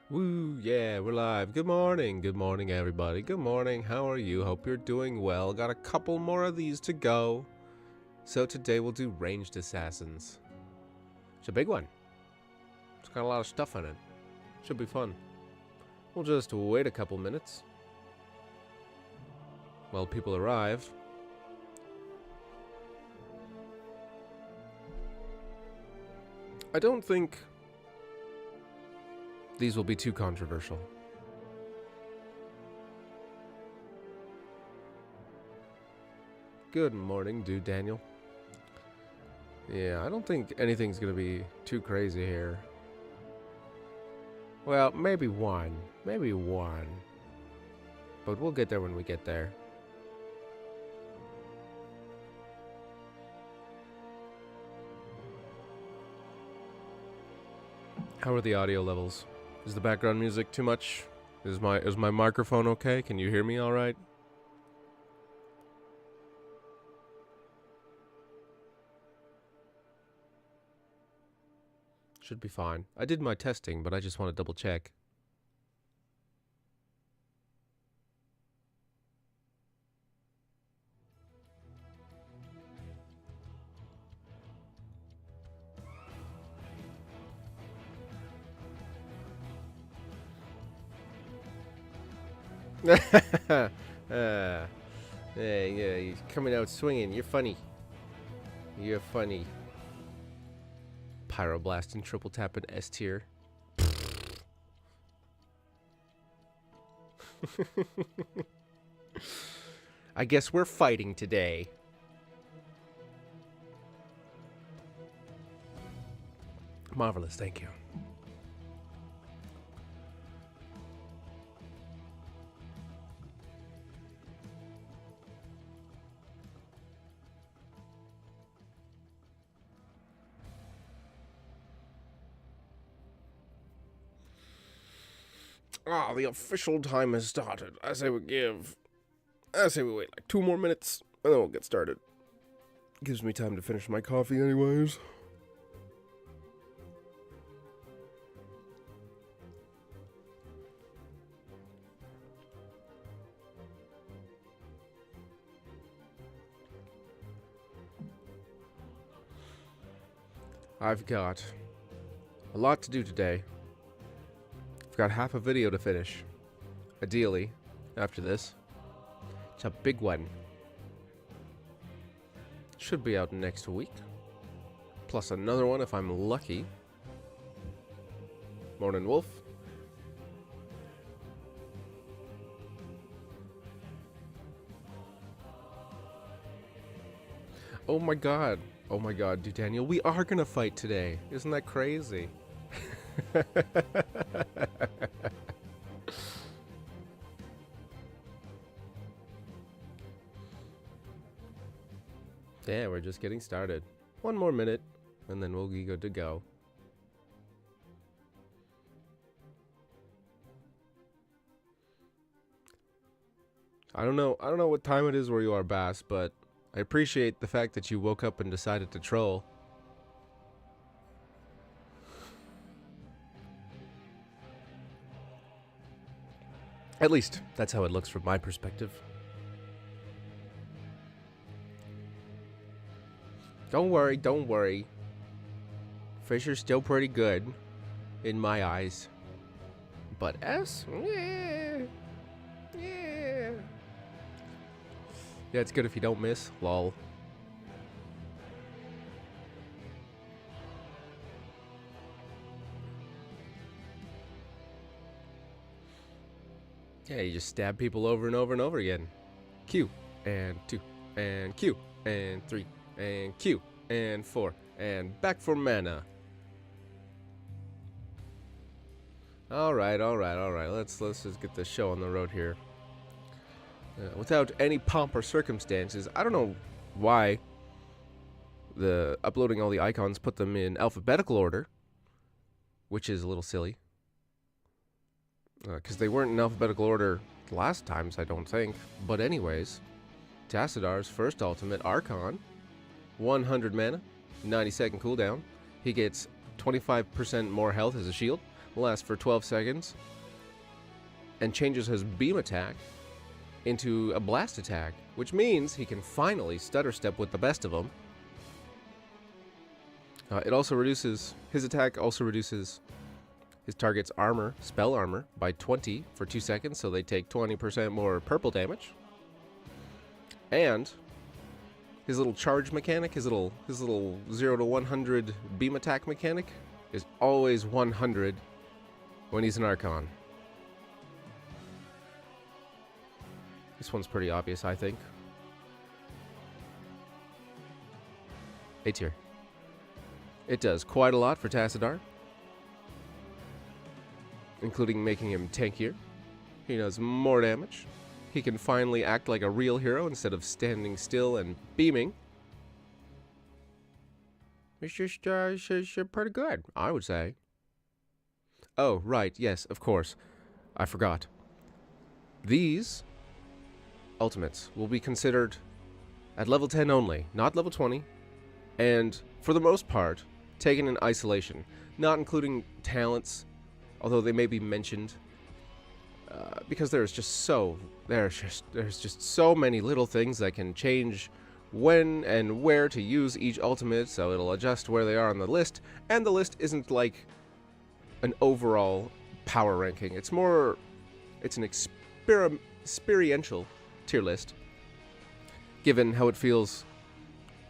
Woo, yeah, we're live. Good morning, everybody. Good morning, how are you? Hope you're doing well. Got a couple more of these to go. So today we'll do ranged assassins. It's a big one. It's got a lot of stuff in it. Should be fun. We'll just wait a couple minutes while people arrive. I don't think these will be too controversial. Good morning, dude Daniel. Yeah, I don't think anything's gonna be too crazy here. Well, maybe one. Maybe one. But we'll get there when we get there. How are the audio levels? Is the background music too much? Is my microphone okay? Can you hear me all right? Should be fine. I did my testing, but I just want to double check. Yeah, you're coming out swinging. You're funny. You're funny. Pyroblast and triple tap in S tier. I guess we're fighting today. Marvelous, thank you. Ah, the official time has started. I say we wait like 2 more minutes, and then we'll get started. Gives me time to finish my coffee anyways. I've got a lot to do today. I've got half a video to finish. Ideally, after this. It's a big one. Should be out next week. Plus another one if I'm lucky. Morning, Wolf. Oh my god. Oh my god, dude Daniel, we are gonna fight today. Isn't that crazy? Yeah, we're just getting started. 1 more minute, and then we'll be good to go. I don't know what time it is where you are, Bass, but I appreciate the fact that you woke up and decided to troll. At least, that's how it looks from my perspective. Don't worry, don't worry. Fisher's still pretty good, in my eyes. But S? Yeah. Yeah. Yeah, it's good if you don't miss. Lol. Yeah, you just stab people over and over and over again. Q, and 2, and Q, and 3, and Q, and 4, and back for mana. Alright. Let's just get this show on the road here. Without any pomp or circumstances, I don't know why the uploading all the icons put them in alphabetical order, which is a little silly. Because they weren't in alphabetical order last times, I don't think. But anyways, Tassidar's first ultimate, Archon, 100 mana, 90-second cooldown. He gets 25% more health as a shield, lasts for 12 seconds and changes his beam attack into a blast attack, which means he can finally stutter step with the best of them. It also reduces, his attack also reduces his target's armor, spell armor, by 20 for 2 seconds, so they take 20% more purple damage. And his little charge mechanic, his little 0 to 100 beam attack mechanic is always 100 when he's an Archon. This one's pretty obvious, I think. A tier. It does quite a lot for Tassadar, including making him tankier. He does more damage. He can finally act like a real hero instead of standing still and beaming. It's just pretty good, I would say. Oh, right, yes, of course. I forgot. These ultimates will be considered at level 10 only, not level 20, and for the most part, taken in isolation, not including talents, although they may be mentioned, because there's just so many little things that can change when and where to use each ultimate, so it'll adjust where they are on the list, and the list isn't like an overall power ranking. It's an experiential tier list, given how it feels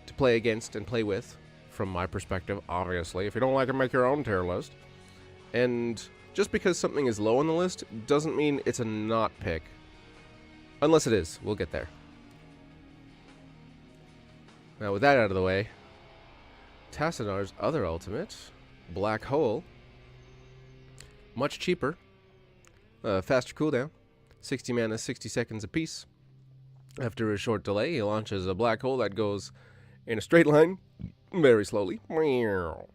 to play against and play with, from my perspective, obviously. If you don't like it, make your own tier list. And just because something is low on the list doesn't mean it's a not pick. Unless it is. We'll get there. Now, with that out of the way, Tassadar's other ultimate, Black Hole, much cheaper, faster cooldown, 60 mana, 60 seconds apiece. After a short delay, he launches a black hole that goes in a straight line, very slowly, and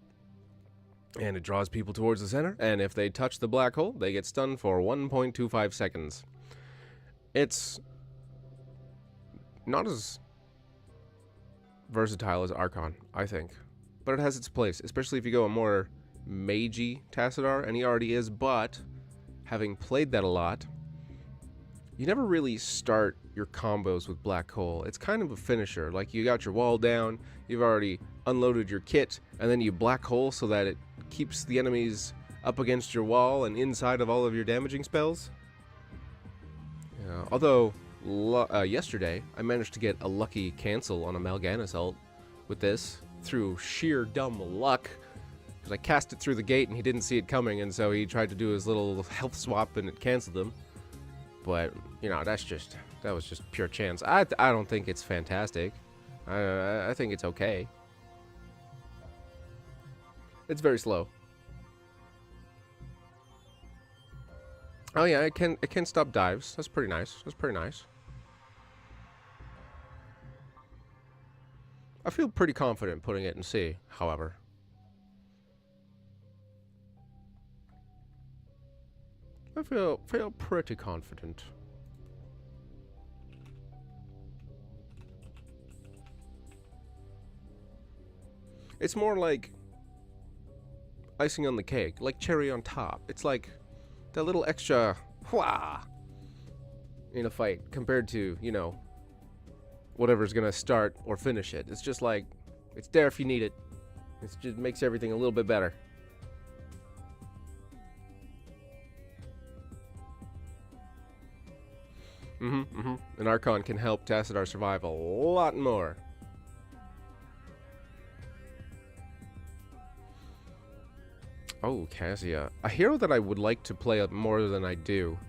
it draws people towards the center, and if they touch the black hole, they get stunned for 1.25 seconds. It's not as versatile as Archon, I think, but it has its place, especially if you go a more magey Tassadar, and he already is, but having played that a lot, you never really start your combos with Black Hole. It's kind of a finisher. Like, you got your wall down, you've already unloaded your kit, and then you Black Hole so that it keeps the enemies up against your wall and inside of all of your damaging spells. Although, yesterday, I managed to get a lucky cancel on a Mal'Ganis ult with this through sheer dumb luck, because I cast it through the gate and he didn't see it coming, and so he tried to do his little health swap and it canceled him. But, you know, that was just pure chance. I don't think it's fantastic. I think it's okay. It's very slow. Oh yeah, it can stop dives. That's pretty nice. That's pretty nice. I feel pretty confident putting it in C, however. I feel pretty confident. It's more like icing on the cake, like cherry on top. It's like that little extra wah in a fight compared to, you know, whatever's gonna start or finish it. It's just like, it's there if you need it. It just makes everything a little bit better. An Archon can help Tassadar survive a lot more. Oh, Cassia. A hero that I would like to play more than I do.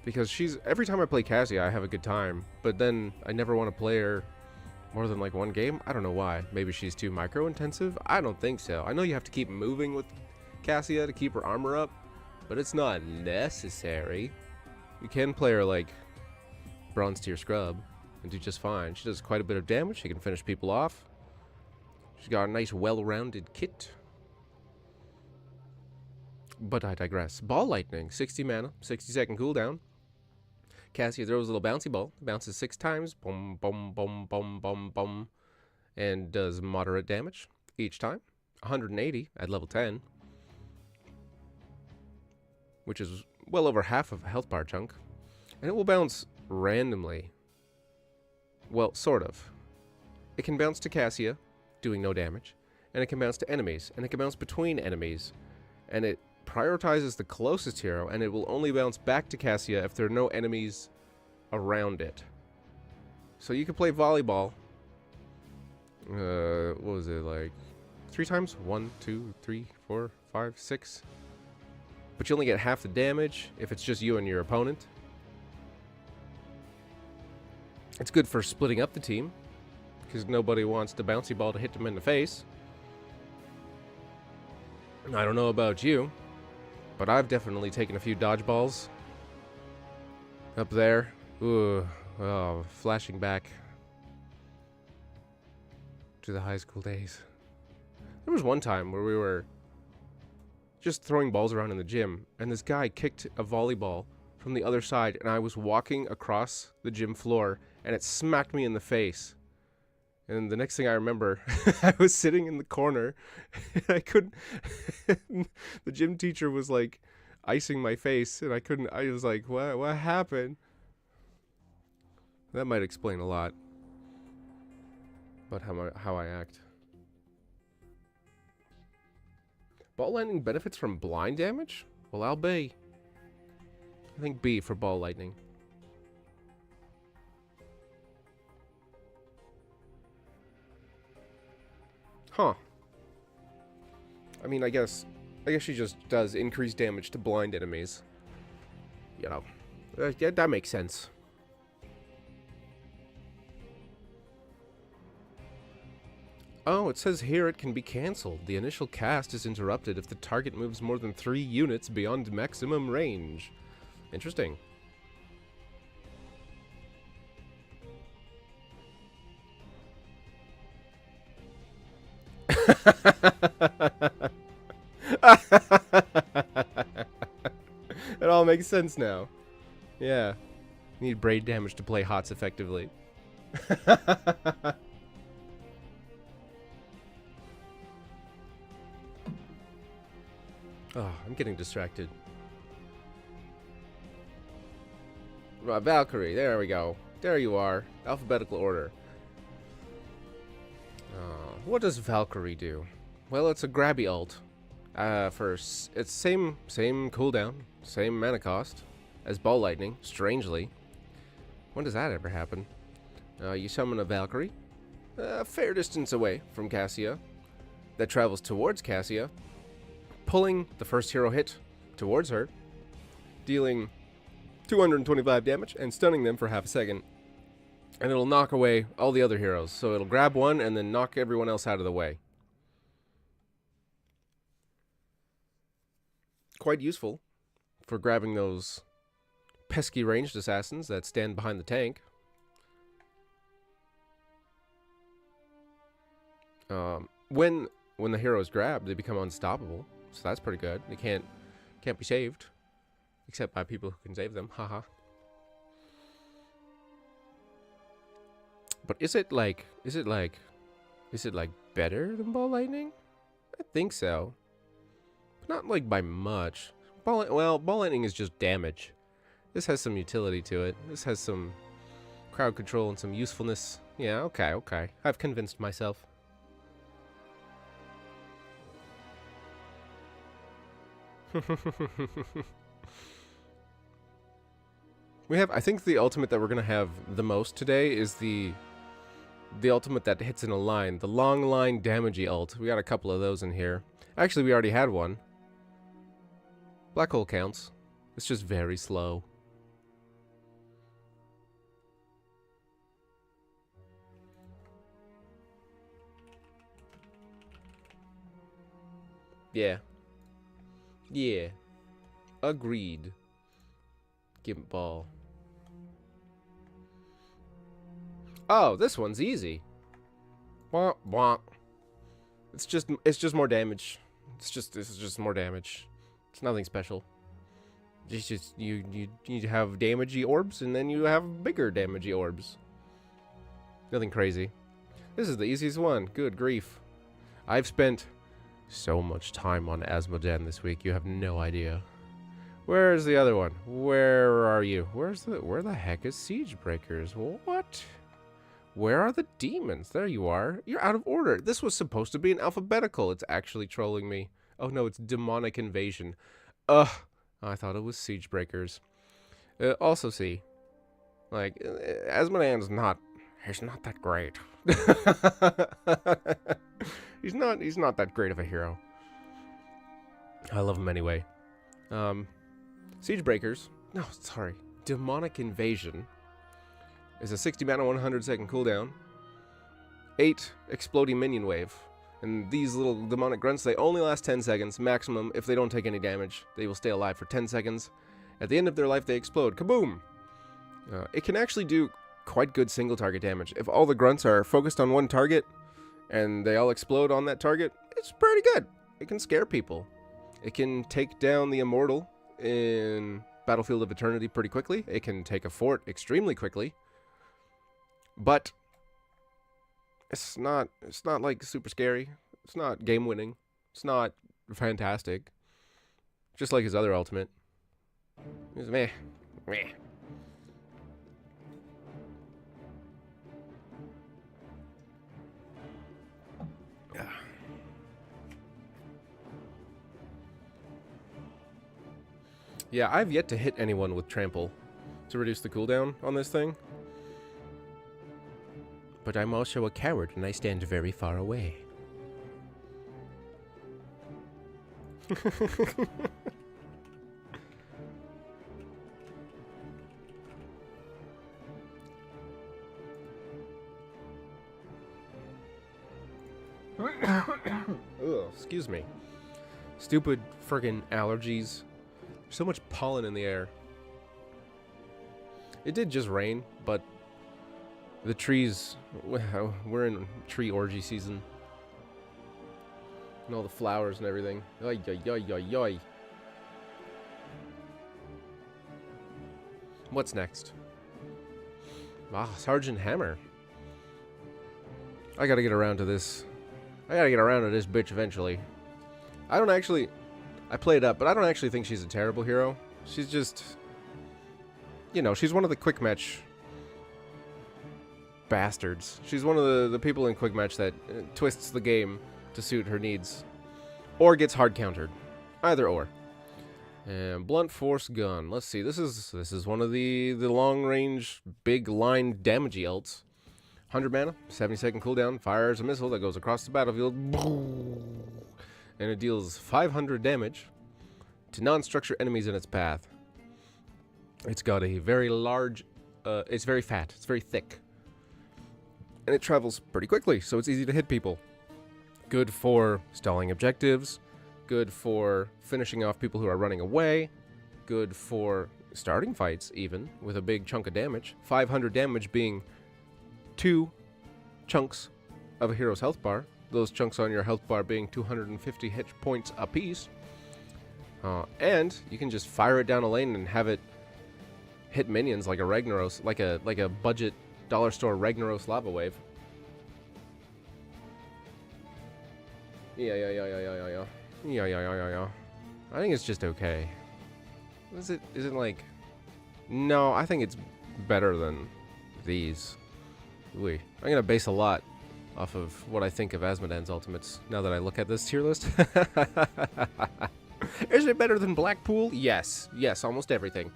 Because every time I play Cassia, I have a good time. But then I never want to play her more than like one game. I don't know why. Maybe she's too micro-intensive? I don't think so. I know you have to keep moving with Cassia to keep her armor up, but it's not necessary. You can play her like Bronze Tier Scrub and do just fine. She does quite a bit of damage. She can finish people off. She's got a nice, well-rounded kit. But I digress. Ball Lightning, 60 mana, 60-second cooldown. Cassia throws a little bouncy ball, bounces 6 times, boom, boom, boom, boom, boom, boom, and does moderate damage each time. 180 at level 10. Which is well over half of a health bar chunk. And it will bounce randomly. Well, sort of. It can bounce to Cassia, doing no damage. And it can bounce to enemies. And it can bounce between enemies. And it prioritizes the closest hero, and it will only bounce back to Cassia if there are no enemies around it. So you can play volleyball. What was it, like 3 times? 1, 2, 3, 4, 5, 6. But you only get half the damage if it's just you and your opponent. It's good for splitting up the team, because nobody wants the bouncy ball to hit them in the face. I don't know about you, but I've definitely taken a few dodgeballs up there. Ooh, oh, flashing back to the high school days. There was one time where we were just throwing balls around in the gym, and this guy kicked a volleyball from the other side, and I was walking across the gym floor, and it smacked me in the face. And the next thing I remember, I was sitting in the corner, and I couldn't... the gym teacher was, like, icing my face, and I was like, what happened? That might explain a lot about how I act. Ball lightning benefits from blind damage? Well, I'll B. I think B for ball lightning. Huh. I mean, I guess she just does increased damage to blind enemies. You know, yeah, that makes sense. Oh, it says here it can be cancelled. The initial cast is interrupted if the target moves more than 3 units beyond maximum range. Interesting. It all makes sense now. Yeah. Need brain damage to play HOTS effectively. Oh, I'm getting distracted. Valkyrie, there we go. There you are. Alphabetical order. What does Valkyrie do? Well, it's a grabby ult. It's same cooldown, same mana cost as Ball Lightning, strangely. When does that ever happen? You summon a Valkyrie, a fair distance away from Cassia, that travels towards Cassia, pulling the first hero hit towards her, dealing 225 damage and stunning them for half a second. And it'll knock away all the other heroes. So it'll grab one and then knock everyone else out of the way. Quite useful for grabbing those pesky ranged assassins that stand behind the tank. When the hero is grabbed, they become unstoppable. So that's pretty good. They can't be saved. Except by people who can save them. Haha. But is it like better than Ball Lightning? I think so. But not like by much. Ball Lightning is just damage. This has some utility to it. This has some crowd control and some usefulness. Yeah, okay. I've convinced myself. I think the ultimate that we're gonna have the most today is the ultimate that hits in a line. The long line damagey ult. We got a couple of those in here. Actually, we already had one. Black hole counts. It's just very slow. Yeah. Yeah. Agreed. Gimp ball. Oh, this one's easy. Wah, wah. It's just more damage. This is just more damage. It's nothing special. It's just you have damagey orbs and then you have bigger damagey orbs. Nothing crazy. This is the easiest one. Good grief. I've spent So much time on Asmodan this week, you have no idea. Where's the other one? Where are you? Where the heck is Siege Breakers? What? Where are the demons? There you are. You're out of order. This was supposed to be an alphabetical. It's actually trolling me. Oh no, it's demonic invasion. Ugh. I thought it was Siege Breakers. Also see, like, Asmodan's he's not that great. He's not that great of a hero. I love him anyway. Siege Breakers. No, sorry. Demonic Invasion is a 60 mana 100-second cooldown. 8 exploding minion wave. And these little demonic grunts, they only last 10 seconds maximum. If they don't take any damage, they will stay alive for 10 seconds. At the end of their life, they explode. Kaboom! It can actually do quite good single target damage. If all the grunts are focused on one target and they all explode on that target, it's pretty good. It can scare people. It can take down the Immortal in Battlefield of Eternity pretty quickly. It can take a fort extremely quickly. But it's not like super scary. It's not game winning. It's not fantastic. Just like his other ultimate. It's meh. Meh. Yeah, I've yet to hit anyone with trample to reduce the cooldown on this thing. But I'm also a coward and I stand very far away. Ugh, excuse me. Stupid friggin' allergies. There's so much pollen in the air. It did just rain, but the trees, we're in tree orgy season. And all the flowers and everything. Yoy, yoy, yoy, yoy, yoy. What's next? Ah, Sergeant Hammer. I gotta get around to this. I gotta get around to this bitch eventually. I play it up, but I don't actually think she's a terrible hero. She's just, you know, she's one of the quick match bastards. She's one of the people in quick match that twists the game to suit her needs. Or gets hard countered. Either or. And blunt force gun. Let's see. This is one of the long range big line damagey ults. 100 mana, 70-second cooldown, fires a missile that goes across the battlefield. And it deals 500 damage to non-structure enemies in its path. It's got a very large, it's very fat, it's very thick. And it travels pretty quickly, so it's easy to hit people. Good for stalling objectives, good for finishing off people who are running away, good for starting fights even, with a big chunk of damage. 500 damage being 2 chunks of a hero's health bar. Those chunks on your health bar being 250 hit points apiece. And you can just fire it down a lane and have it hit minions like a Ragnaros, like a budget dollar store Ragnaros lava wave. Yeah. I think it's just okay. Is it like... No, I think it's better than these. I'm gonna base a lot off of what I think of Asmodan's ultimates now that I look at this tier list. Is it better than Blackpool? Yes. Yes, almost everything.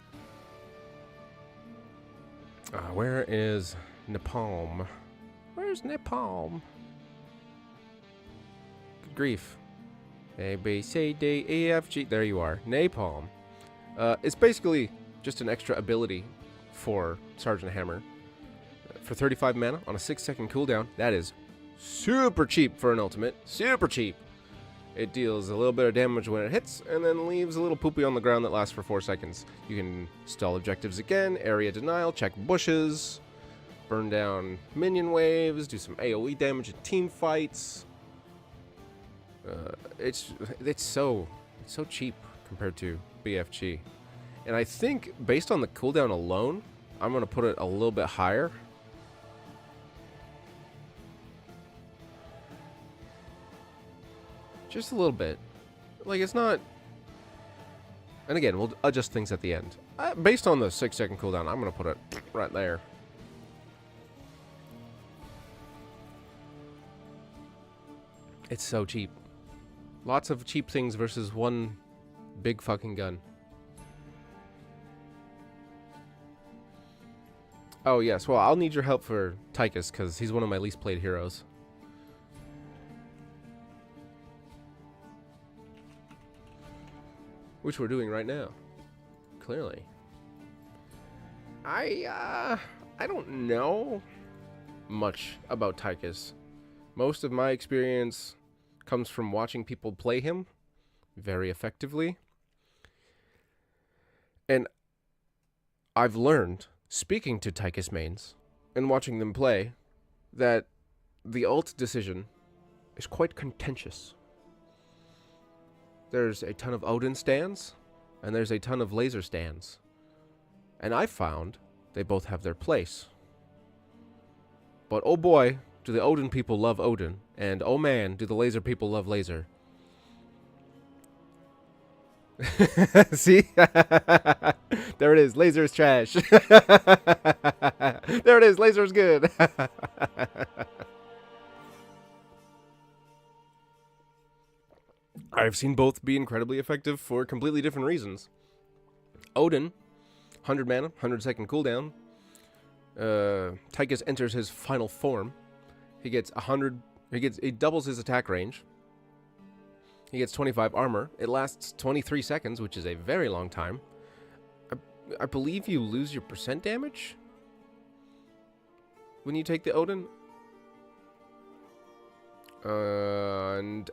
Where is Napalm? Where's Napalm? Good grief. A, B, C, D, E, F, G. There you are. Napalm. It's basically just an extra ability for Sergeant Hammer. For 35 mana on a 6-second cooldown. That is super cheap for an ultimate. Super cheap. It deals a little bit of damage when it hits, and then leaves a little poopy on the ground that lasts for 4 seconds. You can stall objectives again, area denial, check bushes, burn down minion waves, do some AoE damage in team fights. It's so cheap compared to BFG. And I think, based on the cooldown alone, I'm going to put it a little bit higher. Just a little bit. Like, it's not... And again, we'll adjust things at the end. Based on the 6-second cooldown, I'm going to put it right there. It's so cheap. Lots of cheap things versus one big fucking gun. Oh, yes. Well, I'll need your help for Tychus, because he's one of my least played heroes. Which we're doing right now. Clearly. I don't know much about Tychus. Most of my experience comes from watching people play him very effectively. And I've learned, speaking to Tychus mains and watching them play, that the ult decision is quite contentious. There's a ton of Odin stands, and there's a ton of laser stands. And I found they both have their place. But oh boy, do the Odin people love Odin, and oh man, do the laser people love laser. See? There it is. Laser is trash. There it is. Laser is good. I've seen both be incredibly effective for completely different reasons. Odin, 100 mana, 100-second cooldown. Tychus enters his final form. He gets 100. He doubles his attack range. He gets 25 armor. It lasts 23 seconds, which is a very long time. I believe you lose your percent damage when you take the Odin.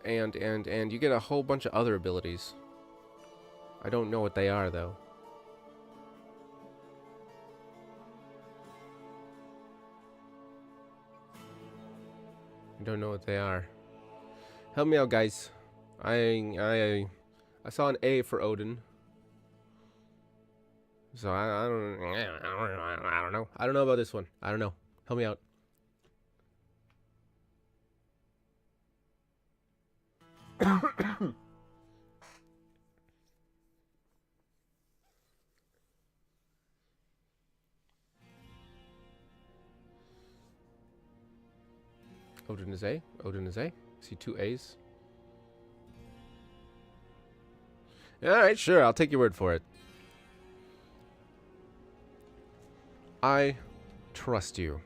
And you get a whole bunch of other abilities. I don't know what they are, though. I don't know what they are. Help me out, guys. I saw an A for Odin. So I don't know. I don't know about this one. I don't know. Help me out. Odin is A. Odin is A. See 2 A's. Alright, sure. I'll take your word for it. I trust you.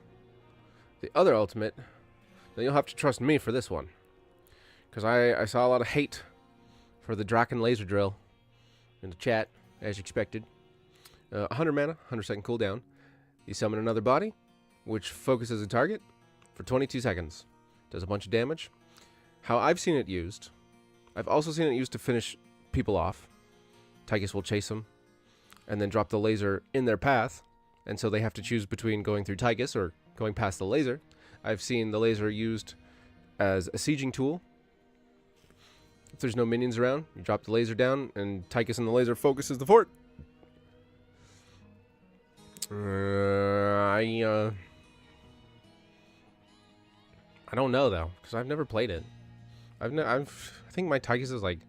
The other ultimate, then you'll have to trust me for this one. Because I saw a lot of hate for the Draken laser drill in the chat, as expected. 100 mana, 100-second cooldown. You summon another body, which focuses a target for 22 seconds. Does a bunch of damage. How I've seen it used, I've also seen it used to finish people off. Tychus will chase them and then drop the laser in their path, and so they have to choose between going through Tychus or going past the laser. I've seen the laser used as a sieging tool. If there's no minions around, you drop the laser down, and Tychus and the laser focuses the fort. I don't know though, because I've never played it. I think my Tychus is like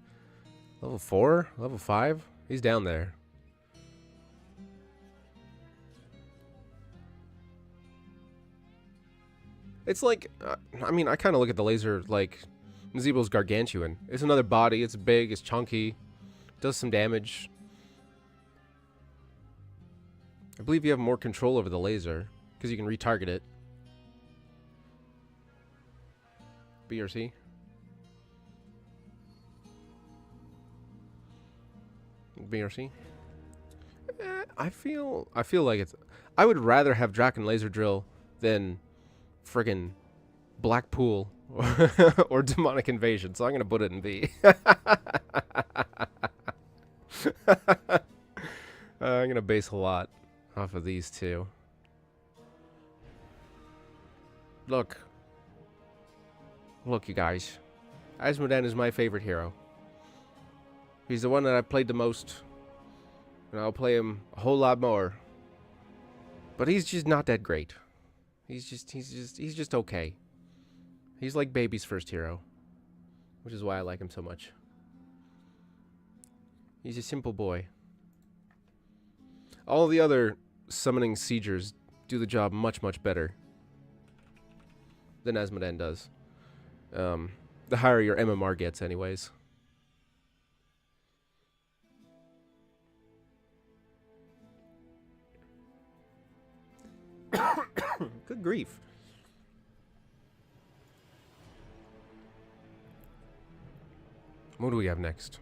level 4, level 5. He's down there. It's like, I mean, I kind of look at the laser like Nzeeble's gargantuan. It's another body. It's big. It's chunky. Does some damage. I believe you have more control over the laser because you can retarget it. B or C? B or C? I feel like it's... I would rather have Draken Laser Drill than friggin' Blackpool or Demonic Invasion, so I'm gonna put it in B. I'm gonna base a lot off of these two. Look, you guys. Asmodan is my favorite hero. He's the one that I played the most, and I'll play him a whole lot more. But he's just not that great. He's just okay. He's like baby's first hero. which is why I like him so much. He's a simple boy. All the other summoning siegers do the job much, much better than Asmodan does. The higher your MMR gets anyways. Good grief. What do we have next?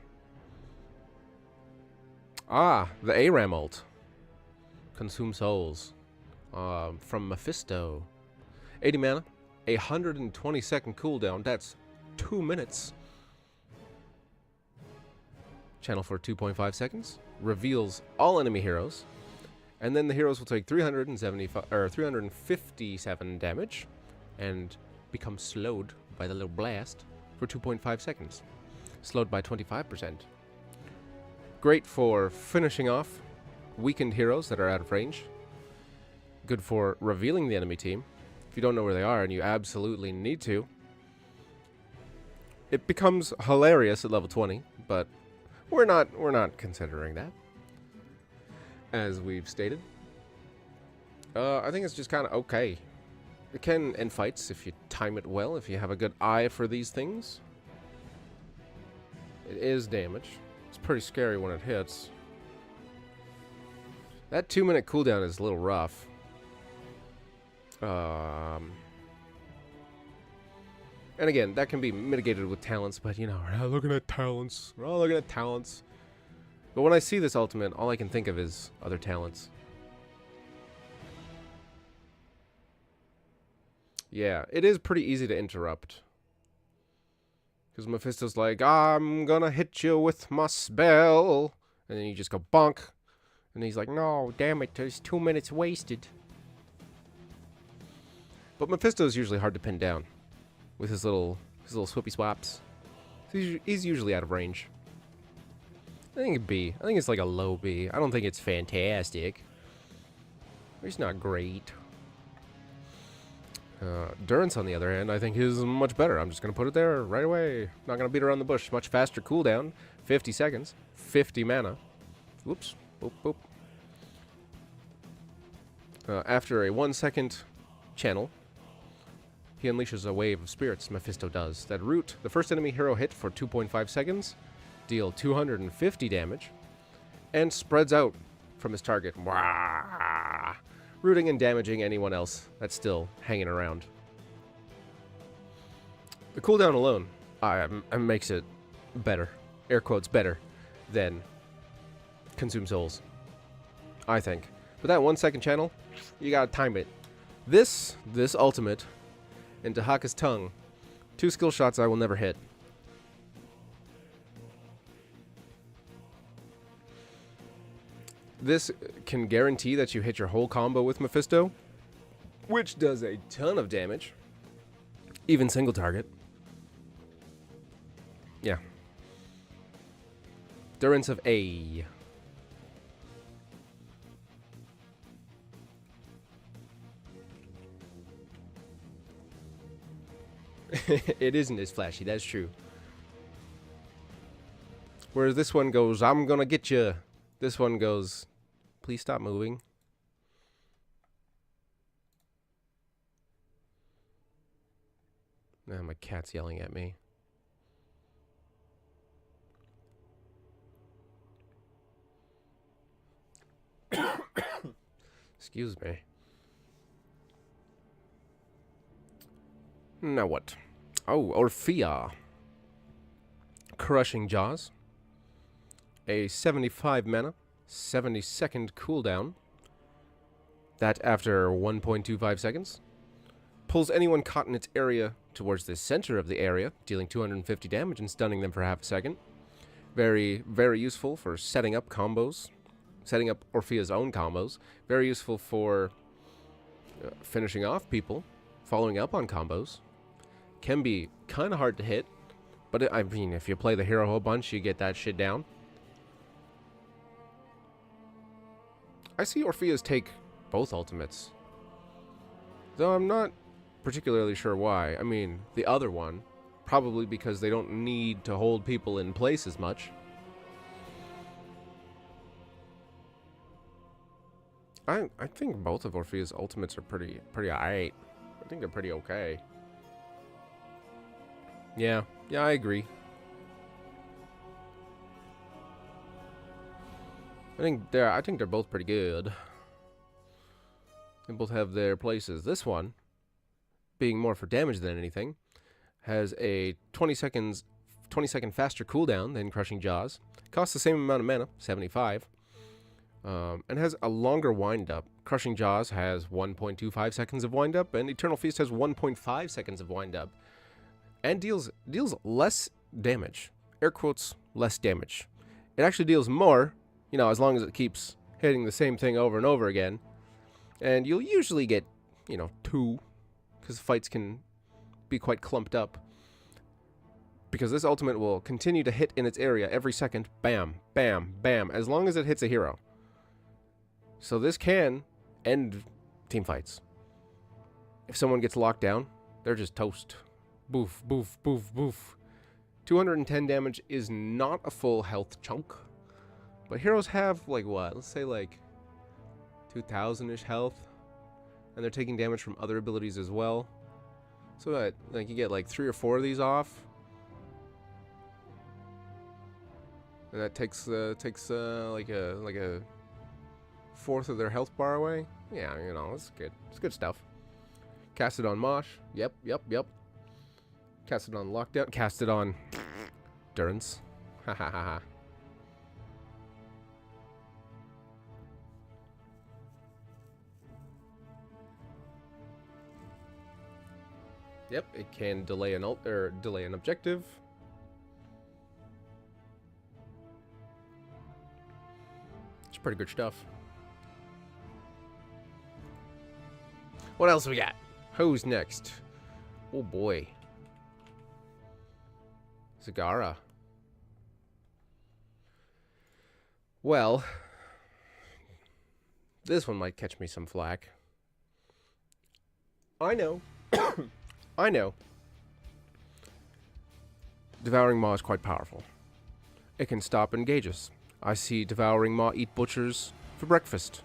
Ah, the ARAM ult. Consume souls. From Mephisto. 80 mana. 120-second cooldown. That's 2 minutes. Channel for 2.5 seconds. Reveals all enemy heroes. And then the heroes will take 357 damage and become slowed by the little blast for 2.5 seconds. Slowed by 25%. Great for finishing off weakened heroes that are out of range. Good for revealing the enemy team. If you don't know where they are and you absolutely need to. It becomes hilarious at level 20, but we're not considering that. As we've stated. I think it's just kind of okay. It can end fights if you time it well, if you have a good eye for these things. It is damage. It's pretty scary when it hits. That 2-minute cooldown is a little rough. And again, that can be mitigated with talents, but you know, we're not looking at talents. We're all looking at talents. But when I see this ultimate, all I can think of is other talents. Yeah, it is pretty easy to interrupt. Because Mephisto's like, I'm gonna hit you with my spell. And then you just go bonk. And he's like, no, damn it, there's 2 minutes wasted. But Mephisto's usually hard to pin down. With his little swippy swaps. He's usually out of range. I think B. I think it's like a low B. I don't think it's fantastic. It's not great. Durance, on the other hand, I think is much better. I'm just going to put it there right away. Not going to beat around the bush. Much faster cooldown. 50 seconds. 50 mana. Whoops. Boop, boop. After a 1-second channel, he unleashes a wave of spirits, Mephisto does, that root the first enemy hero hit for 2.5 seconds, deal 250 damage, and spreads out from his target. Wah! Rooting and damaging anyone else that's still hanging around. The cooldown alone makes it better, air quotes better, than Consume Souls, I think. But that 1-second channel, you gotta time it. This ultimate, into Haka's tongue, 2 skill shots I will never hit. This can guarantee that you hit your whole combo with Mephisto, which does a ton of damage. Even single target. Yeah. Durance of A. It isn't as flashy, that's true. Whereas this one goes, I'm gonna get you. This one goes, please stop moving. Now my cat's yelling at me. Excuse me. Now what? Oh, Orphea. Crushing Jaws. A 75 mana, 70-second cooldown. That after 1.25 seconds. Pulls anyone caught in its area towards the center of the area, dealing 250 damage and stunning them for half a second. Very, very useful for setting up combos. Setting up Orphea's own combos. Very useful for finishing off people. Following up on combos. Can be kind of hard to hit. But I mean, if you play the hero a whole bunch, you get that shit down. I see Orphea's take both ultimates. Though I'm not particularly sure why. I mean, the other one Probably because they don't need to hold people in place as much. I think both of Orphea's ultimates are pretty alright. I think they're pretty okay. Yeah, I agree. I think they're both pretty good. They both have their places. This one, being more for damage than anything, has a 20-second faster cooldown than Crushing Jaws. Costs the same amount of mana, 75. And has a longer wind-up. Crushing Jaws has 1.25 seconds of wind-up, and Eternal Feast has 1.5 seconds of wind-up. And deals less damage. Air quotes, less damage. It actually deals more, you know, as long as it keeps hitting the same thing over and over again. And you'll usually get, you know, 2, because fights can be quite clumped up. Because this ultimate will continue to hit in its area every second. Bam, bam, bam, as long as it hits a hero. So this can end team fights. If someone gets locked down, they're just toast. Boof, boof, boof, boof. 210 damage is not a full health chunk. But heroes have, like, what? Let's say, like, 2,000-ish health. And they're taking damage from other abilities as well. So that, like, you get, like, 3 or 4 of these off. And that takes like a fourth of their health bar away. Yeah, you know, it's good. It's good stuff. Cast it on Mosh. Yep. Cast it on Lockdown. Cast it on Durance. Ha ha ha ha. Yep, it can delay an delay an objective. It's pretty good stuff. What else we got? Who's next? Oh boy. Zagara. Well, this one might catch me some flack. I know. I know. Devouring Maw is quite powerful. It can stop engages. I see Devouring Maw eat butchers for breakfast.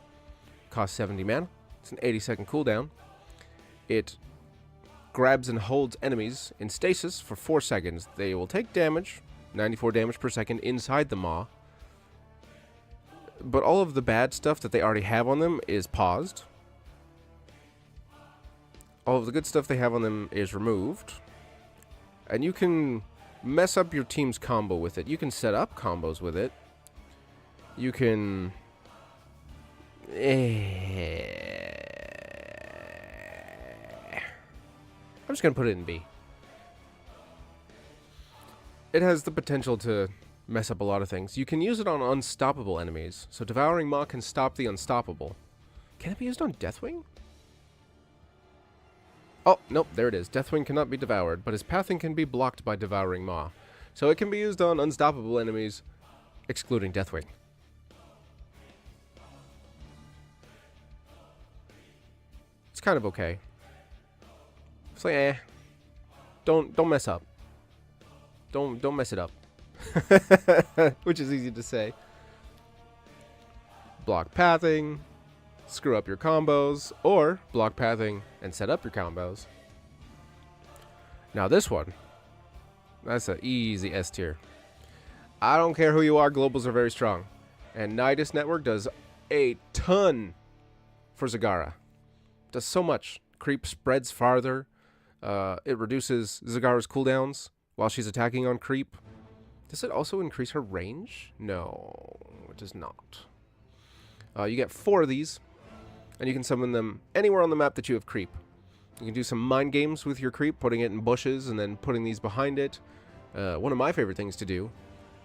Costs 70 mana. It's an 80-second cooldown. It grabs and holds enemies in stasis for 4 seconds. They will take damage, 94 damage per second inside the Maw. But all of the bad stuff that they already have on them is paused. All of the good stuff they have on them is removed. And you can mess up your team's combo with it. You can set up combos with it. You can... I'm just going to put it in B. It has the potential to mess up a lot of things. You can use it on unstoppable enemies. So Devouring Maw can stop the unstoppable. Can it be used on Deathwing? Oh, nope, there it is. Deathwing cannot be devoured, but his pathing can be blocked by Devouring Maw. So it can be used on unstoppable enemies, excluding Deathwing. It's kind of okay. It's like, don't mess up. Don't mess it up. Which is easy to say. Block pathing, screw up your combos, or block pathing and set up your combos. Now this one, that's an easy S tier. I don't care who you are, globals are very strong. And Nidus Network does a ton for Zagara. Does so much. Creep spreads farther. It reduces Zagara's cooldowns while she's attacking on creep. Does it also increase her range? No, it does not. You get 4 of these, and you can summon them anywhere on the map that you have creep. You can do some mind games with your creep, putting it in bushes and then putting these behind it. One of my favorite things to do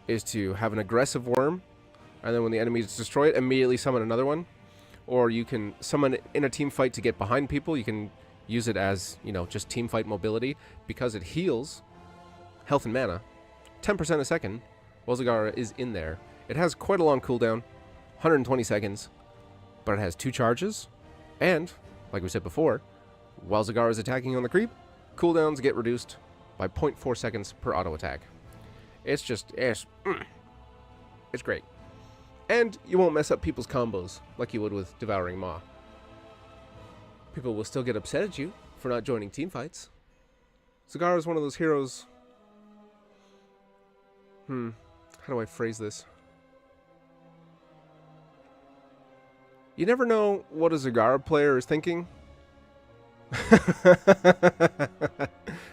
is to have an aggressive worm, and then when the enemies destroy it, immediately summon another one. Or you can summon it in a team fight to get behind people. You can use it as, you know, just team fight mobility, because it heals health and mana 10% a second while Zagara is in there. It has quite a long cooldown, 120 seconds, but it has 2 charges, and, like we said before, while Zagara is attacking on the creep, cooldowns get reduced by 0.4 seconds per auto attack. It's just, it's great. And you won't mess up people's combos like you would with Devouring Maw. People will still get upset at you for not joining team fights. Zagara is one of those heroes. How do I phrase this? You never know what a Zagara player is thinking. I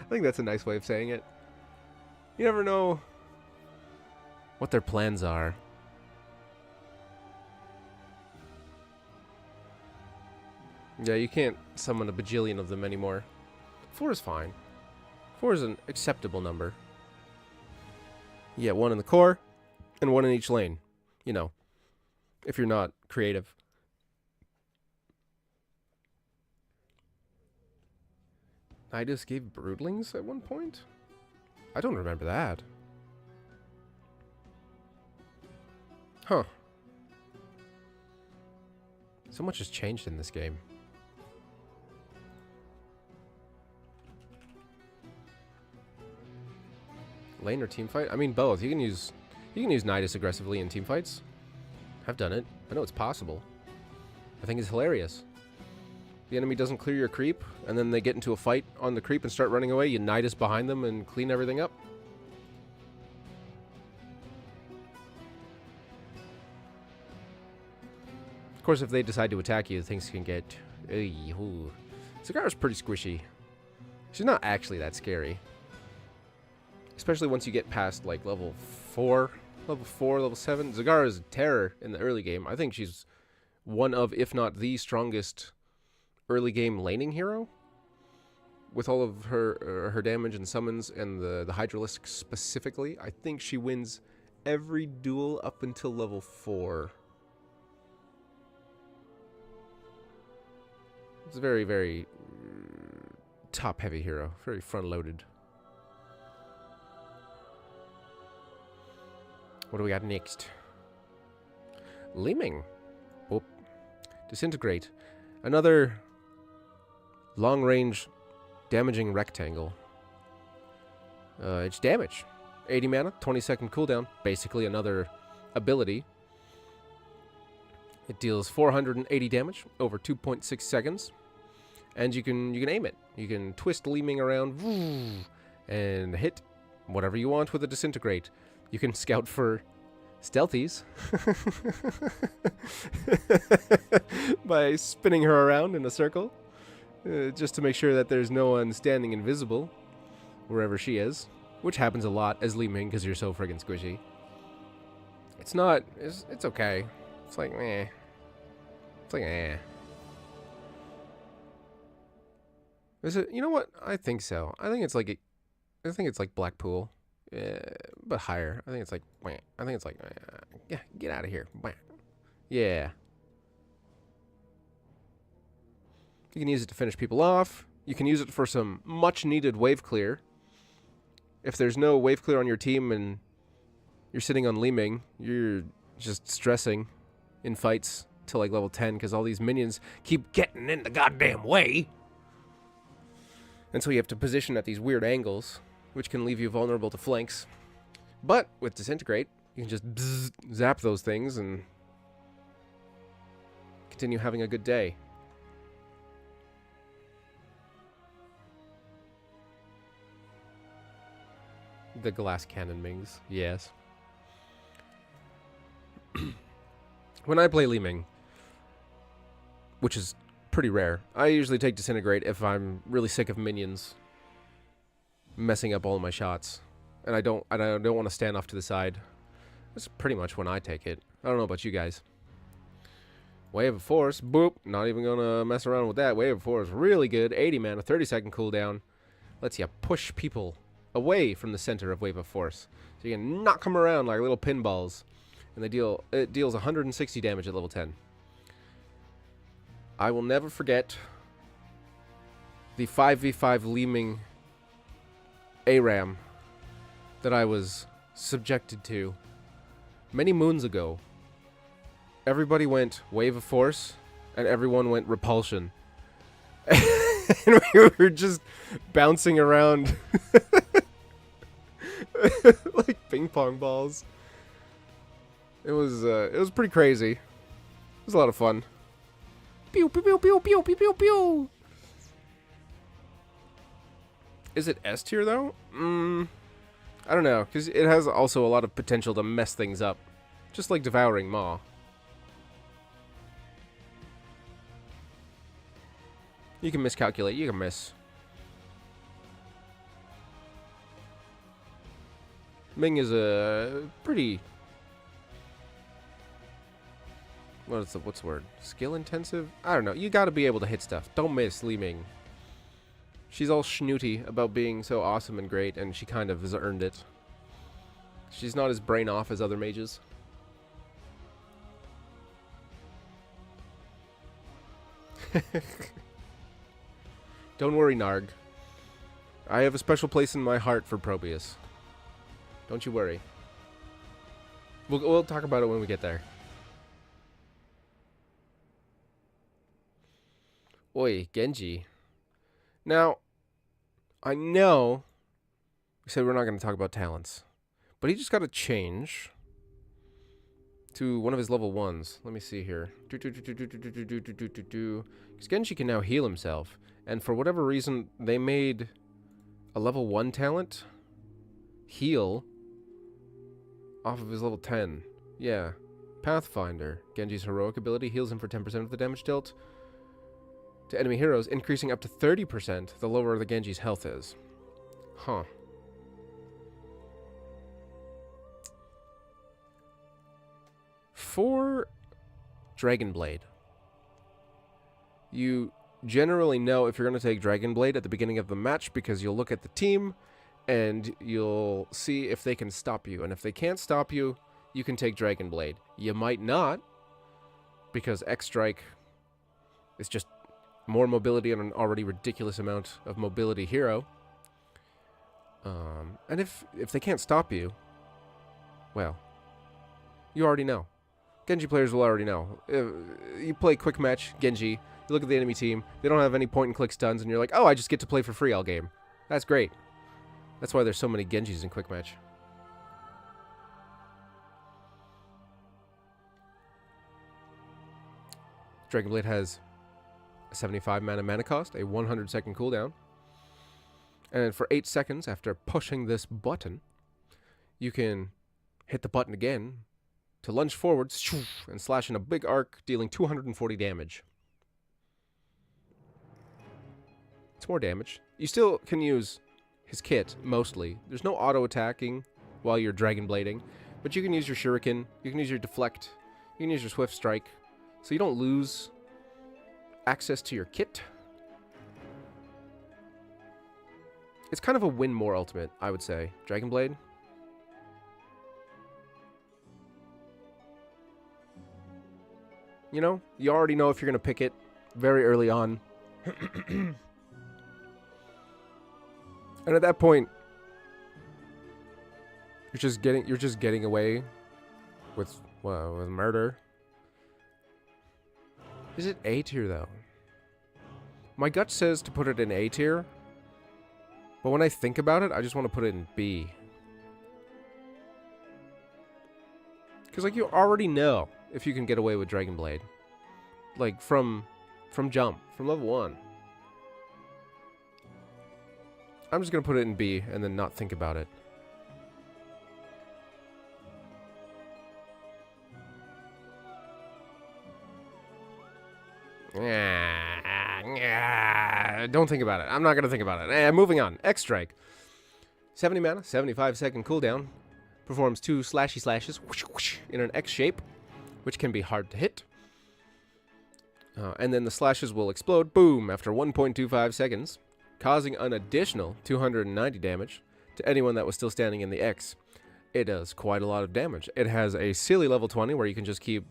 think that's a nice way of saying it. You never know what their plans are. Yeah, you can't summon a bajillion of them anymore. 4 is fine. 4 is an acceptable number. You get 1 in the core, and 1 in each lane. You know, if you're not creative. Nidus gave Broodlings at one point? I don't remember that. Huh. So much has changed in this game. Lane or team fight? I mean both. You can use Nidus aggressively in team fights. I've done it. I know it's possible. I think it's hilarious. The enemy doesn't clear your creep, and then they get into a fight on the creep and start running away. You Nidus behind them and clean everything up. Of course, if they decide to attack you, things can get... Zagara's pretty squishy. She's not actually that scary. Especially once you get past, like, level 4, level 7. Zagara is a terror in the early game. I think she's one of, if not the strongest early game laning hero. With all of her damage and summons and the Hydralisk specifically. I think she wins every duel up until level 4. It's a very, very top-heavy hero. Very front-loaded. What do we got next? Leeming. Oh. Disintegrate. Another long-range damaging rectangle. It's damage. 80 mana, 20-second cooldown. Basically another ability. It deals 480 damage over 2.6 seconds. And you can aim it. You can twist Leeming around and hit whatever you want with a Disintegrate. You can scout for stealthies by spinning her around in a circle just to make sure that there's no one standing invisible wherever she is, which happens a lot as Leeming because you're so friggin' squishy. It's not... It's okay. It's like, meh. It's like, eh. Is it... You know what? I think so. I think it's like... I think it's like Blackpool. But higher. I think it's like... I think it's like... Yeah, get out of here. Yeah. You can use it to finish people off. You can use it for some much-needed wave clear. If there's no wave clear on your team and you're sitting on Leeming, you're just stressing in fights till like level 10 because all these minions keep getting in the goddamn way. And so you have to position at these weird angles, which can leave you vulnerable to flanks. But with Disintegrate, you can just zap those things and continue having a good day. The glass cannon Mings, yes. When I play Leeming, which is pretty rare, I usually take Disintegrate if I'm really sick of minions messing up all of my shots, and I don't want to stand off to the side. That's pretty much when I take it. I don't know about you guys. Wave of Force, boop. Not even gonna mess around with that. Wave of Force, really good. 80 mana, 30-second cooldown. Lets you push people away from the center of Wave of Force, so you can knock them around like little pinballs, and it deals 160 damage at level 10. I will never forget the 5v5 Leeming ARAM that I was subjected to many moons ago. Everybody went Wave of Force, and everyone went Repulsion. And we were just bouncing around Like ping pong balls. It was pretty crazy. It was a lot of fun. Pew pew pew pew pew pew pew pew. Is it S tier though? I don't know, because it has also a lot of potential to mess things up. Just like Devouring Maw. You can miscalculate, you can miss. Ming is a pretty... what's the word? Skill intensive? I don't know. You gotta be able to hit stuff. Don't miss Li Ming. She's all snooty about being so awesome and great, and she kind of has earned it. She's not as brain off as other mages. Don't worry, Narg. I have a special place in my heart for Probius. Don't you worry. We'll talk about it when we get there. Oi, Genji. Now, I know we said we're not going to talk about talents, but he just got to change to one of his level 1s. Let me see here. Because Genji can now heal himself, and for whatever reason, they made a level 1 talent heal off of his level 10. Yeah. Pathfinder. Genji's heroic ability heals him for 10% of the damage dealt to enemy heroes, increasing up to 30% the lower the Genji's health is. Huh. For Dragon Blade, you generally know if you're going to take Dragon Blade at the beginning of the match because you'll look at the team and you'll see if they can stop you. And if they can't stop you, you can take Dragon Blade. You might not, because X-Strike is just more mobility on an already ridiculous amount of mobility hero. And if they can't stop you, well, you already know. Genji players will already know. You play quick match, Genji, you look at the enemy team, they don't have any point-and-click stuns, and you're like, oh, I just get to play for free all game. That's great. That's why there's so many Genjis in quick match. Dragon Blade has a 75 mana cost, a 100-second cooldown, and for 8 seconds after pushing this button, you can hit the button again to lunge forward and slash in a big arc, dealing 240 damage. It's more damage. You still can use his kit, mostly. There's no auto-attacking while you're Dragon Blading, but you can use your Shuriken, you can use your Deflect, you can use your Swift Strike, so you don't lose access to your kit. It's kind of a win more ultimate, I would say. Dragon Blade. You know, you already know if you're going to pick it very early on. And at that point, you're just getting away with murder. Is it A tier though? My gut says to put it in A tier, but when I think about it, I just want to put it in B. Because like you already know if you can get away with Dragon Blade, like from jump, from level 1. I'm just gonna put it in B and then not think about it. Don't think about it. I'm not gonna think about it. Moving on. X-Strike. 70 mana, 75-second cooldown. Performs 2 slashy slashes in an X shape, which can be hard to hit. And then the slashes will explode, boom, after 1.25 seconds, causing an additional 290 damage to anyone that was still standing in the X. It does quite a lot of damage. It has a silly level 20 where you can just keep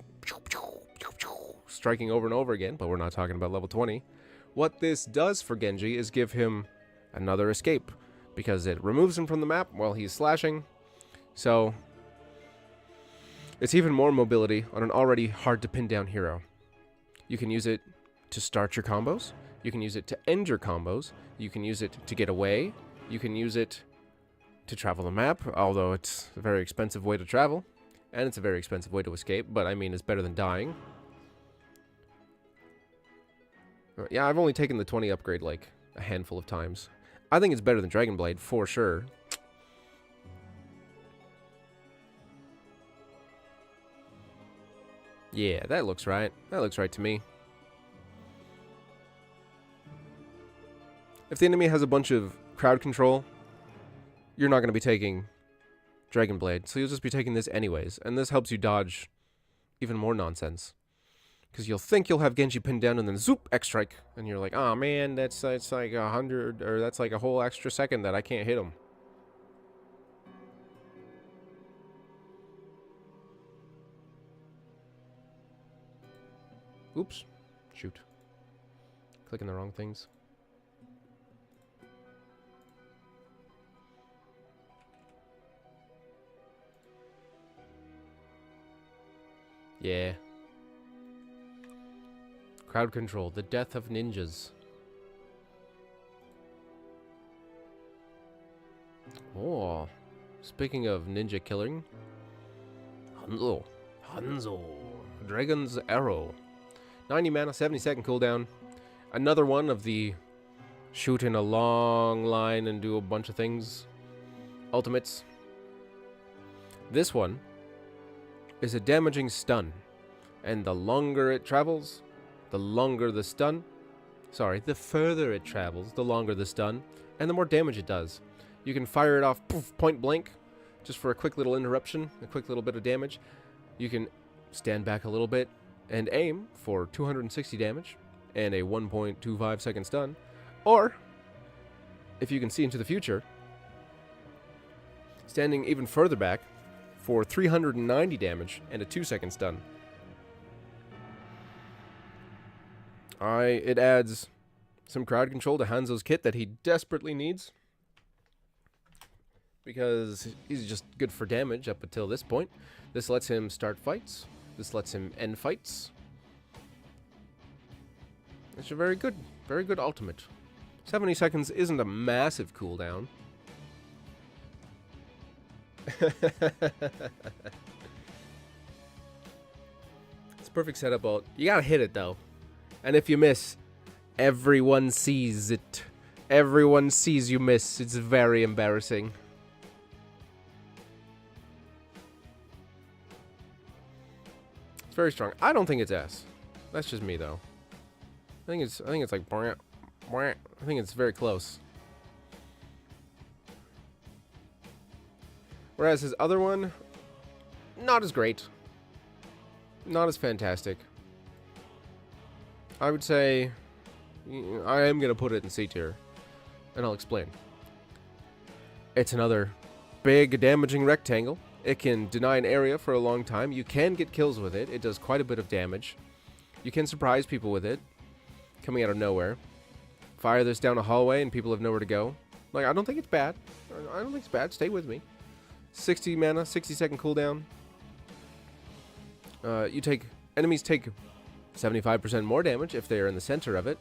striking over and over again, but we're not talking about level 20. What this does for Genji is give him another escape, because it removes him from the map while he's slashing. So it's even more mobility on an already hard to pin down hero. You can use it to start your combos. You can use it to end your combos. You can use it to get away. You can use it to travel the map, although it's a very expensive way to travel. And it's a very expensive way to escape, but I mean, it's better than dying. Yeah, I've only taken the 20 upgrade, like, a handful of times. I think it's better than Dragon Blade, for sure. Yeah, that looks right. That looks right to me. If the enemy has a bunch of crowd control, you're not going to be taking Dragon Blade, so you'll just be taking this anyways. And this helps you dodge even more nonsense. Because you'll think you'll have Genji pinned down and then zoop, X-Strike. And you're like, oh man, that's like 100, or that's like a whole extra second that I can't hit him. Oops. Shoot. Clicking the wrong things. Yeah. Crowd control, the death of ninjas. Oh, speaking of ninja killing, Hanzo, Dragon's Arrow, 90 mana, 70-second cooldown. Another one of the shoot in a long line and do a bunch of things ultimates. This one is a damaging stun, and the longer it travels, the longer the stun. Sorry, the further it travels, the longer the stun, and the more damage it does. You can fire it off poof, point blank, just for a quick little interruption, a quick little bit of damage. You can stand back a little bit and aim for 260 damage and a 1.25 second stun. Or, if you can see into the future, standing even further back for 390 damage and a 2-second stun. It adds some crowd control to Hanzo's kit that he desperately needs, because he's just good for damage up until this point. This lets him start fights. This lets him end fights. It's a very good ultimate. 70 seconds isn't a massive cooldown. It's a perfect setup. You gotta hit it though. And if you miss, everyone sees it. Everyone sees you miss. It's very embarrassing. It's very strong. I don't think it's S. That's just me though. I think it's like I think it's very close. Whereas his other one, not as great. Not as fantastic. I would say I am going to put it in C tier, and I'll explain. It's another big damaging rectangle. It can deny an area for a long time. You can get kills with it. It does quite a bit of damage. You can surprise people with it, coming out of nowhere. Fire this down a hallway and people have nowhere to go. Like, I don't think it's bad. I don't think it's bad. Stay with me. 60 mana, 60-second cooldown. Enemies take 75% more damage if they are in the center of it,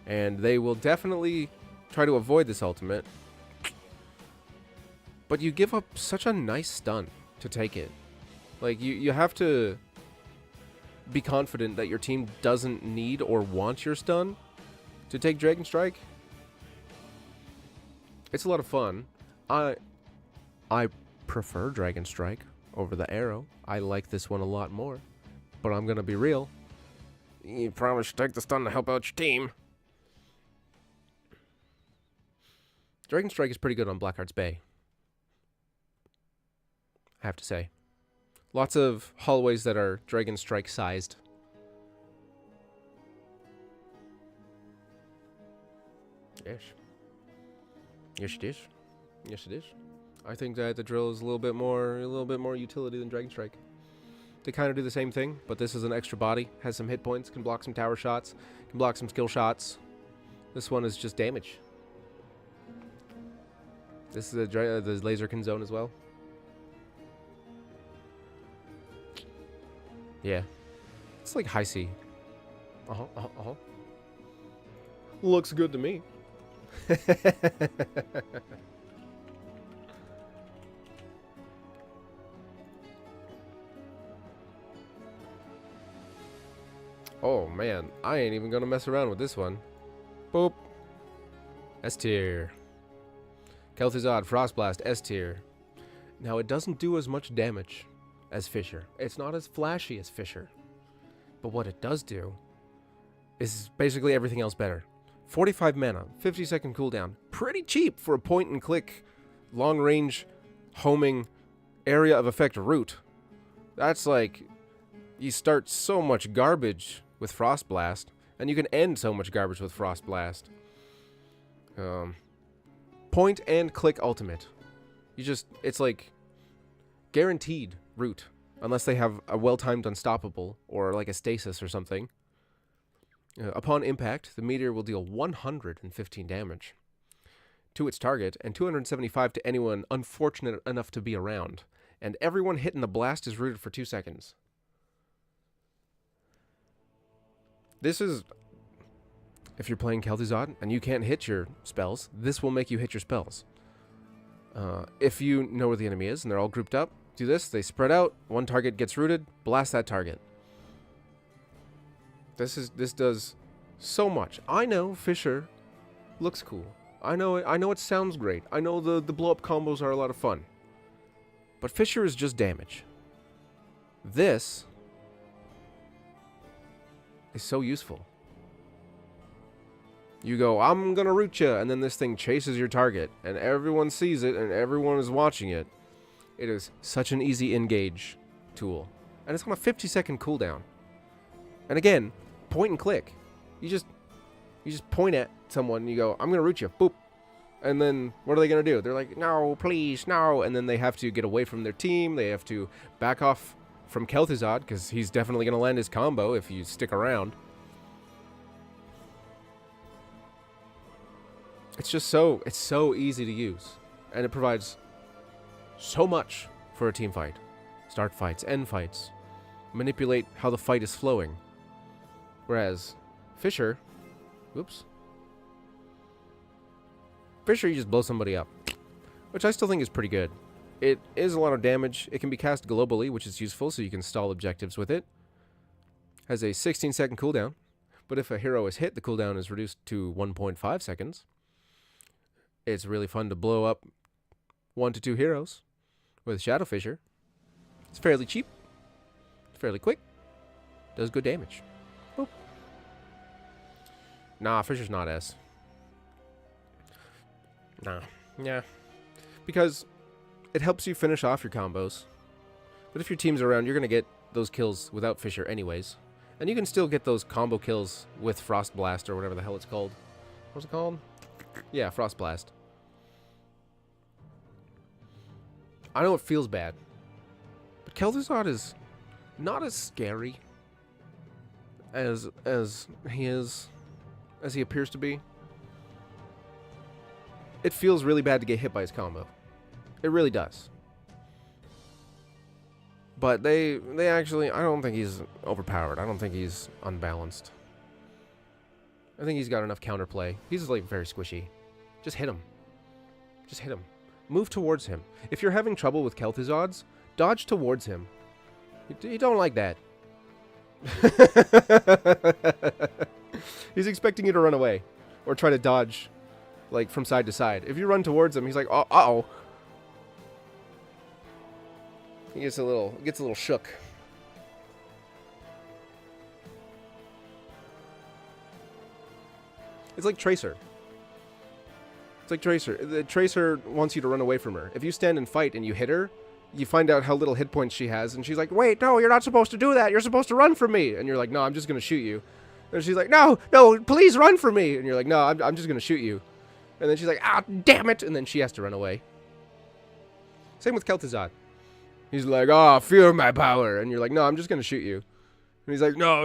and they will definitely try to avoid this ultimate. But you give up such a nice stun to take it. Like, you have to be confident that your team doesn't need or want your stun to take Dragon Strike. It's a lot of fun. I prefer Dragon Strike over the Arrow. I like this one a lot more. But I'm gonna be real. You probably should take the stun to help out your team. Dragon Strike is pretty good on Blackheart's Bay, I have to say. Lots of hallways that are Dragon Strike sized. Yes. Yes, it is. Yes, it is. I think that the drill is a little bit more utility than Dragon Strike. They kind of do the same thing, but this is an extra body, has some hit points, can block some tower shots, can block some skill shots. This one is just damage. This is the Laserkin zone as well. Yeah. It's like high C. Looks good to me. Oh, man. I ain't even gonna mess around with this one. Boop. S tier. Kel'Thuzad, Frostblast, S tier. Now, it doesn't do as much damage as Fissure. It's not as flashy as Fissure. But what it does do is basically everything else better. 45 mana, 50-second cooldown. Pretty cheap for a point-and-click, long-range, homing, area of effect route. That's like, you start so much garbage with Frostblast, and you can end so much garbage with Frostblast. Point-and-click ultimate. It's like guaranteed route, unless they have a well-timed unstoppable, or like a stasis or something. Upon impact, the meteor will deal 115 damage to its target, and 275 to anyone unfortunate enough to be around. And everyone hit in the blast is rooted for 2 seconds. This is... If you're playing Kel'Thuzad and you can't hit your spells, this will make you hit your spells. If you know where the enemy is and they're all grouped up, do this. They spread out. One target gets rooted. Blast that target. This does so much. I know Fissure looks cool. I know it sounds great. I know the blow up combos are a lot of fun. But Fissure is just damage. This is so useful. You go, I'm gonna root you, and then this thing chases your target, and everyone sees it, and everyone is watching it. It is such an easy engage tool. And it's on a 50-second cooldown. And again, point and click. You just point at someone and you go, I'm gonna root you. Boop. And then what are they gonna do? They're like, no, please, no. And then they have to get away from their team. They have to back off from Kel'Thuzad, because he's definitely gonna land his combo if you stick around. It's so easy to use. And it provides so much for a team fight. Start fights, end fights. Manipulate how the fight is flowing. Whereas Fissure, whoops. Fissure, you just blow somebody up. Which I still think is pretty good. It is a lot of damage. It can be cast globally, which is useful, so you can stall objectives with it. Has a 16-second cooldown. But if a hero is hit, the cooldown is reduced to 1.5 seconds. It's really fun to blow up 1 to 2 heroes with Shadow Fissure. It's fairly cheap. It's fairly quick. Does good damage. Boop. Nah, Fissure's not S. Nah. Yeah. Because it helps you finish off your combos. But if your team's around, you're going to get those kills without Fissure anyways. And you can still get those combo kills with Frost Blast or whatever the hell it's called. What's it called? Yeah, Frost Blast. I know it feels bad. But Kel'Thuzad is not as scary as he appears to be. It feels really bad to get hit by his combo. It really does. But they actually, I don't think he's overpowered. I don't think he's unbalanced. I think he's got enough counterplay. He's like very squishy. Just hit him. Just hit him. Move towards him. If you're having trouble with Kel'Thuzads, dodge towards him. You don't like that. He's expecting you to run away or try to dodge like from side to side. If you run towards him, he's like, "Oh, uh-oh." He gets a little shook. It's like Tracer. It's like Tracer. The Tracer wants you to run away from her. If you stand and fight and you hit her, you find out how little hit points she has, and she's like, "Wait, no, you're not supposed to do that. You're supposed to run from me." And you're like, "No, I'm just gonna shoot you." And she's like, "No, please run from me." And you're like, "No, I'm just gonna shoot you." And then she's like, "Ah, damn it!" And then she has to run away. Same with Kel'Thuzad. He's like, "Oh, fear my power," and you're like, "No, I'm just gonna shoot you." And he's like, "No,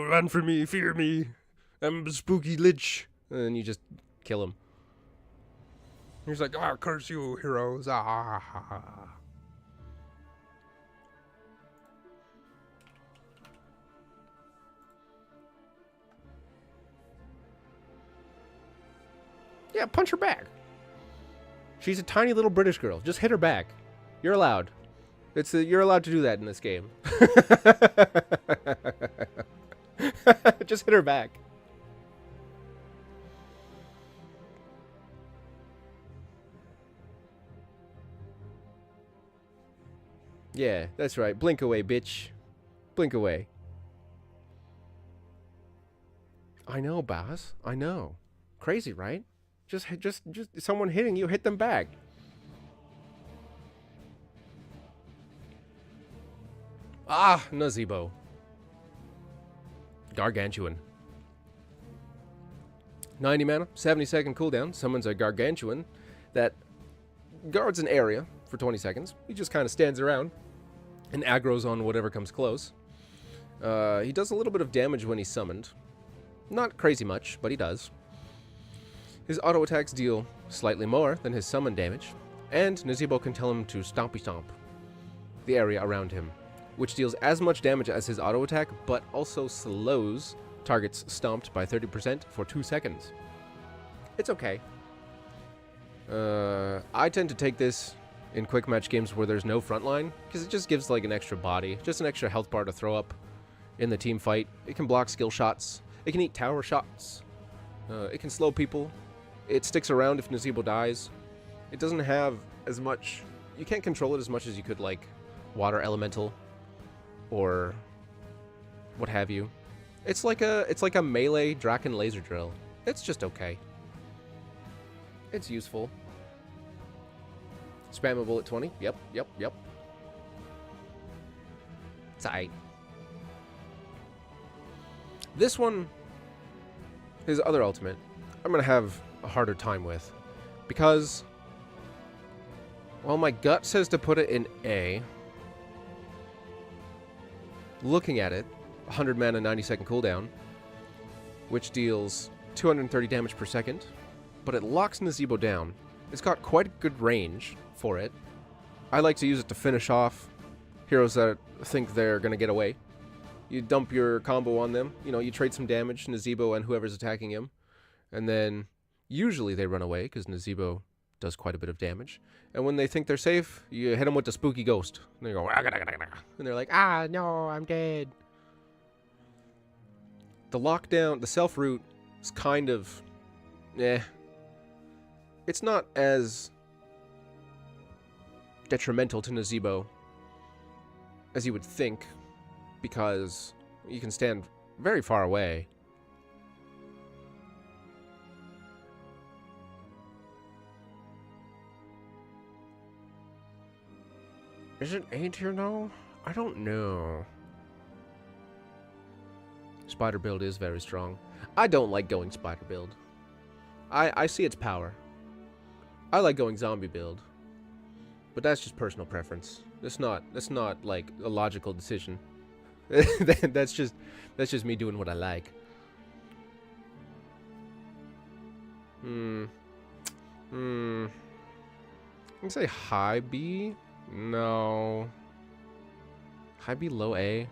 run from me, fear me. I'm a spooky lich." And then you just kill him. He's like, "Ah, curse you, heroes!" Ah. Yeah, punch her back. She's a tiny little British girl. Just hit her back. You're allowed. You're allowed to do that in this game. Just hit her back. Yeah, that's right. Blink away, bitch. Blink away. I know, boss. I know. Crazy, right? Just someone hitting you, hit them back. Ah, Nazebo. Gargantuan. 90 mana, 70-second cooldown. Summons a Gargantuan that guards an area for 20 seconds. He just kind of stands around and aggroes on whatever comes close. He does a little bit of damage when he's summoned. Not crazy much, but he does. His auto attacks deal slightly more than his summon damage, and Nazebo can tell him to stompy stomp the area around him, which deals as much damage as his auto attack, but also slows targets stomped by 30% for 2 seconds. It's okay. I tend to take this in quick match games where there's no front line, because it just gives like an extra body, just an extra health bar to throw up in the team fight. It can block skill shots. It can eat tower shots. It can slow people. It sticks around if Nazebo dies. It doesn't have as much... You can't control it as much as you could, like, Water Elemental or what have you. It's like a melee Draken laser drill. It's just okay. It's useful. Spammable at 20. Yep. It's aight. This one, his other ultimate, I'm going to have a harder time with. Because, well, my gut says to put it in A. Looking at it, 100 mana, 90-second cooldown, which deals 230 damage per second, but it locks Nazebo down. It's got quite a good range for it. I like to use it to finish off heroes that think they're going to get away. You dump your combo on them, you know, you trade some damage, Nazebo and whoever's attacking him, and then usually they run away, because Nazebo does quite a bit of damage. And when they think they're safe, you hit them with the spooky ghost. And they go, and they're like, ah, no, I'm dead. The lockdown, the self-root is kind of, it's not as detrimental to Nazebo as you would think, because you can stand very far away. Is it 8 here now? I don't know. Spider build is very strong. I don't like going spider build. I see its power. I like going zombie build. But that's just personal preference. That's not like a logical decision. that's just me doing what I like. I can say high B. No. High B, low A.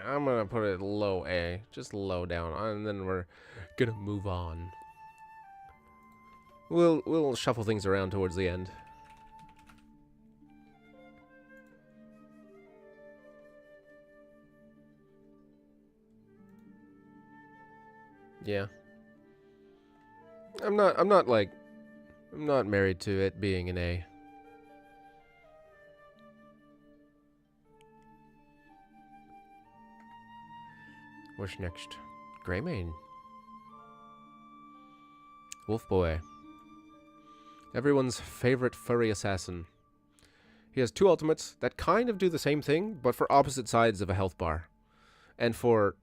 I'm gonna put it low A, just low down, and then we're gonna move on. We'll shuffle things around towards the end. Yeah. I'm not married to it being an A. What's next? Greymane. Wolf Boy. Everyone's favorite furry assassin. He has 2 ultimates that kind of do the same thing, but for opposite sides of a health bar. And for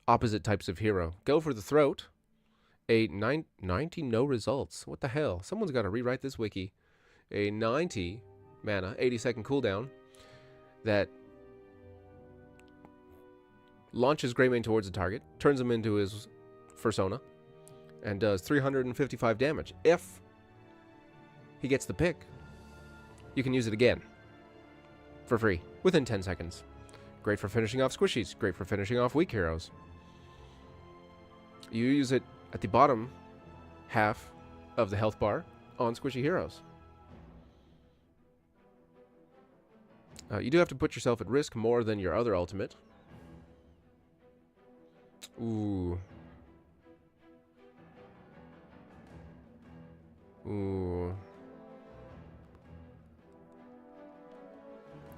opposite types of hero. Go for the throat. A 90 no results. What the hell? Someone's got to rewrite this wiki. A 90 mana, 80-second cooldown that launches Greymane towards the target, turns him into his persona, and does 355 damage. If he gets the pick, you can use it again for free within 10 seconds. Great for finishing off squishies. Great for finishing off weak heroes. You use it at the bottom half of the health bar on squishy heroes. You do have to put yourself at risk more than your other ultimate. Ooh. Ooh.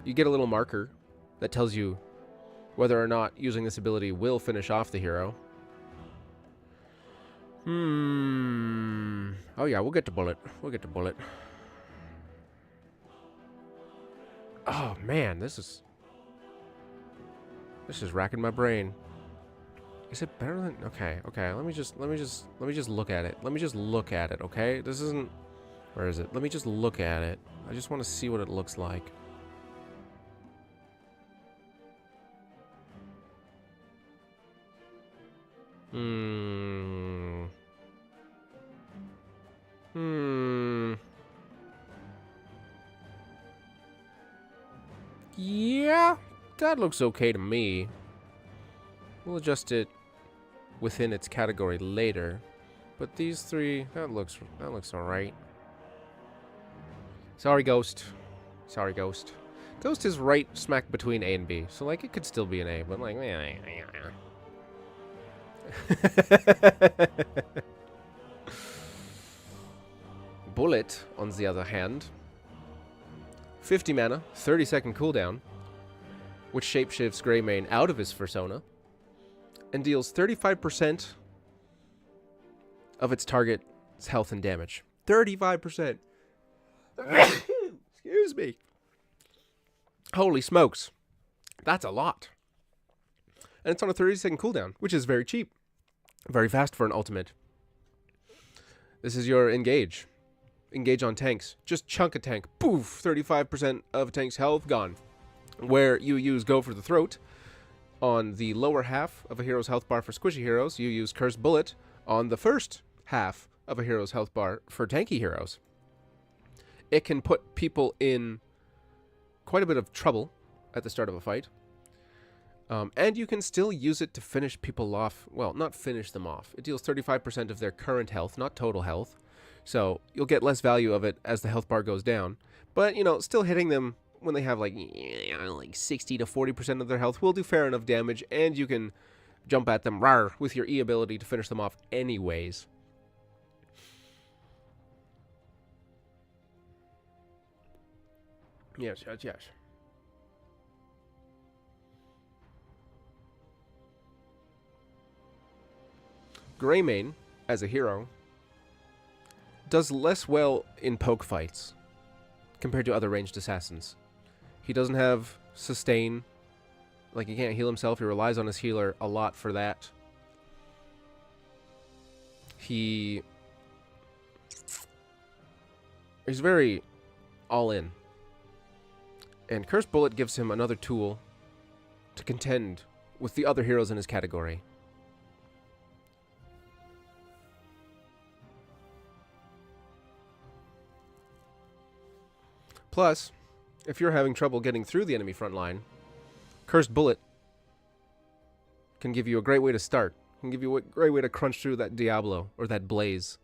You get a little marker that tells you whether or not using this ability will finish off the hero. Oh yeah, we'll get to bullet. We'll get to bullet. Oh man, this is racking my brain. Is it better than okay, let me just look at it. Let me just look at it, okay? This isn't where is it? Let me just look at it. I just want to see what it looks like. Yeah, that looks okay to me. We'll adjust it within its category later. But these three, that looks alright. Sorry, Ghost. Sorry, Ghost. Ghost is right smack between A and B, so like it could still be an A, but like Bullet, on the other hand, 50 mana, 30-second cooldown, which shapeshifts Greymane out of his persona, and deals 35% of its target's health and damage. 35%. Excuse me. Holy smokes. That's a lot. And it's on a 30-second cooldown, which is very cheap. Very fast for an ultimate. This is your engage. Engage on tanks. Just chunk a tank. Poof! 35% of a tank's health gone. Where you use Go for the Throat. On the lower half of a hero's health bar for squishy heroes, you use Cursed Bullet on the first half of a hero's health bar for tanky heroes. It can put people in quite a bit of trouble at the start of a fight. And you can still use it to finish people off. Well, not finish them off. It deals 35% of their current health, not total health. So you'll get less value of it as the health bar goes down. But, you know, still hitting them when they have like 60 to 40% of their health will do fair enough damage. And you can jump at them rawr, with your E ability to finish them off anyways. Yes. Greymane, as a hero, does less well in poke fights compared to other ranged assassins. He doesn't have sustain. Like, he can't heal himself. He relies on his healer a lot for that. He's very all in. And Cursed Bullet gives him another tool to contend with the other heroes in his category. Plus, if you're having trouble getting through the enemy front line, Cursed Bullet can give you a great way to start. Can give you a great way to crunch through that Diablo or that Blaze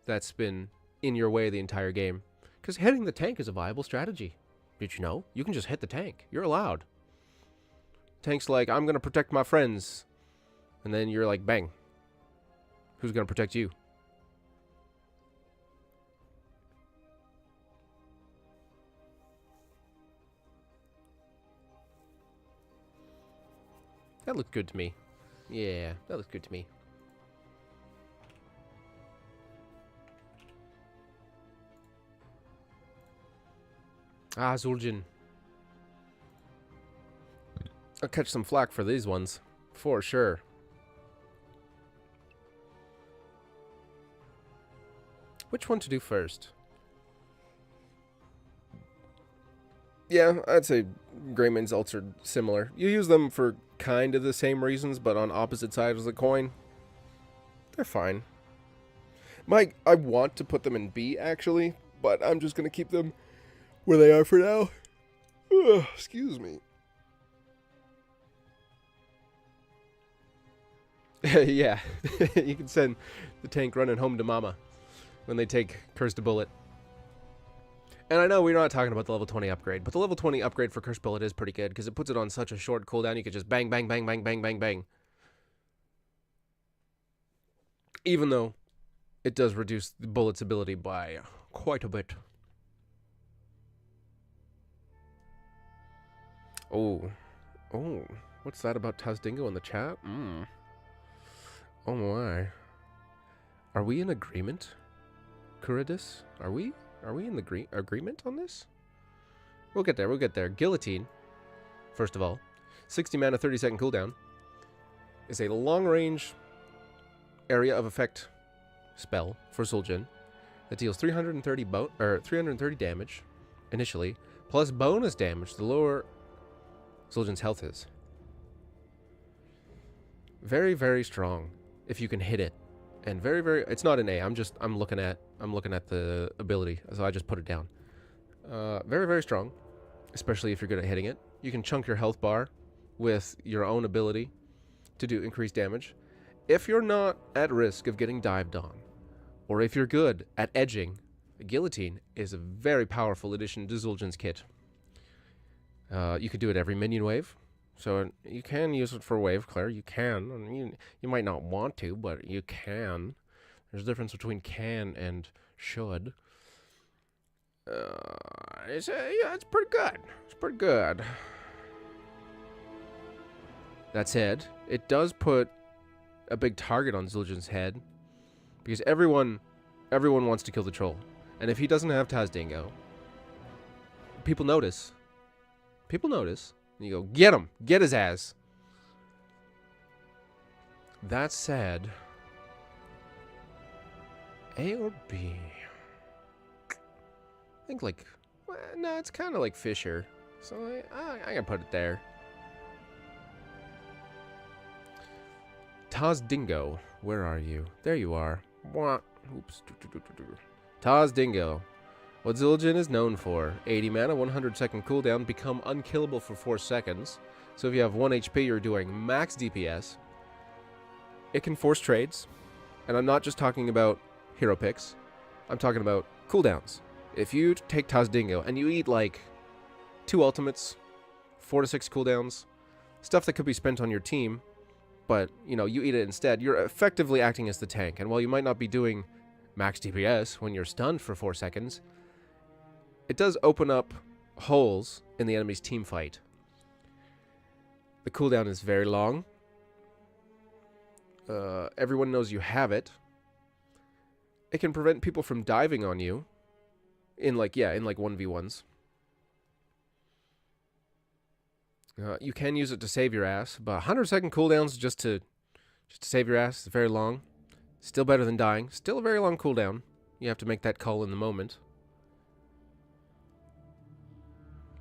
that's been in your way the entire game. Because hitting the tank is a viable strategy. Did you know? You can just hit the tank. You're allowed. Tank's like, I'm going to protect my friends. And then you're like, bang. Who's going to protect you? That looked good to me. Yeah, that looks good to me. Ah, Zul'jin. I'll catch some flack for these ones. For sure. Which one to do first? Yeah, I'd say Greymane's ults are similar. You use them for kind of the same reasons, but on opposite sides of the coin. They're fine. I want to put them in B, actually, but I'm just going to keep them where they are for now. Ugh, excuse me. Yeah, you can send the tank running home to mama when they take Cursed Bullet. And I know we're not talking about the level 20 upgrade, but the level 20 upgrade for Curse Bullet is pretty good because it puts it on such a short cooldown. You could just bang, bang, bang, bang, bang, bang, bang. Even though it does reduce the bullet's ability by quite a bit. Oh. Oh. What's that about Tazdingo in the chat? Oh my. Are we in agreement, Kuridis? Are we in the agreement on this? We'll get there, we'll get there. Guillotine, first of all. 60 mana, 30-second cooldown. Is a long-range area of effect spell for Zul'jin that deals 330 damage initially, plus bonus damage the lower Zul'jin's health is. Very, very strong if you can hit it. And very, very, it's not an A. I'm looking at the ability, so I just put it down. Very, very strong, especially if you're good at hitting it. You can chunk your health bar with your own ability to do increased damage. If you're not at risk of getting dived on, or if you're good at edging, the Guillotine is a very powerful addition to Zul'jin's kit. You could do it every minion wave. So you can use it for wave clear. You can. I mean, you might not want to, but you can. There's a difference between can and should. It's pretty good. It's pretty good. That said, it does put a big target on Zul'jin's head because everyone wants to kill the troll, and if he doesn't have Tazdingo, people notice. People notice. And you go, get him! Get his ass! That said, A or B? I think like, well, no, it's kind of like Fisher. So I gotta put it there. Tazdingo, where are you? There you are. Oops. Tazdingo. What Zul'jin is known for, 80 mana, 100-second cooldown, become unkillable for 4 seconds. So if you have 1 HP, you're doing max DPS. It can force trades, and I'm not just talking about hero picks. I'm talking about cooldowns. If you take Tazdingo and you eat like 2 ultimates, 4 to 6 cooldowns, stuff that could be spent on your team, but you know, you eat it instead, you're effectively acting as the tank. And while you might not be doing max DPS when you're stunned for 4 seconds, it does open up holes in the enemy's team fight. The cooldown is very long. Everyone knows you have it. It can prevent people from diving on you in like 1v1s. You can use it to save your ass, but 100-second cooldowns just to save your ass is very long. Still better than dying. Still a very long cooldown. You have to make that call in the moment.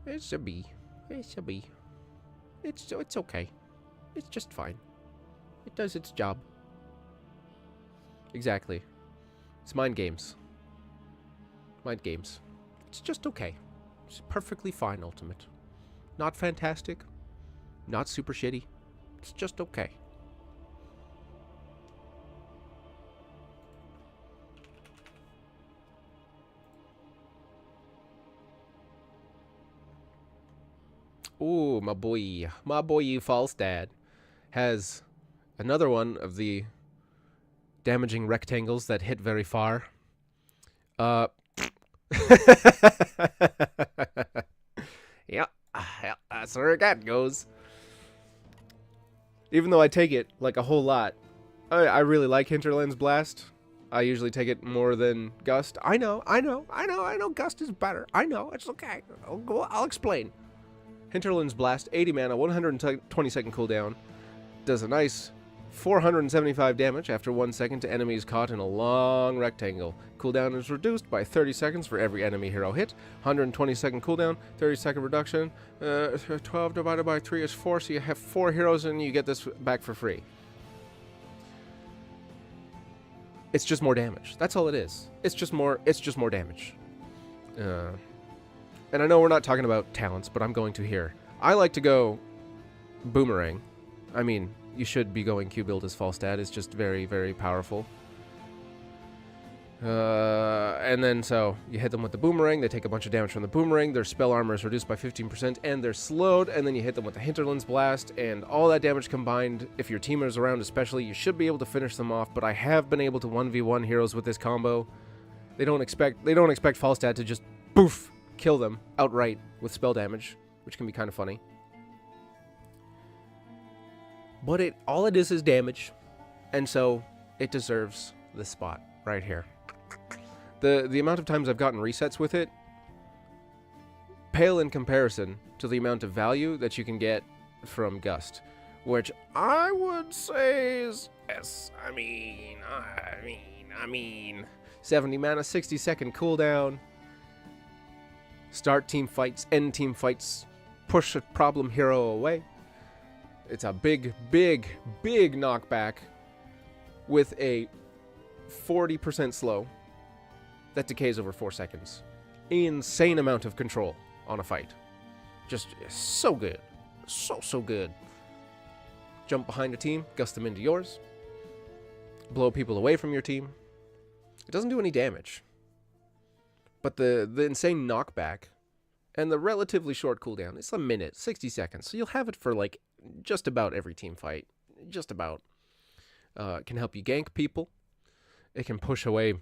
It's a B. It's a B. It's okay. It's just fine. It does its job. Exactly. It's mind games. Mind games. It's just okay. It's perfectly fine, Ultimate. Not fantastic. Not super shitty. It's just okay. Ooh, my boy Falstad has another one of the damaging rectangles that hit very far. Yeah, that's where that goes. Even though I take it like a whole lot, I really like Hinterland's Blast. I usually take it more than Gust. I know. Gust is better. I know. It's okay. I'll explain. Hinterland's Blast, 80 mana, 120-second cooldown. Does a nice 475 damage after 1 second to enemies caught in a long rectangle. Cooldown is reduced by 30 seconds for every enemy hero hit. 120-second cooldown, 30-second reduction. 12 divided by 3 is 4, so you have 4 heroes and you get this back for free. It's just more damage. That's all it is. It's just more damage. And I know we're not talking about talents, but I'm going to here. I like to go Boomerang. I mean, you should be going Q-Build as Falstad. It's just very, very powerful. And then so you hit them with the boomerang, they take a bunch of damage from the boomerang, their spell armor is reduced by 15%, and they're slowed, and then you hit them with the Hinterlands Blast, and all that damage combined, if your team is around especially, you should be able to finish them off, but I have been able to 1v1 heroes with this combo. They don't expect Falstad to just poof kill them outright with spell damage, which can be kind of funny. But all it is damage, and so it deserves the spot right here. The amount of times I've gotten resets with it pale in comparison to the amount of value that you can get from Gust, which I would say is yes. I mean, 70 mana, 60-second cooldown. Start team fights, end team fights, push a problem hero away. It's a big knockback with a 40% slow that decays over 4 seconds. Insane amount of control on a fight. Just so good. So good. Jump behind a team, gust them into yours. Blow people away from your team. It doesn't do any damage. But the insane knockback and the relatively short cooldown, it's a minute, 60 seconds. So you'll have it for like just about every team fight. Just about. It can help you gank people. It can push away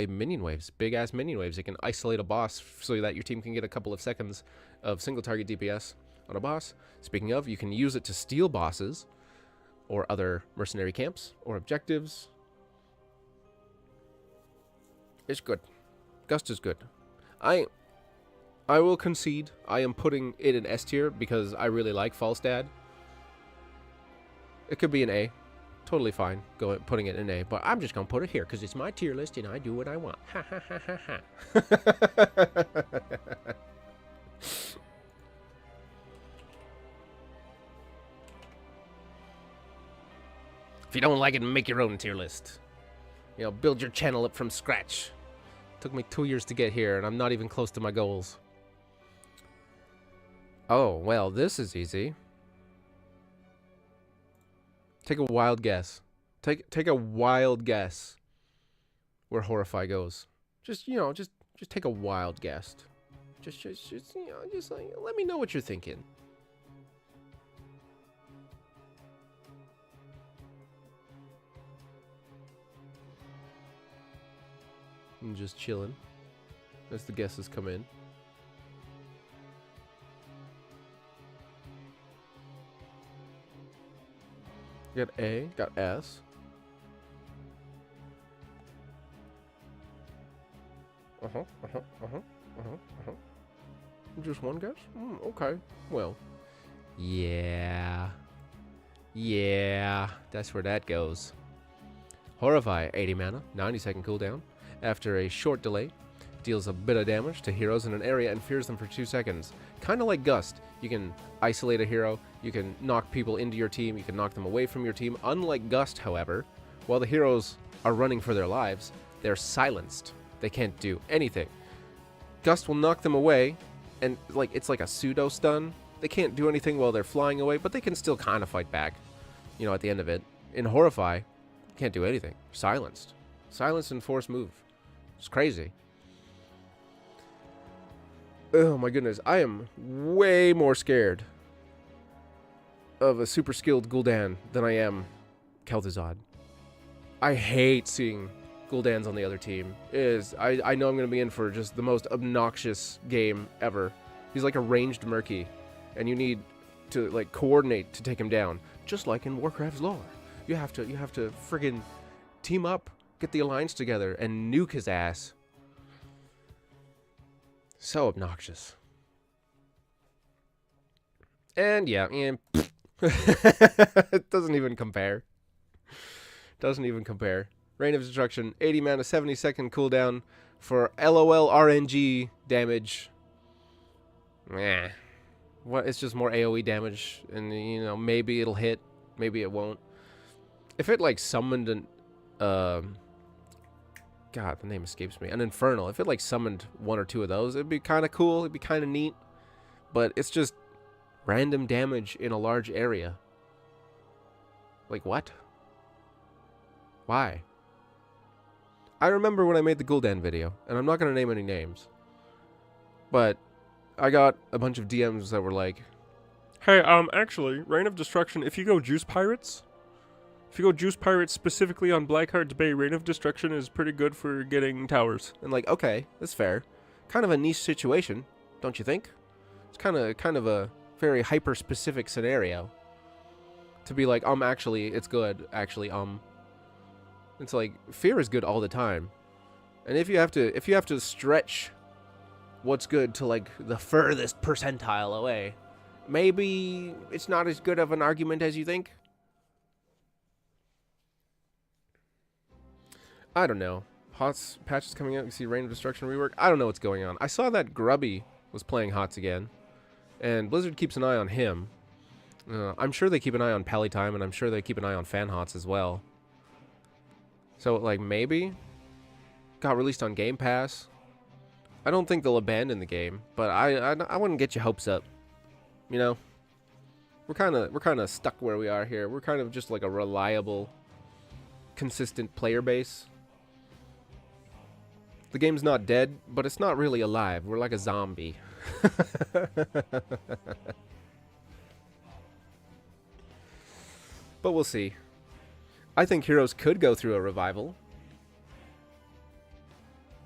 minion waves, big ass minion waves. It can isolate a boss so that your team can get a couple of seconds of single target DPS on a boss. Speaking of, you can use it to steal bosses or other mercenary camps or objectives. It's good. Gust is good. I will concede I am putting it in S tier because I really like Falstad. It could be an A. Totally fine putting it in A, but I'm just going to put it here because it's my tier list and I do what I want. Ha ha ha ha ha. If you don't like it, make your own tier list. You know, build your channel up from scratch. Took me 2 years to get here and I'm not even close to my goals. Oh, well, this is easy. Take a wild guess. Take a wild guess where Horrify goes. Just take a wild guess. Just like, let me know what you're thinking. I'm just chilling as the guesses come in. Got A, got S. Just one guess? Okay. Well. Yeah, that's where that goes. Horrify, 80 mana, 90-second cooldown. After a short delay, deals a bit of damage to heroes in an area and fears them for 2 seconds. Kind of like Gust. You can isolate a hero, you can knock people into your team, you can knock them away from your team. Unlike Gust, however, while the heroes are running for their lives, they're silenced. They can't do anything. Gust will knock them away, and it's like a pseudo stun. They can't do anything while they're flying away, but they can still kind of fight back, you know, at the end of it. In Horrify, can't do anything. Silenced. Silenced and force move. It's crazy. Oh my goodness, I am way more scared of a super skilled Gul'dan than I am Kel'Thuzad. I hate seeing Gul'dans on the other team. I know I'm going to be in for just the most obnoxious game ever. He's like a ranged Murky, and you need to like coordinate to take him down, just like in Warcraft's lore. You have to friggin' team up, get the alliance together, and nuke his ass. So obnoxious. And yeah, it doesn't even compare. Doesn't even compare. Reign of Destruction, 80 mana, 70-second cooldown for LOL RNG damage. Meh. What? It's just more AoE damage, and you know, maybe it'll hit, maybe it won't. If it like summoned an God, the name escapes me. An Infernal. If it like summoned 1 or 2 of those, it'd be kind of cool. It'd be kind of neat. But it's just random damage in a large area. Like what? Why? I remember when I made the Gul'dan video, and I'm not going to name any names, but I got a bunch of DMs that were like, hey, actually, Reign of Destruction, if you go Juice Pirates specifically on Blackheart's Bay, Reign of Destruction is pretty good for getting towers. And like, okay, that's fair. Kind of a niche situation, don't you think? It's kind of a very hyper-specific scenario. To be like, actually, it's good. Actually, It's like, fear is good all the time. And if you have to stretch what's good to like the furthest percentile away, maybe it's not as good of an argument as you think. I don't know. HOTS patches coming out. You see Reign of Destruction rework. I don't know what's going on. I saw that Grubby was playing HOTS again, and Blizzard keeps an eye on him. I'm sure they keep an eye on Pally-Time, and I'm sure they keep an eye on Fan HOTS as well. So, like, maybe got released on Game Pass. I don't think they'll abandon the game, but I wouldn't get your hopes up. You know, we're kind of stuck where we are here. We're kind of just like a reliable, consistent player base. The game's not dead, but it's not really alive. We're like a zombie. But we'll see. I think Heroes could go through a revival.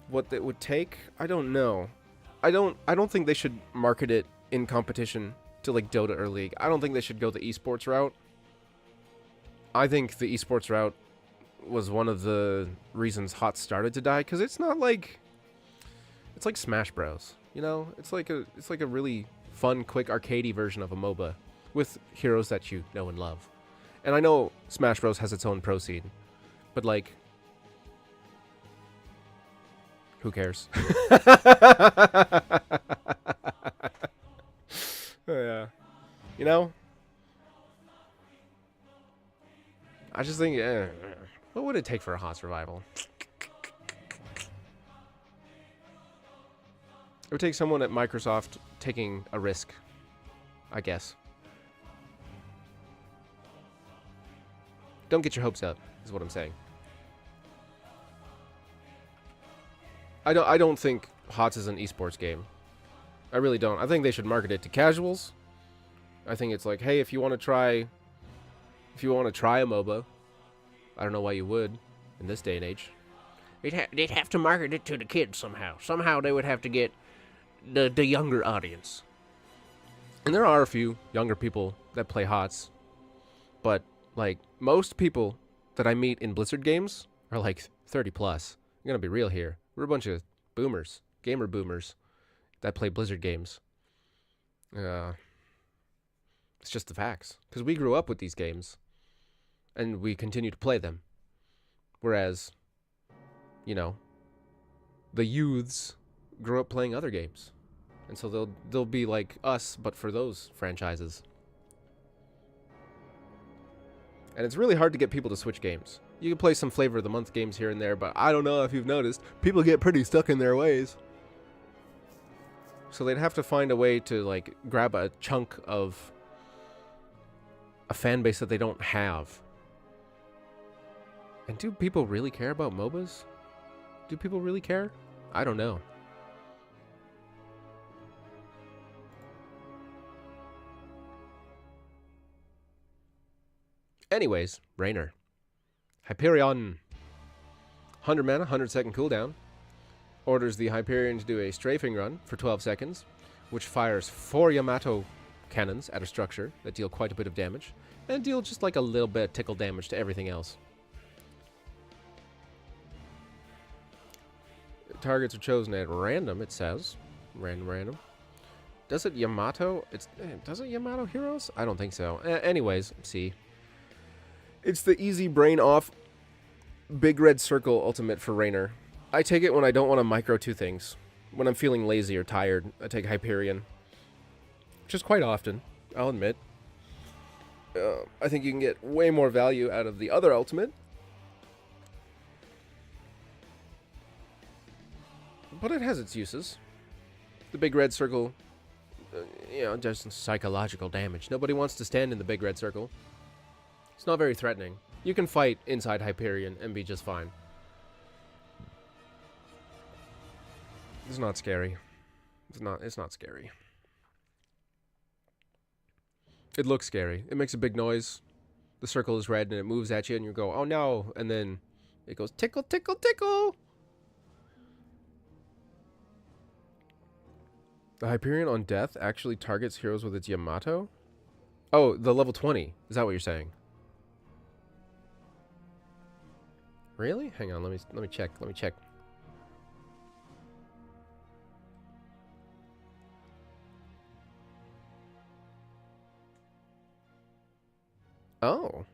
What that would take, I don't know. I don't think they should market it in competition to like Dota or League. I don't think they should go the esports route. I think the esports route was one of the reasons HOTS started to die, because it's not like, it's like Smash Bros. You know, it's like a really fun, quick, arcadey version of a MOBA with heroes that you know and love. And I know Smash Bros has its own pro scene, but like, who cares? Yeah, you know, I just think, what would it take for a HOTS revival? It would take someone at Microsoft taking a risk, I guess. Don't get your hopes up, is what I'm saying. I don't think HOTS is an esports game. I really don't. I think they should market it to casuals. I think it's like, hey, if you want to try a MOBA, I don't know why you would in this day and age. They'd have to market it to the kids somehow. Somehow they would have to get the younger audience. And there are a few younger people that play HOTS, but like most people that I meet in Blizzard games are like 30 plus. I'm gonna be real here. We're a bunch of boomers, gamer boomers that play Blizzard games. It's just the facts, because we grew up with these games and we continue to play them. Whereas, you know, the youths grew up playing other games. And so they'll be like us, but for those franchises. And it's really hard to get people to switch games. You can play some Flavor of the Month games here and there, but I don't know if you've noticed, people get pretty stuck in their ways. So they'd have to find a way to like grab a chunk of a fan base that they don't have. And do people really care about MOBAs? Do people really care? I don't know. Anyways, Raynor. Hyperion. 100 mana, 100 second cooldown. Orders the Hyperion to do a strafing run for 12 seconds, which fires 4 Yamato cannons at a structure that deal quite a bit of damage, and deal just like a little bit of tickle damage to everything else. Targets are chosen at random, it says. Random. Does it Yamato? Does it Yamato heroes? I don't think so. Anyways, see. It's the easy brain off big red circle ultimate for Raynor. I take it when I don't want to micro two things. When I'm feeling lazy or tired, I take Hyperion. Which is quite often, I'll admit. I think you can get way more value out of the other ultimate. But it has its uses. The big red circle, does some psychological damage. Nobody wants to stand in the big red circle. It's not very threatening. You can fight inside Hyperion and be just fine. It's not scary. It's not scary. It looks scary. It makes a big noise. The circle is red and it moves at you and you go, oh no, and then it goes tickle, tickle, tickle. The Hyperion on death actually targets heroes with its Yamato? Oh, the level 20. Is that what you're saying? Really? Hang on, let me check. Let me check. Oh.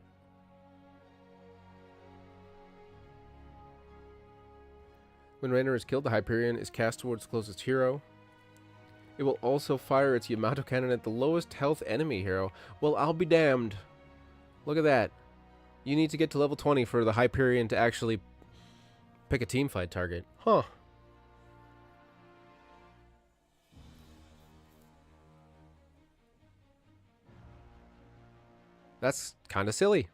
When Rainer is killed, the Hyperion is cast towards the closest hero. It will also fire its Yamato cannon at the lowest health enemy hero. Well, I'll be damned. Look at that. You need to get to level 20 for the Hyperion to actually pick a teamfight target. Huh. That's kind of silly.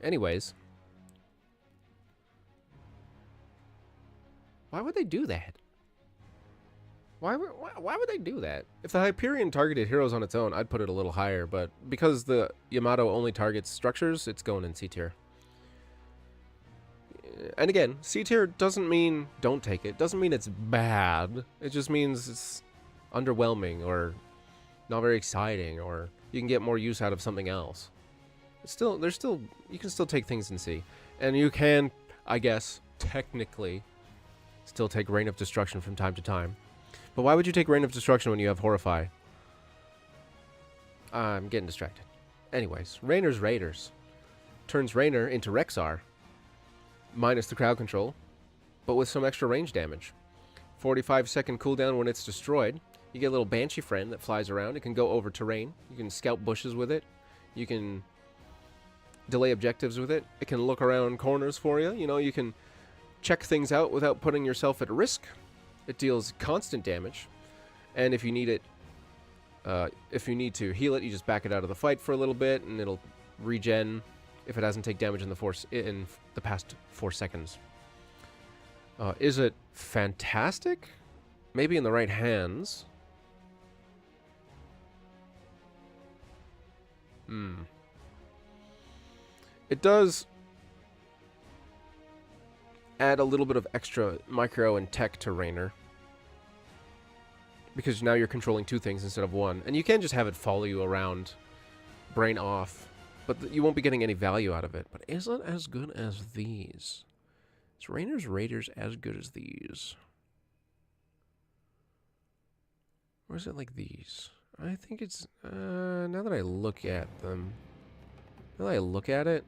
Anyways. Why would they do that? Why would they do that? If the Hyperion targeted heroes on its own, I'd put it a little higher, but because the Yamato only targets structures, it's going in C tier. And again, C tier doesn't mean don't take it. Doesn't mean it's bad. It just means it's underwhelming or not very exciting, or you can get more use out of something else. It's still, you can still take things in C. And you can, I guess, technically still take Reign of Destruction from time to time. But why would you take Reign of Destruction when you have Horrify? I'm getting distracted. Anyways, Rainer's Raiders turns Rainer into Rexar, minus the crowd control, but with some extra range damage. 45-second cooldown when it's destroyed. You get a little Banshee friend that flies around. It can go over terrain. You can scout bushes with it. You can delay objectives with it. It can look around corners for you. You know, you can check things out without putting yourself at risk. It deals constant damage, and if you need it, if you need to heal it, you just back it out of the fight for a little bit, and it'll regen if it hasn't taken damage in the past 4 seconds. Is it fantastic? Maybe in the right hands. It does add a little bit of extra micro and tech to Rainer, because now you're controlling 2 things instead of 1, and you can just have it follow you around, brain off, but you won't be getting any value out of it. But is it as good as these? Is Rainer's Raiders as good as these? Or is it like these? I think it's, now that I look at them, now that I look at it,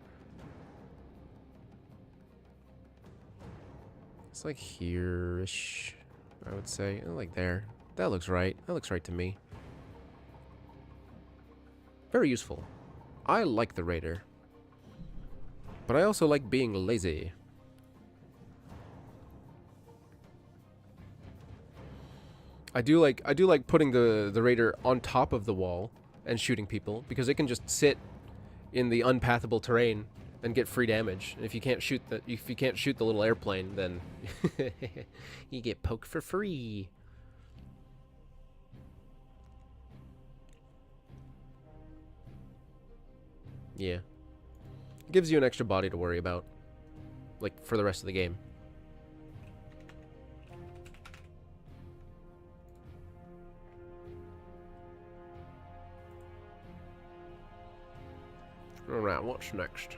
it's like here-ish, I would say. Like there. That looks right. That looks right to me. Very useful. I like the Raider. But I also like being lazy. I do like putting the Raider on top of the wall and shooting people, because it can just sit in the unpathable terrain and get free damage. And if you can't shoot the little airplane, then you get poked for free. Yeah. Gives you an extra body to worry about, like, for the rest of the game. Alright, what's next?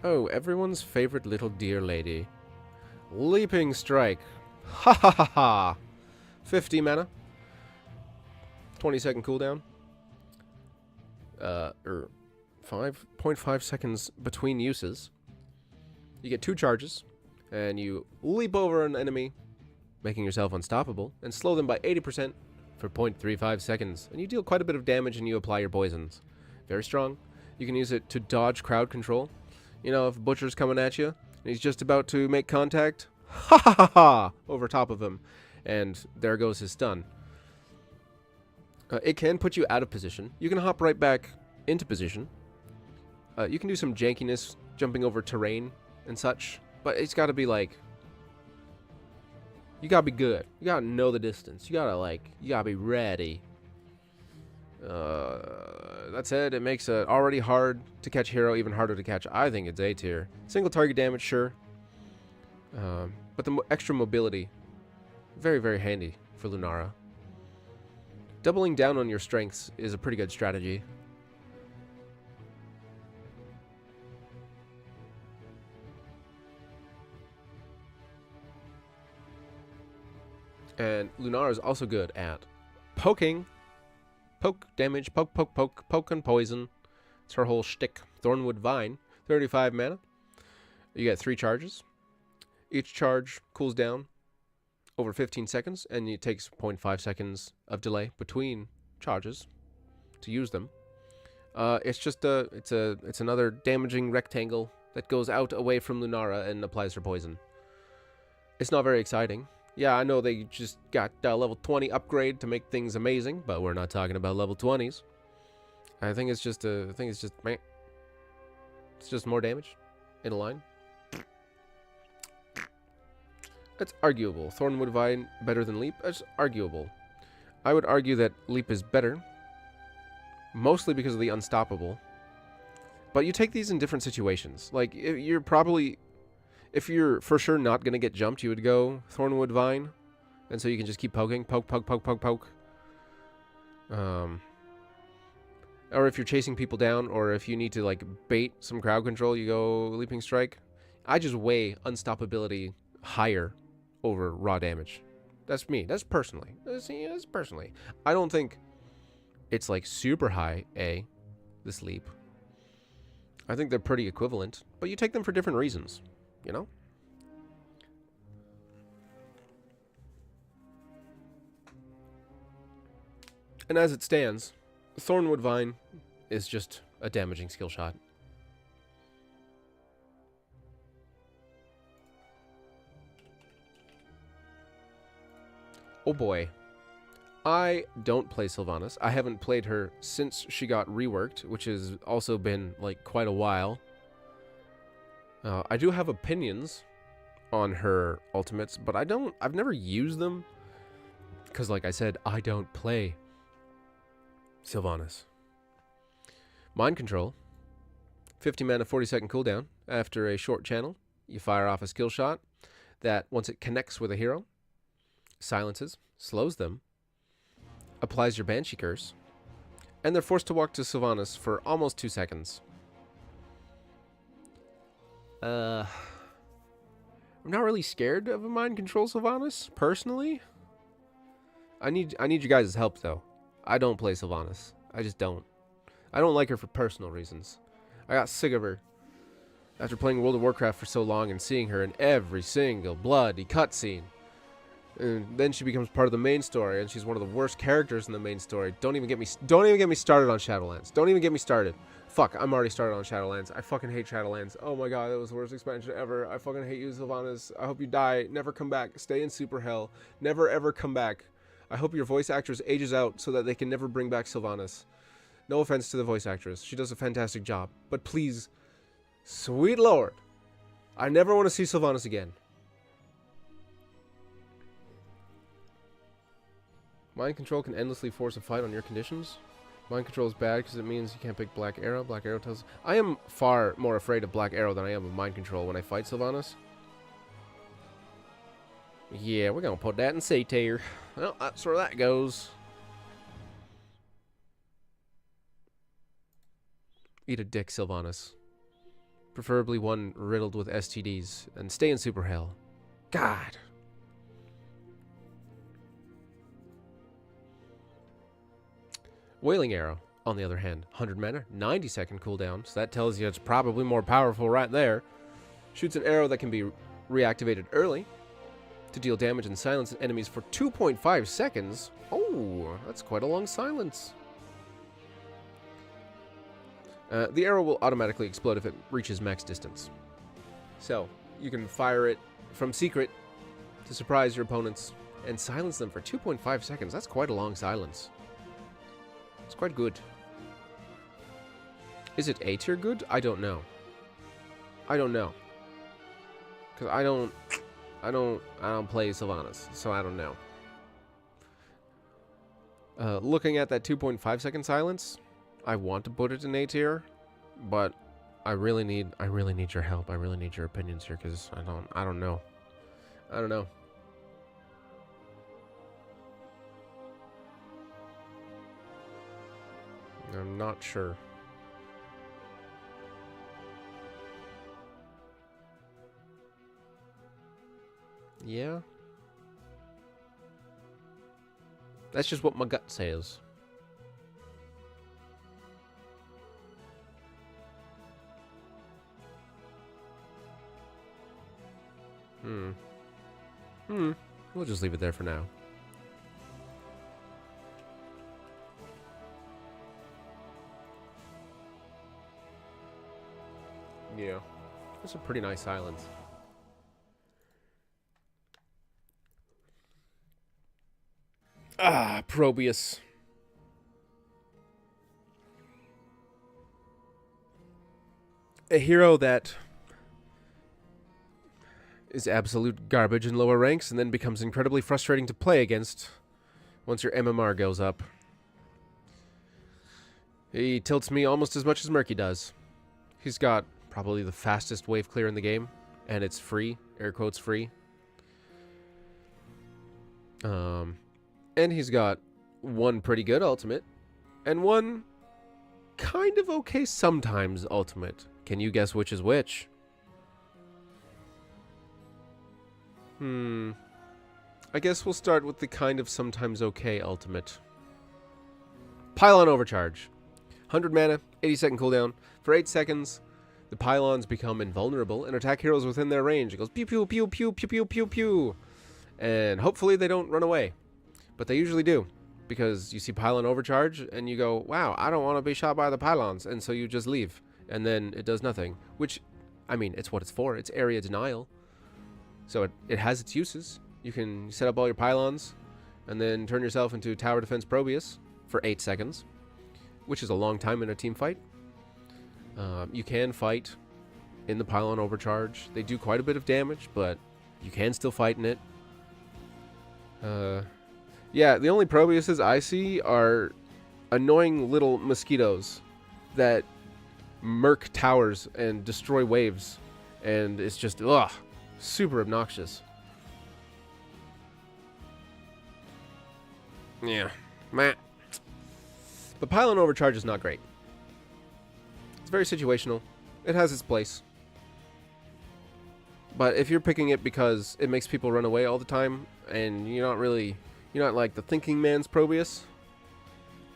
Oh, everyone's favorite little deer lady. Leaping Strike. Ha ha ha ha! 50 mana. 20-second cooldown. 5.5 seconds between uses. You get 2 charges, and you leap over an enemy, making yourself unstoppable, and slow them by 80% for 0.35 seconds. And you deal quite a bit of damage, and you apply your poisons. Very strong. You can use it to dodge crowd control. You know, if a butcher's coming at you, and he's just about to make contact, ha ha ha ha, over top of him, and there goes his stun. It can put you out of position. You can hop right back into position. You can do some jankiness, jumping over terrain and such, but it's got to be like You gotta be good. You gotta know the distance. You gotta be ready. That said, it makes it already hard to catch hero even harder to catch. I think it's A tier. Single target damage, sure. But the extra mobility, very, very handy for Lunara. Doubling down on your strengths is a pretty good strategy. And Lunara is also good at poking. Poke damage, poke and poison. It's her whole shtick. Thornwood Vine, 35 mana. You get 3 charges. Each charge cools down over 15 seconds, and it takes 0.5 seconds of delay between charges to use them. It's just it's another damaging rectangle that goes out away from Lunara and applies her poison. It's not very exciting. Yeah, I know they just got level 20 upgrade to make things amazing, but we're not talking about level 20s. I think it's just meh. It's just more damage in a line. It's arguable. Thornwood Vine better than Leap? It's arguable. I would argue that Leap is better, mostly because of the Unstoppable. But you take these in different situations. Like, if you're for sure not going to get jumped, you would go Thornwood Vine. And so you can just keep poking. Poke. Or if you're chasing people down, or if you need to, like, bait some crowd control, you go Leaping Strike. I just weigh Unstoppability higher over raw damage. That's me. That's personally. That's personally. I don't think it's, like, super high A, this Leap. I think they're pretty equivalent. But you take them for different reasons. You know? And as it stands, Thornwood Vine is just a damaging skill shot. Oh boy. I don't play Sylvanas. I haven't played her since she got reworked, which has also been, like, quite a while. I do have opinions on her ultimates, but I've never used them. Because, like I said, I don't play Sylvanas. Mind Control. 50 mana, 40-second cooldown. After a short channel, you fire off a skill shot that, once it connects with a hero, silences, slows them, applies your Banshee Curse, and they're forced to walk to Sylvanas for almost 2 seconds. I'm not really scared of a Mind Control Sylvanas, personally. I need you guys' help, though. I don't play Sylvanas. I just don't. I don't like her for personal reasons. I got sick of her after playing World of Warcraft for so long and seeing her in every single bloody cutscene. And then she becomes part of the main story, and she's one of the worst characters in the main story. Don't even get me started on Shadowlands. Don't even get me started. Fuck, I'm already started on Shadowlands. I fucking hate Shadowlands. Oh my god, that was the worst expansion ever. I fucking hate you, Sylvanas. I hope you die. Never come back. Stay in Super Hell. Never ever come back. I hope your voice actress ages out so that they can never bring back Sylvanas. No offense to the voice actress. She does a fantastic job. But please, sweet lord, I never want to see Sylvanas again. Mind Control can endlessly force a fight on your conditions. Mind Control is bad because it means you can't pick Black Arrow. Black Arrow tells... I am far more afraid of Black Arrow than I am of Mind Control when I fight Sylvanas. Yeah, we're going to put that in C tier. Well, that's where that goes. Eat a dick, Sylvanas. Preferably one riddled with STDs. And stay in Super Hell. God. Wailing Arrow, on the other hand, 100 mana, 90-second cooldown, so that tells you it's probably more powerful right there. Shoots an arrow that can be reactivated early to deal damage and silence enemies for 2.5 seconds. Oh, that's quite a long silence. The arrow will automatically explode if it reaches max distance. So, you can fire it from secret to surprise your opponents and silence them for 2.5 seconds. That's quite a long silence. It's quite good. Is it A tier good? I don't know. I don't know. Because I don't... I don't play Sylvanas, so I don't know. Looking at that 2.5 second silence, I want to put it in A tier, but I really need your help. I really need your opinions here, because I don't know. I don't know. I'm not sure. Yeah. That's just what my gut says. We'll just leave it there for now. Yeah. That's a pretty nice silence. Ah, Probius. A hero that is absolute garbage in lower ranks and then becomes incredibly frustrating to play against once your MMR goes up. He tilts me almost as much as Murky does. He's got probably the fastest wave clear in the game, and it's free, air quotes free. And he's got one pretty good ultimate, and one kind of okay sometimes ultimate. Can you guess which is which? I guess we'll start with the kind of sometimes okay ultimate. Pylon Overcharge. 100 mana, 80-second cooldown. For 8 seconds, the pylons become invulnerable and attack heroes within their range. It goes pew pew pew pew pew pew pew pew. And hopefully they don't run away. But they usually do. Because you see Pylon Overcharge and you go, wow, I don't want to be shot by the pylons. And so you just leave. And then it does nothing. Which, I mean, it's what it's for. It's area denial. So it has its uses. You can set up all your pylons and then turn yourself into Tower Defense Probius for 8 seconds, which is a long time in a team fight. You can fight in the Pylon Overcharge. They do quite a bit of damage, but you can still fight in it. Yeah, the only Probiuses I see are annoying little mosquitoes that murk towers and destroy waves, and it's just, ugh, super obnoxious. Yeah, meh. But Pylon Overcharge is not great. It's very situational. It has its place. But if you're picking it because it makes people run away all the time, and you're not like the thinking man's Probius,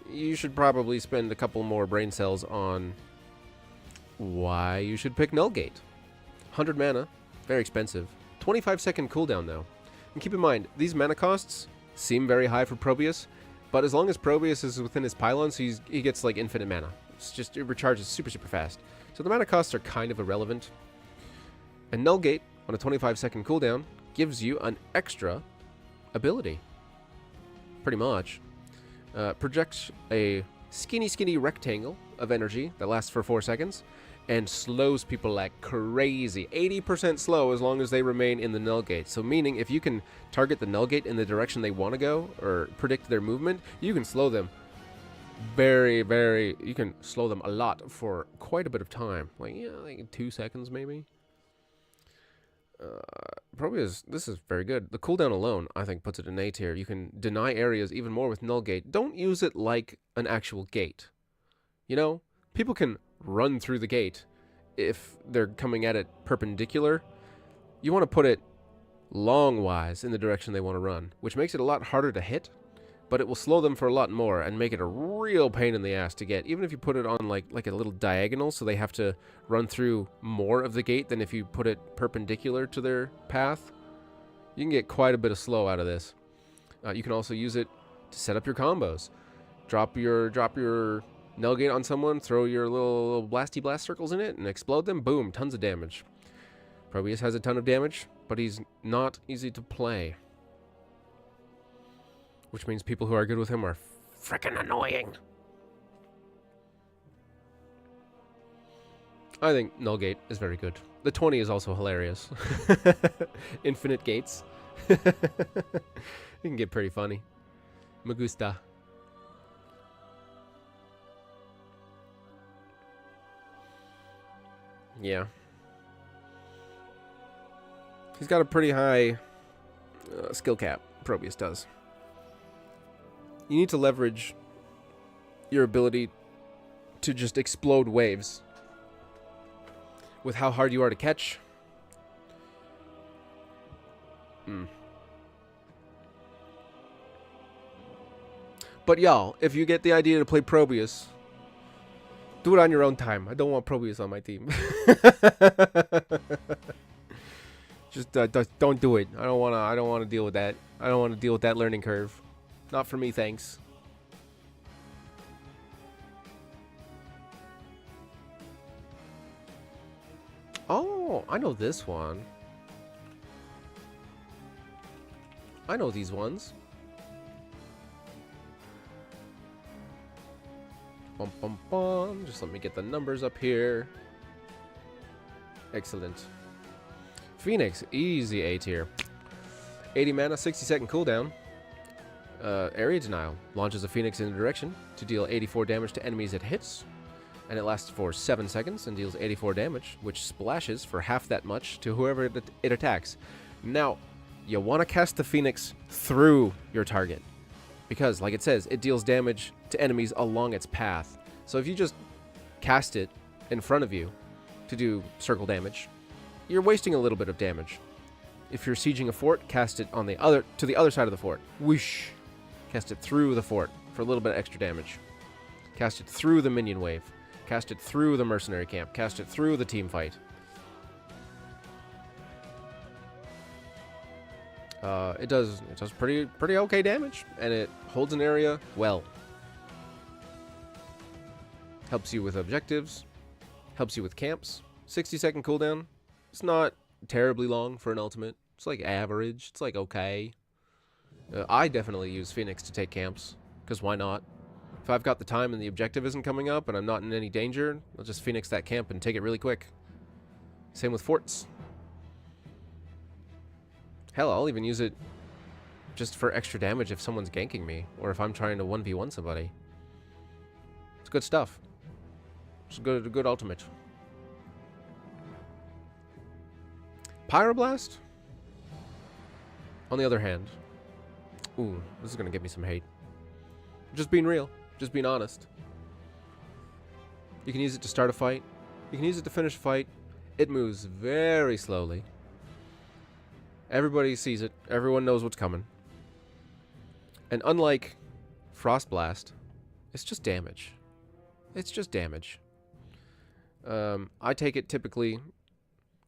you should probably spend a couple more brain cells on why you should pick Nullgate. 100 mana, very expensive. 25-second cooldown though. And keep in mind, these mana costs seem very high for Probius, but as long as Probius is within his pylons, he gets like infinite mana. It recharges super fast. So the mana costs are kind of irrelevant. And Nullgate, on a 25-second cooldown, gives you an extra ability. Pretty much. Projects a skinny rectangle of energy that lasts for 4 seconds and slows people like crazy. 80% slow as long as they remain in the Nullgate. So meaning if you can target the Nullgate in the direction they want to go or predict their movement, you can slow them you can slow them a lot for quite a bit of time. Like, yeah, like 2 seconds maybe. This is very good. The cooldown alone, I think, puts it in A tier. You can deny areas even more with Nullgate. Don't use it like an actual gate. You know, people can run through the gate if they're coming at it perpendicular. You want to put it long-wise in the direction they want to run, which makes it a lot harder to hit, but it will slow them for a lot more and make it a real pain in the ass to get, even if you put it on like a little diagonal, so they have to run through more of the gate than if you put it perpendicular to their path. You can get quite a bit of slow out of this. You can also use it to set up your combos. Drop your Nullgate on someone, throw your little blasty blast circles in it, and explode them. Boom, tons of damage. Probius has a ton of damage, but he's not easy to play. Which means people who are good with him are frickin' annoying. I think Nullgate is very good. The 20 is also hilarious. Infinite gates. It can get pretty funny. Me gusta. Yeah. He's got a pretty high skill cap, Probius does. You need to leverage your ability to just explode waves with how hard you are to catch. But y'all, if you get the idea to play Probius, do it on your own time. I don't want Probius on my team. Just don't do it. I don't want to deal with that. I don't want to deal with that learning curve. Not for me, thanks. Oh, I know this one. I know these ones. Bum, bum, bum. Just let me get the numbers up here. Excellent. Phoenix, easy A tier. 80 mana, 60-second cooldown. Area denial. Launches a Phoenix in a direction to deal 84 damage to enemies it hits. And it lasts for 7 seconds and deals 84 damage, which splashes for half that much to whoever it attacks. Now, you want to cast the Phoenix through your target, because, like it says, it deals damage to enemies along its path. So if you just cast it in front of you to do circle damage, you're wasting a little bit of damage. If you're sieging a fort, cast it on to the other side of the fort. Whoosh! Cast it through the fort for a little bit of extra damage. Cast it through the minion wave. Cast it through the mercenary camp. Cast it through the team fight. It does pretty okay damage, and it holds an area well. Helps you with objectives. Helps you with camps. 60-second cooldown. It's not terribly long for an ultimate. It's like average. It's like okay. I definitely use Phoenix to take camps, because why not? If I've got the time and the objective isn't coming up and I'm not in any danger, I'll just Phoenix that camp and take it really quick. Same with forts. Hell, I'll even use it just for extra damage if someone's ganking me, or if I'm trying to 1v1 somebody. It's good stuff. It's a good ultimate. Pyroblast? On the other hand... Ooh, this is gonna get me some hate. Just being real. Just being honest. You can use it to start a fight. You can use it to finish a fight. It moves very slowly. Everybody sees it. Everyone knows what's coming. And unlike Frost Blast, it's just damage. It's just damage. I take it typically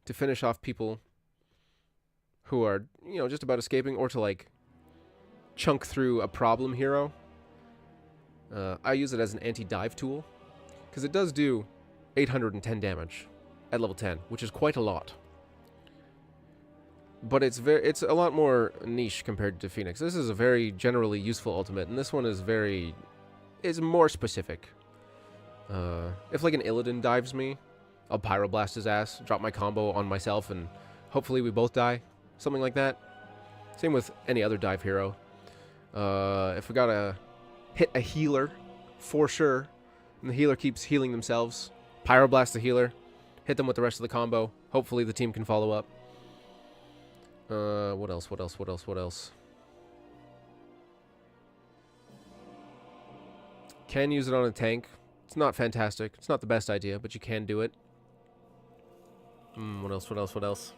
to finish off people who are, just about escaping, or to, like, chunk through a problem hero. I use it as an anti-dive tool, because it does do 810 damage at level 10, which is quite a lot. But it's a lot more niche compared to Phoenix. This is a very generally useful ultimate, and this one is more specific. If like an Illidan dives me, I'll Pyroblast his ass, drop my combo on myself, and hopefully we both die. Something like that. Same with any other dive hero. If we gotta hit a healer, for sure, and the healer keeps healing themselves, Pyroblast the healer, hit them with the rest of the combo. Hopefully the team can follow up. What else? Can use it on a tank. It's not fantastic. It's not the best idea, but you can do it. What else?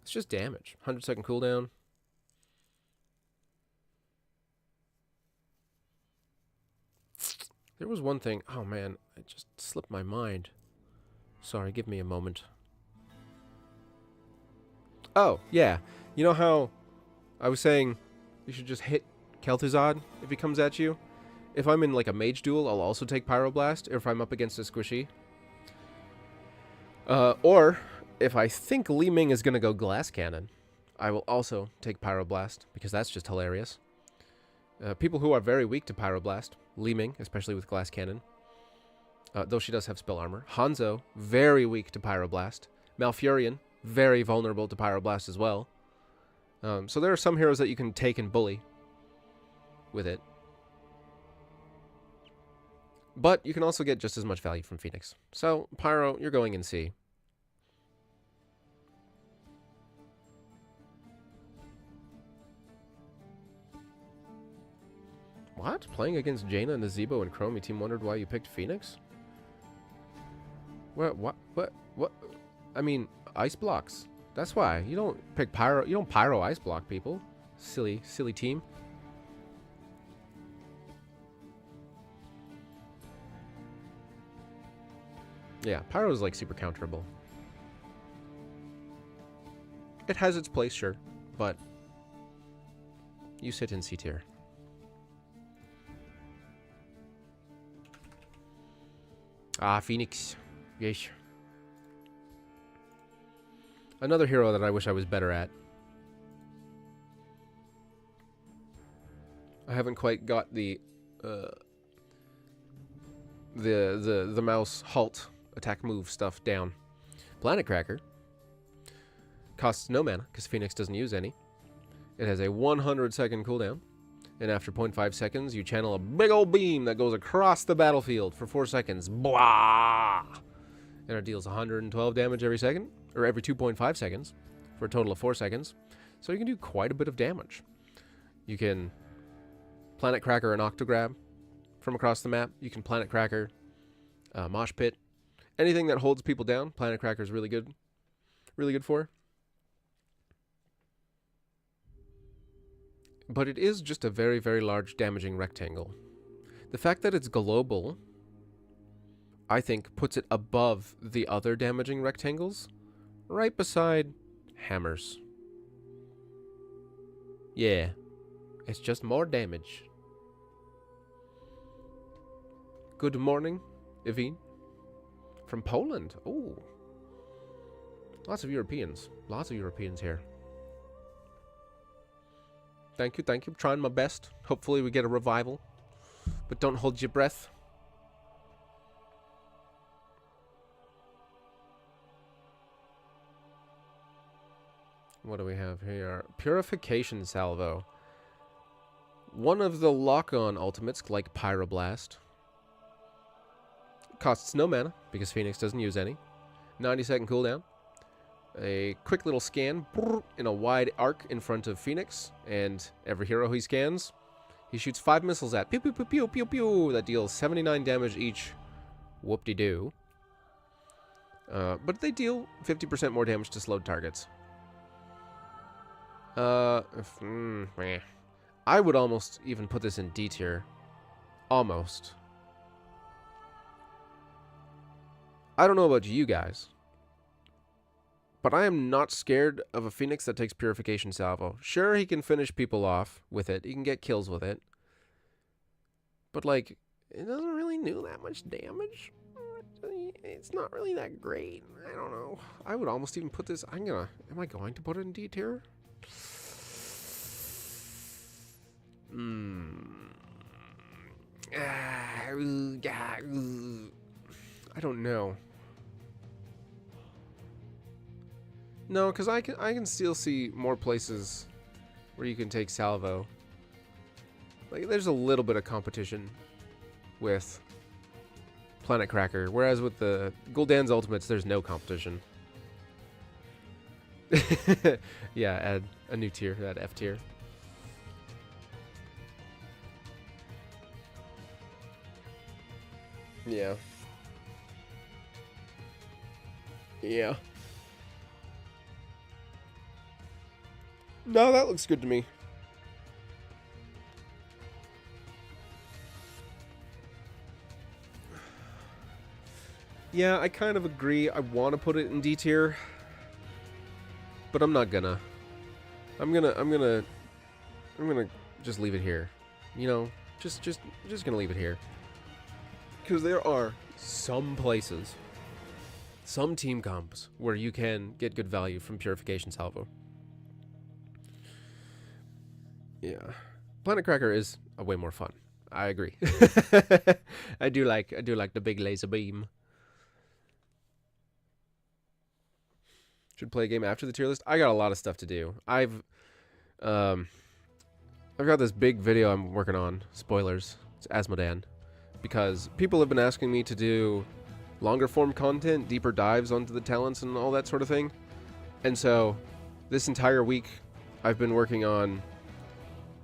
It's just damage. 100-second cooldown. There was one thing. Oh, man. It just slipped my mind. Sorry, give me a moment. Oh, yeah. You know how I was saying you should just hit Kel'Thuzad if he comes at you? If I'm in, like, a mage duel, I'll also take Pyroblast if I'm up against a squishy. Or... if I think Li Ming is going to go Glass Cannon, I will also take Pyroblast, because that's just hilarious. People who are very weak to Pyroblast. Li Ming, especially with Glass Cannon. Though she does have spell armor. Hanzo, very weak to Pyroblast. Malfurion, very vulnerable to Pyroblast as well. So there are some heroes that you can take and bully with it. But you can also get just as much value from Phoenix. So, Pyro, you're going in C. What? Playing against Jaina, Nazebo, and Chrome, your team wondered why you picked Phoenix? What? I mean, ice blocks. That's why. You don't pick Pyro. You don't Pyro ice block people. Silly team. Yeah, Pyro is like super counterable. It has its place, sure, but you sit in C tier. Ah, Phoenix. Yes. Another hero that I wish I was better at. I haven't quite got the mouse halt attack move stuff down. Planet Cracker costs no mana because Phoenix doesn't use any. It has a 100-second cooldown, and after 0.5 seconds, you channel a big old beam that goes across the battlefield for 4 seconds. Blah! And it deals 112 damage every second, or every 2.5 seconds, for a total of 4 seconds. So you can do quite a bit of damage. You can Planet Cracker an Octograb from across the map. You can Planet Cracker Mosh Pit. Anything that holds people down, Planet Cracker is really good for. But it is just a very, very large damaging rectangle. The fact that it's global, I think, puts it above the other damaging rectangles, right beside hammers. Yeah, it's just more damage. Good morning, Evine. From Poland. Oh. Lots of Europeans. Lots of Europeans here. Thank you. Trying my best. Hopefully we get a revival. But don't hold your breath. What do we have here? Purification Salvo. One of the lock-on ultimates, like Pyroblast. Costs no mana, because Phoenix doesn't use any. 90-second cooldown. A quick little scan in a wide arc in front of Phoenix, and every hero he scans, he shoots 5 missiles at. Pew, pew, pew, pew, pew, pew. That deals 79 damage each. Whoop-de-doo. But they deal 50% more damage to slowed targets. I would almost even put this in D tier. Almost. I don't know about you guys, but I am not scared of a Phoenix that takes Purification Salvo. Sure, he can finish people off with it. He can get kills with it. But, like, it doesn't really do that much damage. It's not really that great. I don't know. I would almost even put this... Am I going to put it in D tier? I don't know. No, because I can still see more places where you can take Salvo. Like, there's a little bit of competition with Planet Cracker, whereas with the Gul'dan's Ultimates, there's no competition. Yeah, add a new tier, add F tier. Yeah. Yeah. No, that looks good to me. Yeah, I kind of agree. I want to put it in D tier, but I'm not gonna. I'm gonna just leave it here. You know, just gonna leave it here. Because there are some places, some team comps where you can get good value from Purification Salvo. Yeah. Planet Cracker is a way more fun. I agree. I do like the big laser beam. Should play a game after the tier list. I got a lot of stuff to do. I've got this big video I'm working on. Spoilers. It's Asmodan. Because people have been asking me to do longer form content, deeper dives onto the talents and all that sort of thing. And so this entire week I've been working on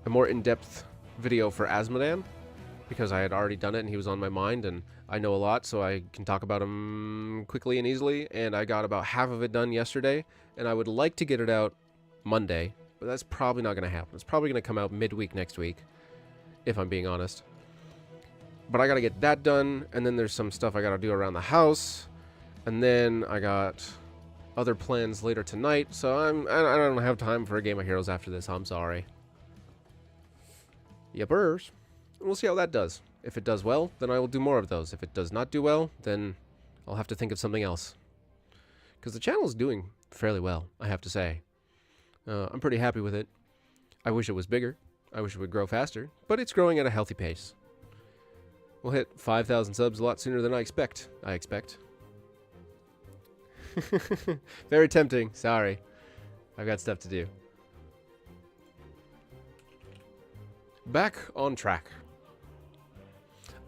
a more in-depth video for Asmodan because I had already done it and he was on my mind and I know a lot, so I can talk about him quickly and easily, and I got about half of it done yesterday, and I would like to get it out Monday, but that's probably not going to happen. It's probably going to come out midweek next week, if I'm being honest. But I got to get that done, and then there's some stuff I got to do around the house, and then I got other plans later tonight, so I don't have time for a game of Heroes after this. I'm sorry. Yepers. We'll see how that does. If it does well, then I will do more of those. If it does not do well, then I'll have to think of something else. Because the channel is doing fairly well, I have to say. I'm pretty happy with it. I wish it was bigger. I wish it would grow faster. But it's growing at a healthy pace. We'll hit 5,000 subs a lot sooner than I expect. Very tempting. Sorry. I've got stuff to do. Back on track.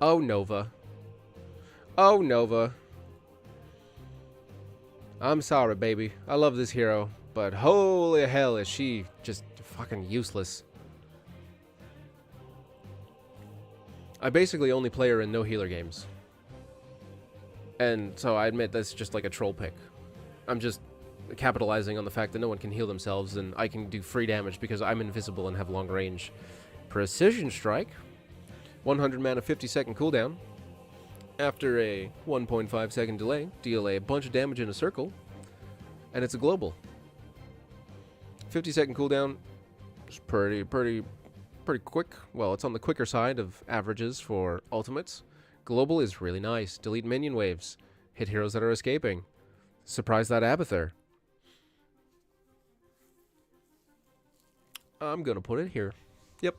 Oh, Nova. Oh, Nova. I'm sorry, baby. I love this hero, but holy hell is she just fucking useless. I basically only play her in no healer games. And so I admit that's just like a troll pick. I'm just capitalizing on the fact that no one can heal themselves and I can do free damage because I'm invisible and have long range. Precision Strike. 100 mana, 50-second cooldown. After a 1.5 second delay, deal a bunch of damage in a circle. And it's a global. 50-second cooldown is pretty quick. Well, it's on the quicker side of averages for ultimates. Global is really nice. Delete minion waves. Hit heroes that are escaping. Surprise that Abathur. I'm gonna put it here. Yep.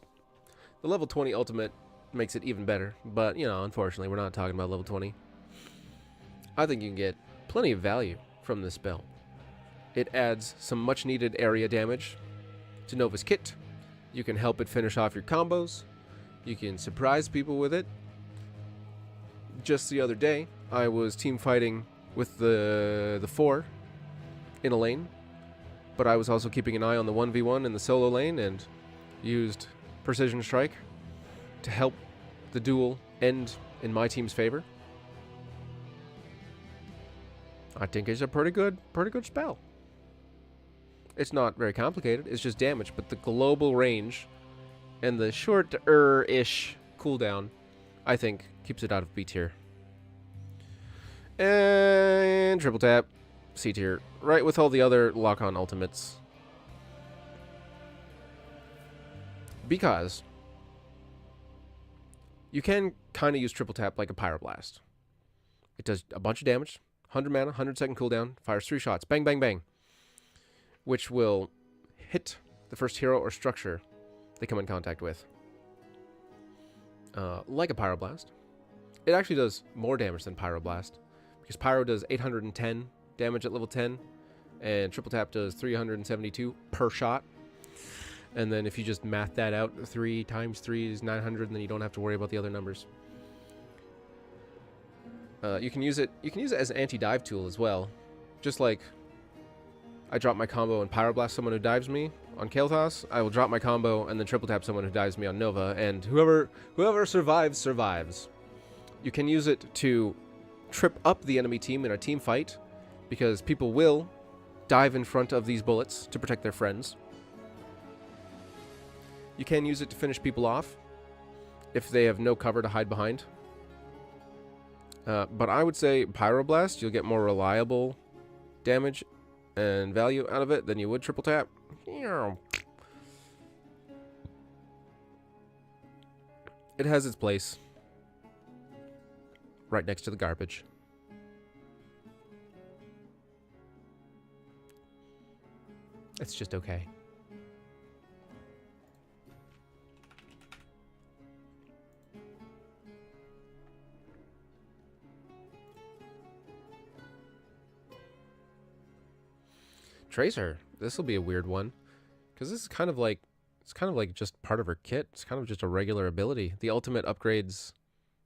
The level 20 ultimate makes it even better, but, you know, unfortunately, we're not talking about level 20. I think you can get plenty of value from this spell. It adds some much-needed area damage to Nova's kit. You can help it finish off your combos. You can surprise people with it. Just the other day, I was team fighting with the 4 in a lane, but I was also keeping an eye on the 1v1 in the solo lane and used Precision Strike to help the duel end in my team's favor. I think it's a pretty good spell. It's not very complicated, it's just damage, but the global range and the short-ish cooldown, I think, keeps it out of B tier. And triple tap, C tier, right with all the other lock-on ultimates. Because you can kind of use triple tap like a Pyroblast. It does a bunch of damage, 100 mana, 100-second cooldown, fires 3 shots, bang, bang, bang, which will hit the first hero or structure they come in contact with. Like a Pyroblast. It actually does more damage than Pyroblast, because Pyro does 810 damage at level 10, and triple tap does 372 per shot. And then if you just math that out, 3 times 3 is 900, and then you don't have to worry about the other numbers. You can use it as an anti-dive tool as well. Just like I drop my combo and Pyroblast someone who dives me on Kael'thas, I will drop my combo and then triple tap someone who dives me on Nova, and whoever survives, survives. You can use it to trip up the enemy team in a team fight, because people will dive in front of these bullets to protect their friends. You can use it to finish people off if they have no cover to hide behind. But I would say Pyroblast, you'll get more reliable damage and value out of it than you would triple tap. It has its place right next to the garbage. It's just okay. Tracer. This will be a weird one. Because this is kind of like... It's kind of like just part of her kit. It's kind of just a regular ability. The ultimate upgrades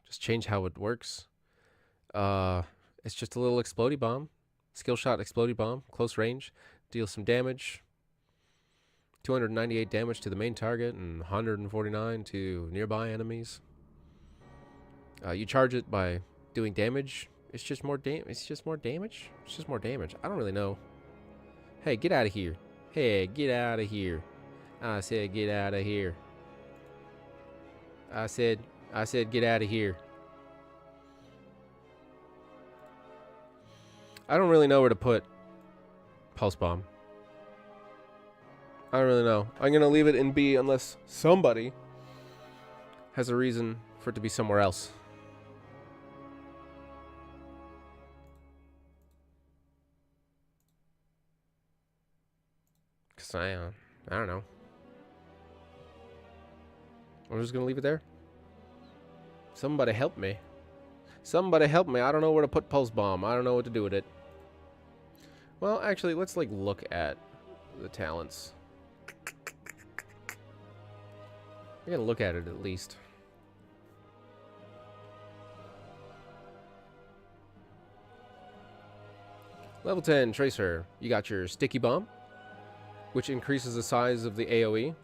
just change how it works. It's just a little explodey bomb. Skill shot explodey bomb. Close range. Deals some damage. 298 damage to the main target and 149 to nearby enemies. You charge it by doing damage. It's just more damage. It's just more damage. It's just more damage. I don't really know. Hey, get out of here. Hey, get out of here. I said get out of here. I said get out of here. I don't really know where to put Pulse Bomb. I don't really know. I'm going to leave it in B unless somebody has a reason for it to be somewhere else. Because I don't know. I'm just going to leave it there. Somebody help me. Somebody help me. I don't know where to put Pulse Bomb. I don't know what to do with it. Well, actually, let's like look at the talents. I gotta look at it at least. Level 10 Tracer. You got your Sticky Bomb, which increases the size of the AoE.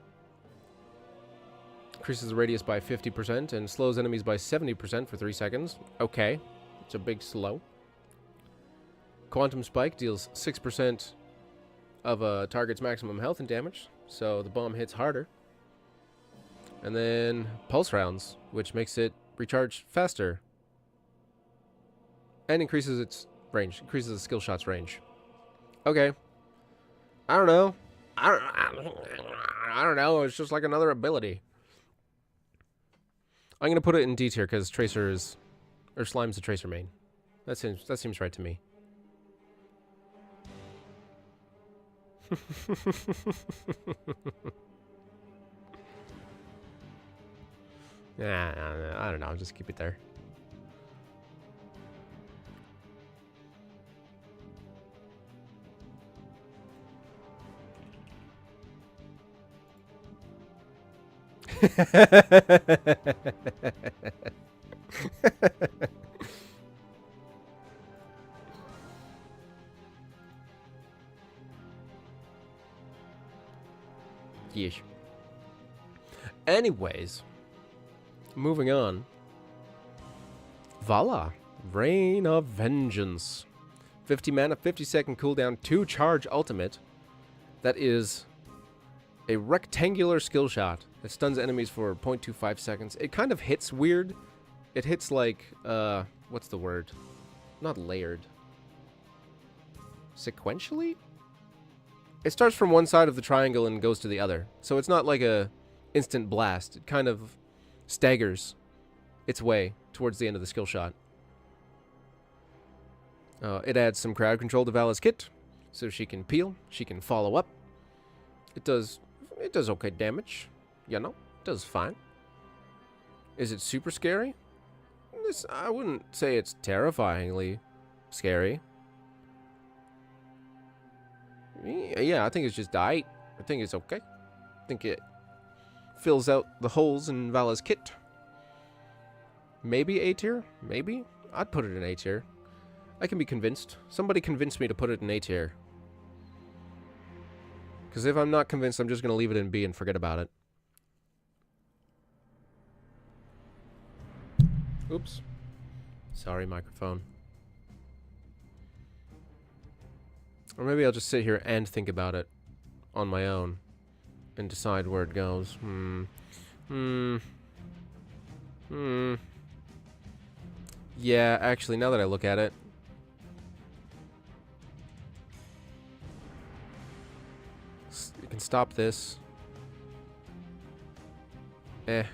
Increases the radius by 50% and slows enemies by 70% for 3 seconds. Okay, it's a big slow. Quantum Spike deals 6% of a target's maximum health and damage, so the bomb hits harder. And then Pulse Rounds, which makes it recharge faster. And increases its range, increases the skill shot's range. Okay. I don't know. I don't know, it's just like another ability. I'm going to put it in D tier because Tracer is... Or Slime's the Tracer main. That seems right to me. I don't know. I'll just keep it there. Yeesh. Anyways, moving on. Vala, Reign of Vengeance. 50 mana, 50-second cooldown, 2 charge ultimate. That is a rectangular skill shot that stuns enemies for 0.25 seconds. It kind of hits weird. It hits like, what's the word? Not layered. Sequentially? It starts from one side of the triangle and goes to the other. So it's not like a instant blast. It kind of staggers its way towards the end of the skill shot. It adds some crowd control to Vala's kit, so she can peel, she can follow up. It does okay damage, you know, it does fine. Is it super scary? I wouldn't say it's terrifyingly scary. Yeah, I think it's just I think it's okay. I think it fills out the holes in Vala's kit. Maybe A tier? Maybe? I'd put it in A tier. I can be convinced. Somebody convince me to put it in A tier. Because if I'm not convinced, I'm just going to leave it in B and forget about it. Oops. Sorry, microphone. Or maybe I'll just sit here and think about it on my own and decide where it goes. Yeah, actually, now that I look at it, you can stop this. You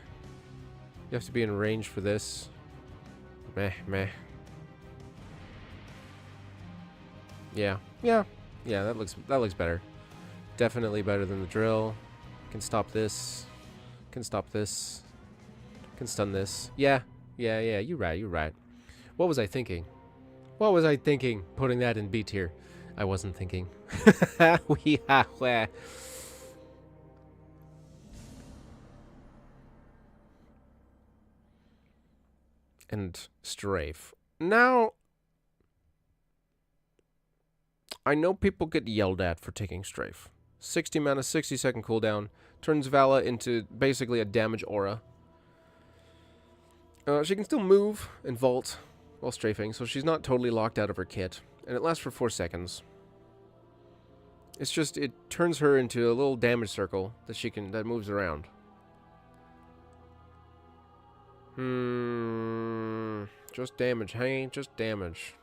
have to be in range for this. Meh. Yeah, that looks better. Definitely better than the drill. Can stop this. Can stop this. Can stun this. Yeah, you're right. What was I thinking? Putting that in B tier. I wasn't thinking. And strafe. Now, I know people get yelled at for taking strafe. 60 mana, 60-second cooldown. Turns Vala into basically a damage aura. She can still move and vault while strafing, so she's not totally locked out of her kit. And it lasts for 4 seconds. It's just, it turns her into a little damage circle that moves around. Just damage, hey? Just damage.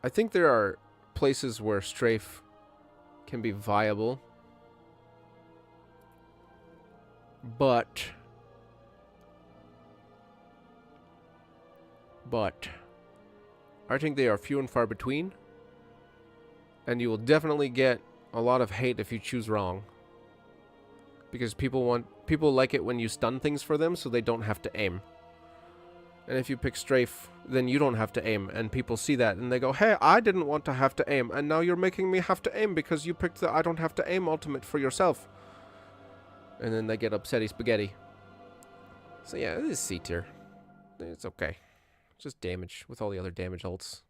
I think there are places where strafe can be viable. But I think they are few and far between. And you will definitely get a lot of hate if you choose wrong. Because people like it when you stun things for them so they don't have to aim. And if you pick strafe, then you don't have to aim. And people see that and they go, hey, I didn't want to have to aim. And now you're making me have to aim because you picked the I don't have to aim ultimate for yourself. And then they get upsetty spaghetti. So yeah, this is C tier. It's okay. Just damage with all the other damage ults.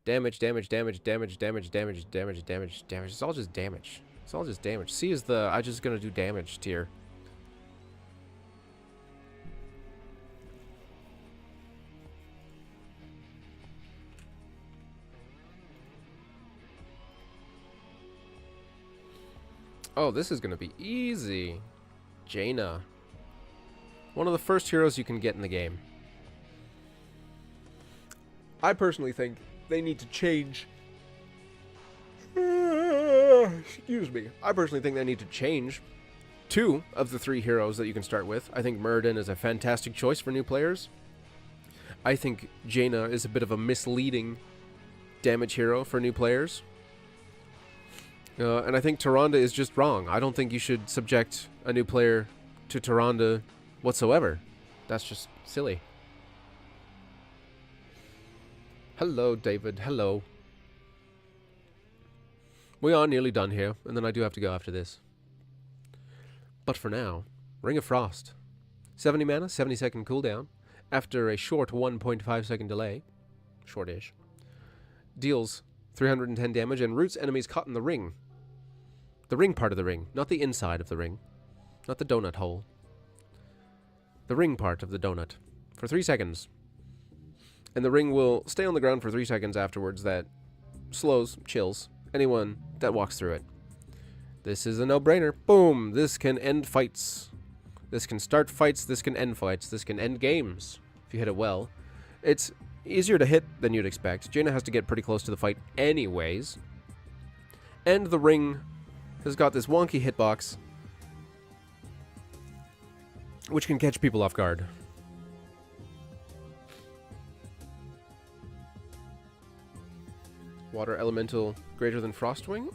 Damage, damage, damage, damage, damage, damage, damage, damage, damage. It's all just damage. It's all just damage. C is the I just gonna do damage tier. Oh, this is gonna be easy. Jaina. One of the first heroes you can get in the game. I personally think they need to change. Excuse me. I personally think they need to change 2 of the 3 heroes that you can start with. I think Muradin is a fantastic choice for new players. I think Jaina is a bit of a misleading damage hero for new players. And I think Tyrande is just wrong. I don't think you should subject a new player to Tyrande whatsoever. That's just silly. Hello, David. Hello. We are nearly done here, and then I do have to go after this. But for now, Ring of Frost. 70 mana, 70-second cooldown. After a short 1.5 second delay. Shortish. Deals 310 damage and roots enemies caught in the ring. The ring part of the ring, not the inside of the ring. Not the donut hole. The ring part of the donut. For 3 seconds. And the ring will stay on the ground for 3 seconds afterwards. That slows, chills anyone that walks through it. This is a no-brainer. Boom! This can end fights. This can start fights. This can end fights. This can end games if you hit it well. It's easier to hit than you'd expect. Jaina has to get pretty close to the fight anyways. And the ring has got this wonky hitbox which can catch people off guard. Water elemental greater than Frostwing?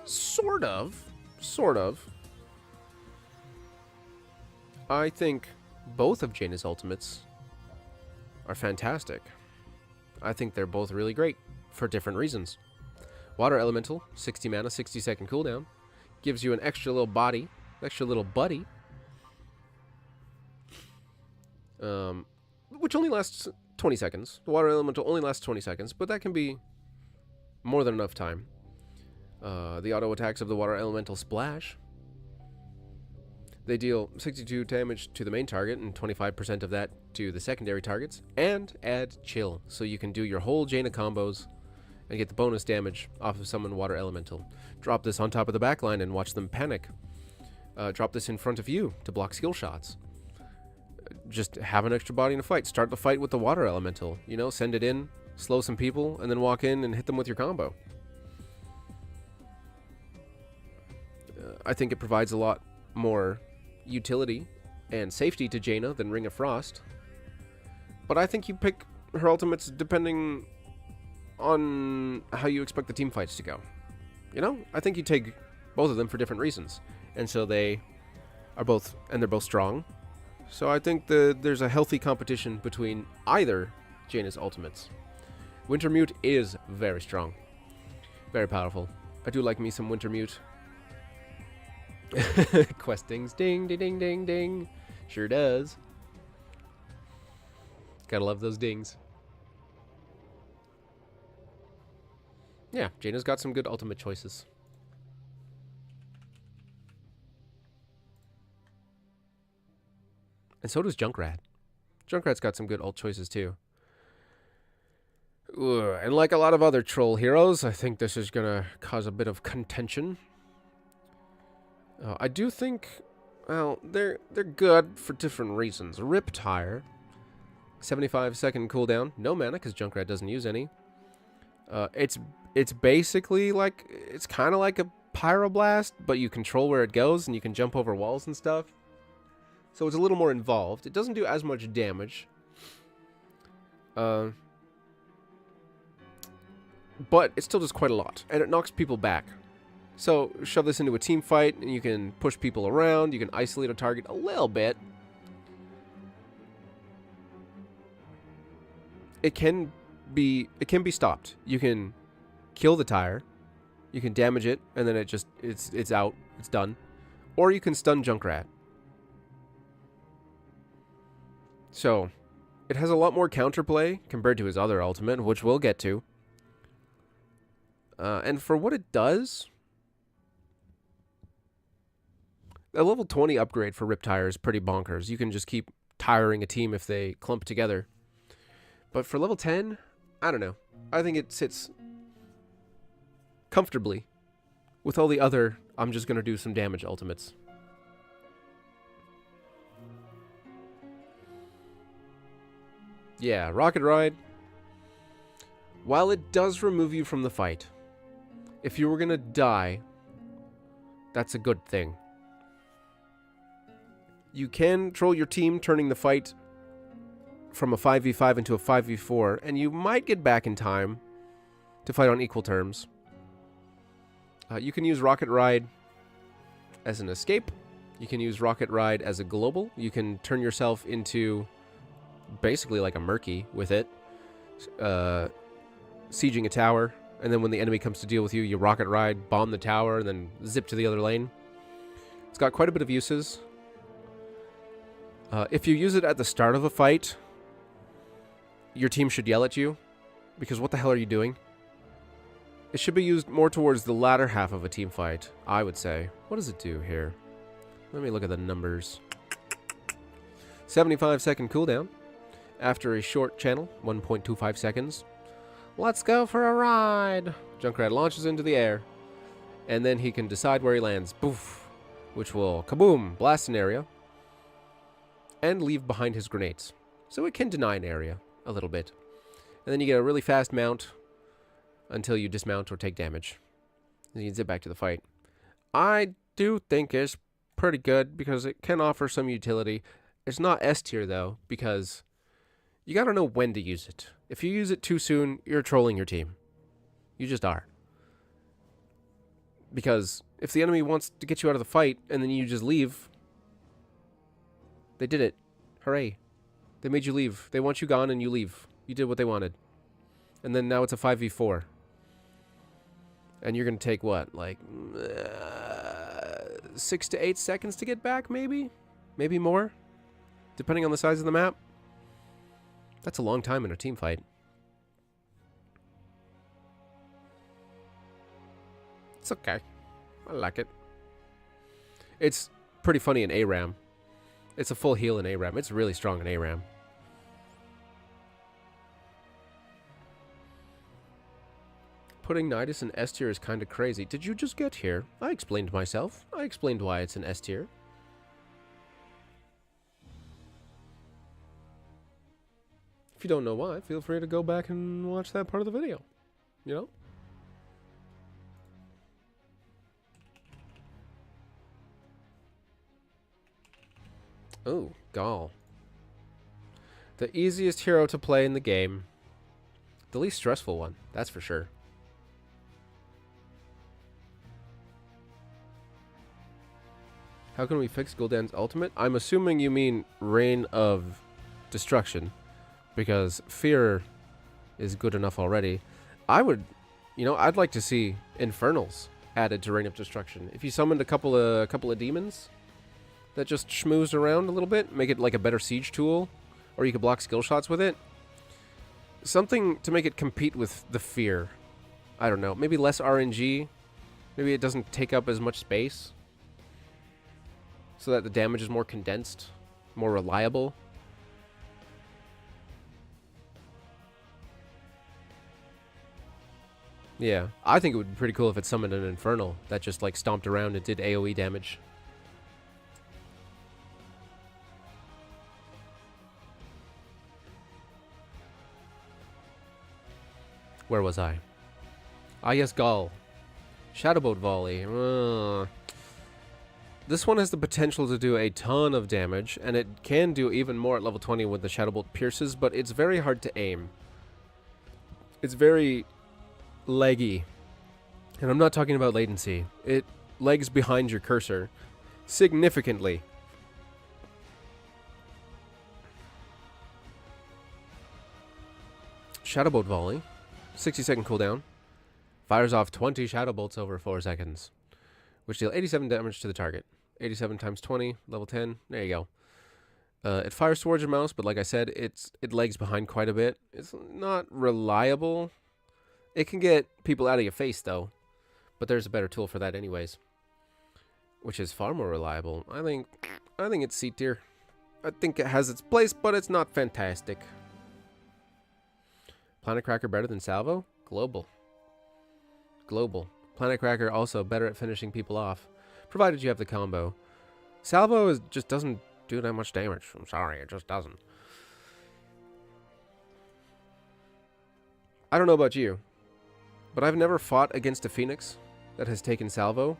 Sort of. Sort of. I think both of Jaina's ultimates are fantastic. I think they're both really great for different reasons. Water elemental, 60 mana, 60-second cooldown, gives you an extra little body, extra little buddy, which only lasts 20 seconds. The water elemental only lasts 20 seconds, but that can be more than enough time. The auto attacks of the water elemental splash. They deal 62 damage to the main target and 25% of that to the secondary targets, and add chill, so you can do your whole Jaina combos and get the bonus damage off of someone water elemental. Drop this on top of the backline and watch them panic. Drop this in front of you to block skill shots. Just have an extra body in a fight. Start the fight with the water elemental. You know, send it in, slow some people, and then walk in and hit them with your combo. I think it provides a lot more utility and safety to Jaina than Ring of Frost. But I think you pick her ultimates depending on how you expect the team fights to go. You know, I think you take both of them for different reasons. And so they are both, and they're both strong. So I think there's a healthy competition between either Jaina's ultimates. Wintermute is very strong. Very powerful. I do like me some Wintermute. Questings. Ding, ding, ding, ding, ding. Sure does. Gotta love those dings. Yeah, Jaina's got some good ultimate choices. And so does Junkrat. Junkrat's got some good ult choices too. Ugh, and like a lot of other troll heroes, I think this is gonna cause a bit of contention. I do think, well, they're good for different reasons. Riptire, 75-second cooldown, no mana because Junkrat doesn't use any. It's basically like, it's kind of like a Pyroblast, but you control where it goes and you can jump over walls and stuff. So it's a little more involved. It doesn't do as much damage. But it still does quite a lot, and it knocks people back. So shove this into a team fight, and you can push people around. You can isolate a target a little bit. It can be stopped. You can kill the tire, you can damage it, and then it's out. It's done. Or you can stun Junkrat. So it has a lot more counterplay compared to his other ultimate, which we'll get to. And for what it does, a level 20 upgrade for Riptire is pretty bonkers. You can just keep tiring a team if they clump together. But for level 10, I don't know. I think it sits comfortably with all the other, I'm just going to do some damage ultimates. Yeah, Rocket Ride, while it does remove you from the fight, if you were going to die, that's a good thing. You can control your team, turning the fight from a 5v5 into a 5v4, and you might get back in time to fight on equal terms. You can use Rocket Ride as an escape. You can use Rocket Ride as a global. You can turn yourself into basically like a Murky with it. Sieging a tower, and then when the enemy comes to deal with you, you Rocket Ride, bomb the tower, and then zip to the other lane. It's got quite a bit of uses. If you use it at the start of a fight, your team should yell at you, because what the hell are you doing? It should be used more towards the latter half of a team fight, I would say. What does it do here? Let me look at the numbers. 75-second cooldown. After a short channel, 1.25 seconds. Let's go for a ride! Junkrat launches into the air, and then he can decide where he lands. Boof! Which will, kaboom, blast an area, and leave behind his grenades. So it can deny an area a little bit. And then you get a really fast mount until you dismount or take damage. Then you can zip back to the fight. I do think it's pretty good because it can offer some utility. It's not S tier though, because you gotta know when to use it. If you use it too soon, you're trolling your team. You just are. Because if the enemy wants to get you out of the fight and then you just leave, they did it. Hooray. They made you leave. They want you gone and you leave. You did what they wanted. And then now it's a 5v4. And you're going to take what? Like 6 to 8 seconds to get back, maybe? Maybe more? Depending on the size of the map. That's a long time in a team fight. It's okay. I like it. It's pretty funny in ARAM. It's a full heal in ARAM. It's really strong in ARAM. Putting Nidus in S tier is kind of crazy. Did you just get here? I explained myself. I explained why it's in S tier. If you don't know why, feel free to go back and watch that part of the video. You know? Oh, Gall. The easiest hero to play in the game. The least stressful one, that's for sure. How can we fix Gul'dan's ultimate? I'm assuming you mean Reign of Destruction. because fear is good enough already. I would, I'd like to see infernals added to Reign of Destruction. If you summoned a couple of demons that just schmooze around a little bit, make it like a better siege tool, or you could block skill shots with it. Something to make it compete with the fear. I don't know. Maybe less RNG. Maybe it doesn't take up as much space, so that the damage is more condensed, more reliable. Yeah, I think it would be pretty cool if it summoned an Infernal that just like stomped around and did AoE damage. Where was I? Ah, yes, Gaul. Shadowbolt Volley. This one has the potential to do a ton of damage, and it can do even more at level 20 when the Shadowbolt pierces, but it's very hard to aim. It's very leggy. And I'm not talking about latency. It lags behind your cursor significantly. Shadowbolt Volley. 60-second cooldown. Fires off 20 Shadow Bolts over 4 seconds, which deal 87 damage to the target. 87 times 20, level 10. There you go. It fires towards your mouse, but like I said, it lags behind quite a bit. It's not reliable. It can get people out of your face, though. But there's a better tool for that anyways, which is far more reliable. I think it's C tier. I think it has its place, but it's not fantastic. Planet Cracker better than Salvo? Global. Planet Cracker also better at finishing people off, provided you have the combo. Salvo just doesn't do that much damage. I'm sorry, it just doesn't. I don't know about you, but I've never fought against a Phoenix that has taken Salvo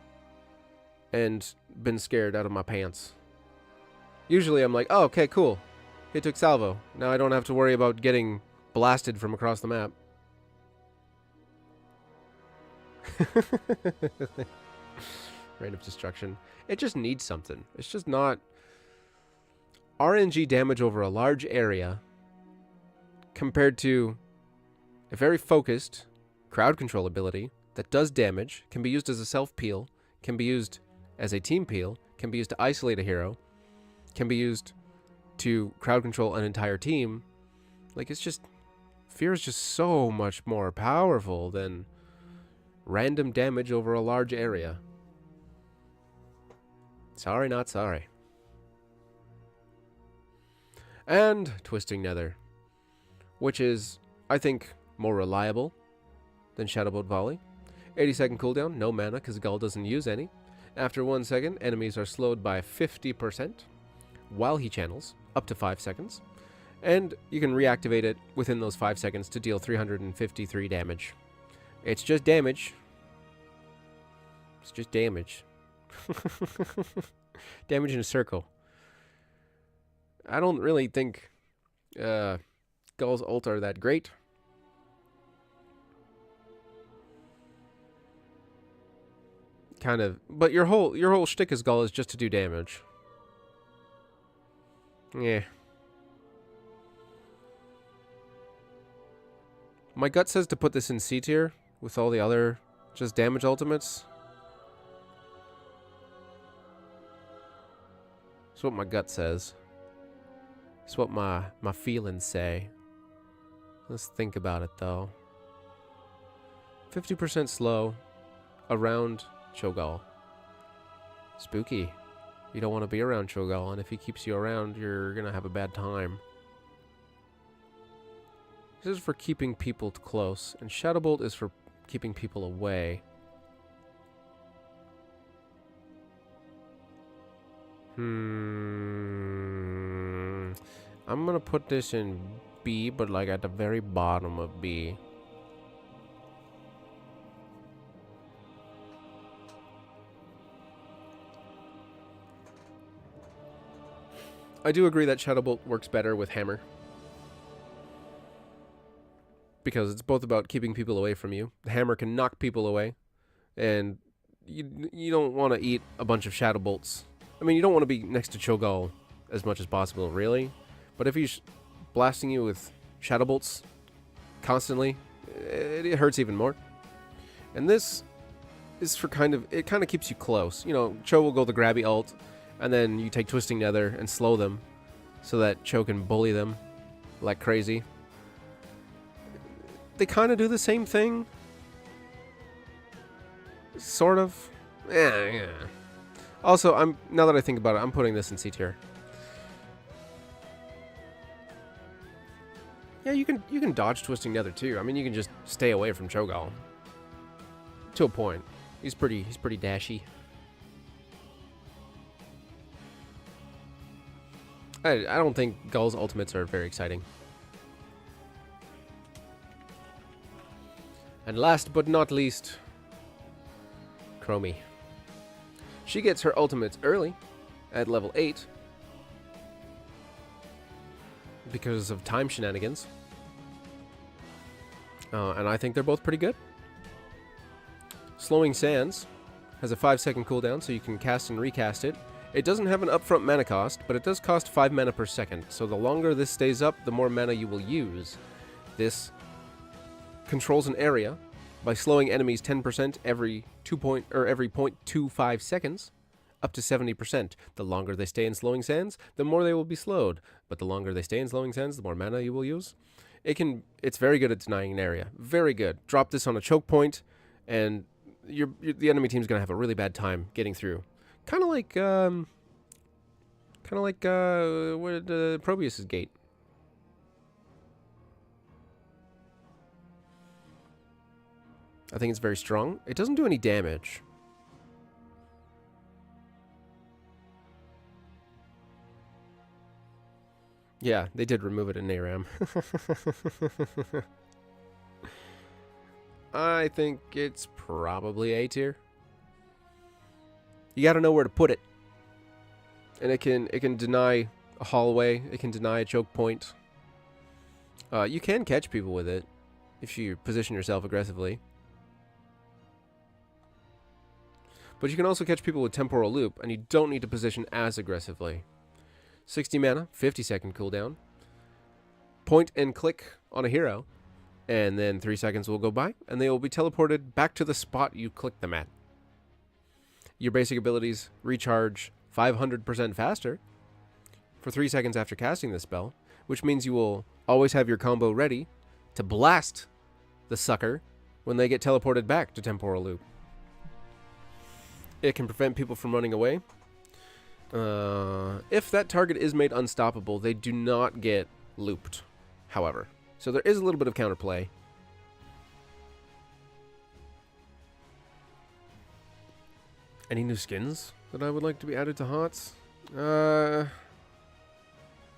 and been scared out of my pants. Usually I'm like, oh, okay, cool. He took Salvo. Now I don't have to worry about getting blasted from across the map. Reign of Destruction. It just needs something. It's just not RNG damage over a large area compared to a very focused crowd control ability that does damage, can be used as a self-peel, can be used as a team peel, can be used to isolate a hero, can be used to crowd control an entire team. Like, it's just... Fear is just so much more powerful than random damage over a large area. Sorry, not sorry. And Twisting Nether, which is, I think, more reliable than Shadowbolt Volley. 80-second cooldown, no mana because Gull doesn't use any. After 1 second, enemies are slowed by 50% while he channels, up to 5 seconds. And you can reactivate it within those 5 seconds to deal 353 damage. It's just damage. It's just damage. Damage in a circle. I don't really think Gull's ult are that great. Kind of, but your whole shtick as Gull is just to do damage. Yeah. My gut says to put this in C tier with all the other just damage ultimates. That's what my gut says. It's what my feelings say. Let's think about it though. 50% slow around Cho'Gall. Spooky. You don't want to be around Cho'Gall, and if he keeps you around, you're gonna have a bad time. This is for keeping people close, and Shadowbolt is for keeping people away. I'm gonna put this in B, but like at the very bottom of B. I do agree that Shadowbolt works better with Hammer, because it's both about keeping people away from you. The hammer can knock people away, and you don't want to eat a bunch of Shadow Bolts. I mean, you don't want to be next to Cho'Gall as much as possible, really. But if he's blasting you with Shadow Bolts constantly, it hurts even more. And this is for it kind of keeps you close. You know, Cho will go the grabby ult, and then you take Twisting Nether and slow them so that Cho can bully them like crazy. They kind of do the same thing. Sort of. Yeah. Also, now that I think about it, I'm putting this in C tier. Yeah, you can dodge Twisting Nether too. I mean, you can just stay away from Cho'Gall. To a point. He's pretty dashy. I don't think Gull's ultimates are very exciting. And last but not least, Chromie. She gets her ultimates early at level 8 because of time shenanigans. And I think they're both pretty good. Slowing Sands has a 5-second cooldown, so you can cast and recast it. It doesn't have an upfront mana cost, but it does cost 5 mana per second, so the longer this stays up, the more mana you will use. This controls an area by slowing enemies 10% every 0.25 seconds, up to 70%. The longer they stay in Slowing Sands, the more they will be slowed, but the longer they stay in Slowing Sands, the more mana you will use. It's very good at denying an area. Very good. Drop this on a choke point, and the enemy team's gonna have a really bad time getting through. Kind of like Probius's gate. I think it's very strong. It doesn't do any damage. Yeah, they did remove it in ARAM. I think it's probably A tier. You got to know where to put it. And it can deny a hallway. It can deny a choke point. You can catch people with it if you position yourself aggressively. But you can also catch people with Temporal Loop, and you don't need to position as aggressively. 60 mana, 50-second cooldown. Point and click on a hero, and then 3 seconds will go by, and they will be teleported back to the spot you clicked them at. Your basic abilities recharge 500% faster for 3 seconds after casting the spell, which means you will always have your combo ready to blast the sucker when they get teleported back to Temporal Loop. It can prevent people from running away. If that target is made unstoppable, they do not get looped, however. So there is a little bit of counterplay. Any new skins that I would like to be added to HOTS?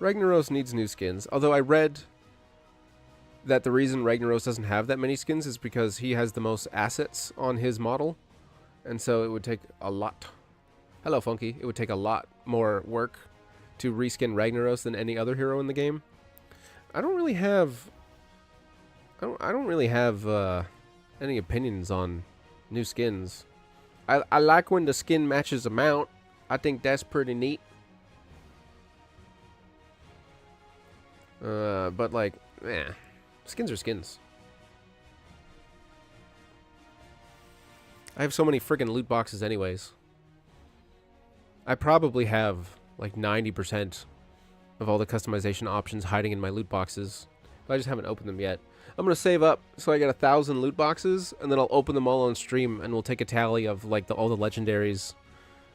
Ragnaros needs new skins. Although I read that the reason Ragnaros doesn't have that many skins is because he has the most assets on his model. And so it would take a lot. Hello, Funky. It would take a lot more work to reskin Ragnaros than any other hero in the game. I don't really have any opinions on new skins. I like when the skin matches the mount. I think that's pretty neat. But like, skins are skins. I have so many freaking loot boxes anyways. I probably have like 90% of all the customization options hiding in my loot boxes. But I just haven't opened them yet. I'm going to save up so I get 1,000 loot boxes, and then I'll open them all on stream, and we'll take a tally of like all the legendaries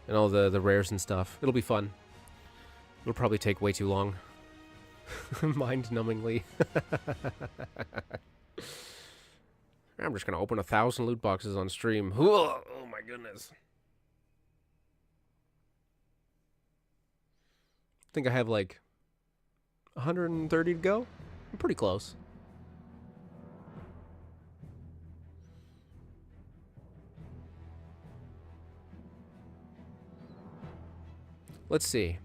and all the rares and stuff. It'll be fun. It'll probably take way too long. Mind-numbingly. I'm just going to open 1,000 loot boxes on stream. Oh my goodness. I think I have like 130 to go. I'm pretty close. Let's see.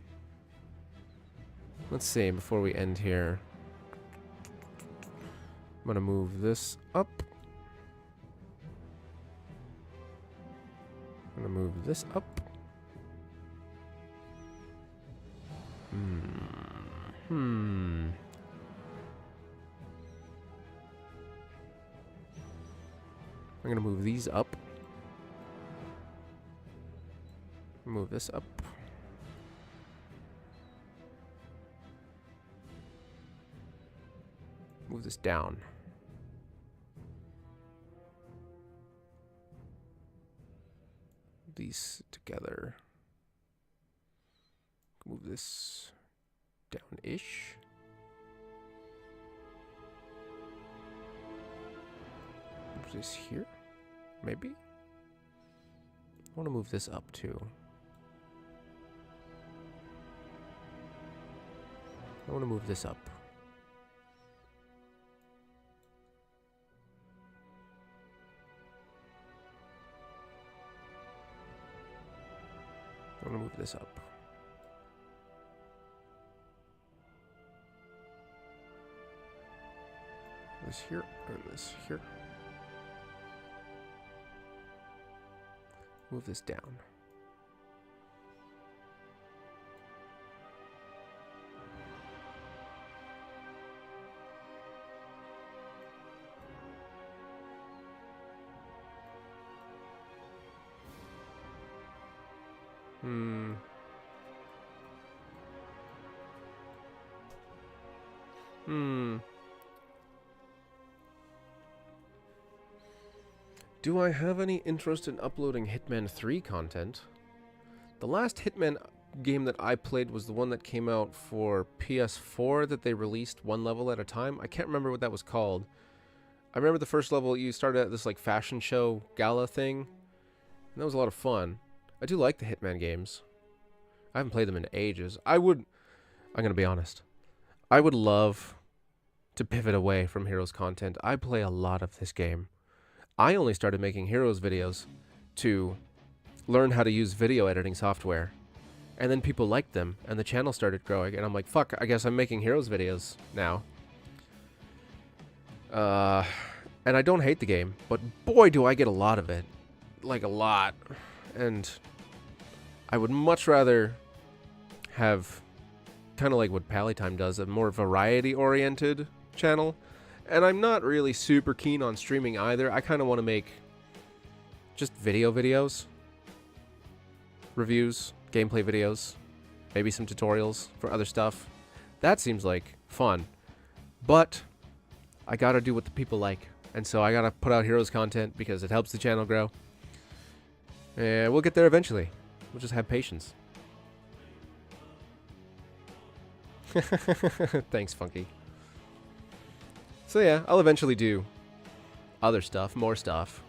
Let's see before we end here. I'm going to move this up. I'm going to move this up. I'm gonna move these up. Move this up. Move this down. These together. Move this down-ish. Move this here, maybe? I want to move this up too. I want to move this up. I want to move this up. This here and this here. Move this down. Do I have any interest in uploading Hitman 3 content? The last Hitman game that I played was the one that came out for PS4 that they released one level at a time. I can't remember what that was called. I remember the first level you started at this like fashion show gala thing. And that was a lot of fun. I do like the Hitman games. I haven't played them in ages. I'm gonna be honest. I would love to pivot away from Heroes content. I play a lot of this game. I only started making Heroes videos to learn how to use video editing software. And then people liked them, and the channel started growing, and I'm like, fuck, I guess I'm making Heroes videos now. And I don't hate the game, but boy do I get a lot of it. Like, a lot. And I would much rather have, kind of like what Pallytime does, a more variety-oriented channel. And I'm not really super keen on streaming either. I kind of want to make just videos. Reviews, gameplay videos, maybe some tutorials for other stuff. That seems like fun. But I gotta do what the people like. And so I gotta put out Heroes content because it helps the channel grow. And we'll get there eventually. We'll just have patience. Thanks, Funky. So yeah, I'll eventually do other stuff, more stuff.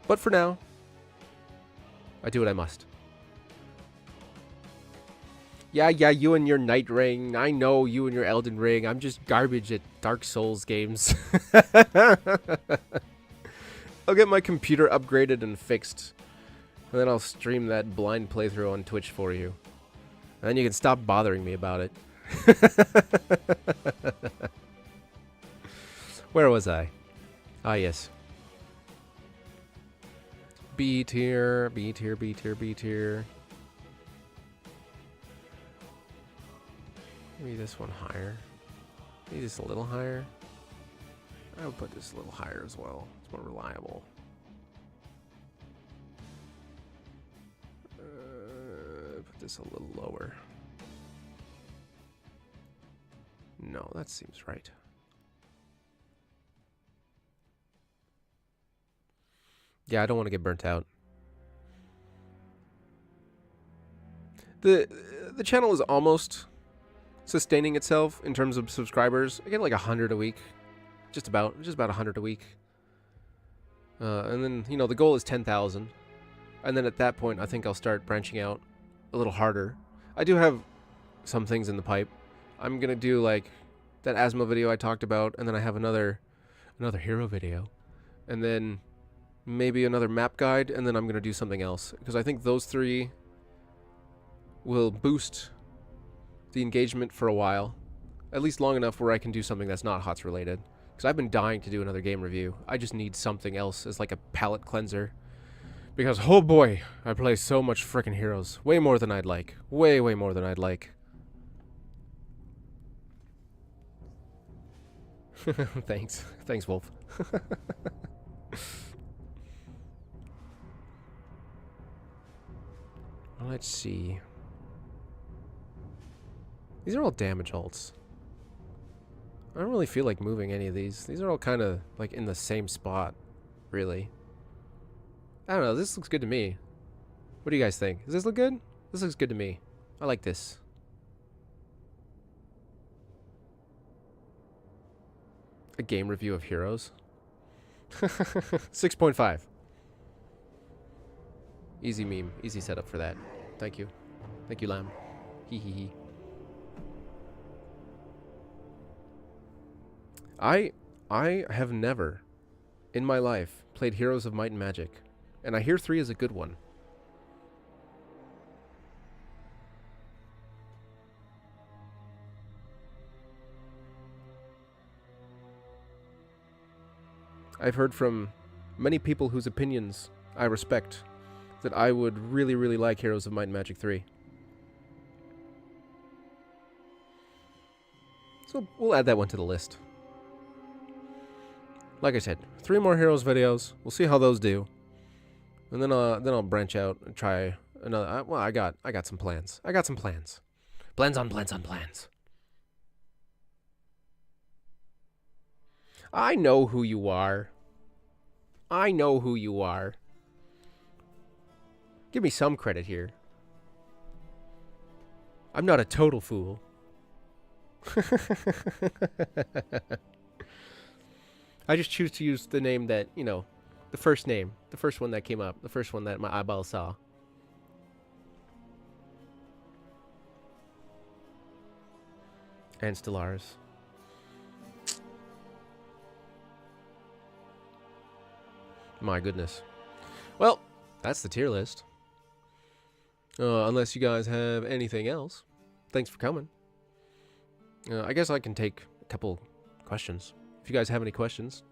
But for now, I do what I must. Yeah, you and your Night Ring. I know you and your Elden Ring. I'm just garbage at Dark Souls games. I'll get my computer upgraded and fixed. And then I'll stream that blind playthrough on Twitch for you. And then you can stop bothering me about it. Where was I? Ah, yes. B tier, B tier, B tier, B tier. Maybe this one higher. Maybe this a little higher. I would put this a little higher as well. It's more reliable. Put this a little lower. No, that seems right. Yeah, I don't want to get burnt out. The channel is almost sustaining itself in terms of subscribers. I get like 100 a week. Just about 100 a week. And then, you know, the goal is 10,000. And then at that point, I think I'll start branching out a little harder. I do have some things in the pipe. I'm going to do like that Asmo video I talked about, and then I have another hero video. And then maybe another map guide, and then I'm going to do something else. Because I think those three will boost the engagement for a while. At least long enough where I can do something that's not HOTS related. Because I've been dying to do another game review. I just need something else as like a palate cleanser. Because, oh boy, I play so much frickin' Heroes. Way more than I'd like. Way more than I'd like. Thanks. Thanks, Wolf. Let's see. These are all damage ults. I don't really feel like moving any of these. These are all kind of like in the same spot, really. I don't know. This looks good to me. What do you guys think? Does this look good? This looks good to me. I like this. A game review of Heroes. 6.5. Easy meme. Easy setup for that. Thank you. Thank you, Lamb. Hee hee hee. I have never in my life played Heroes of Might and Magic, and I hear 3 is a good one. I've heard from many people whose opinions I respect that I would really, really like Heroes of Might and Magic 3. So we'll add that one to the list. Like I said, 3 more Heroes videos. We'll see how those do, and then I'll branch out and try another. Well, I got some plans. I got some plans. Plans on plans on plans. I know who you are. I know who you are. Give me some credit here. I'm not a total fool. I just choose to use the name that, you know, the first name. The first one that came up. The first one that my eyeball saw. And Stellaris. My goodness. Well, that's the tier list. Unless you guys have anything else. Thanks for coming. I guess I can take a couple questions. If you guys have any questions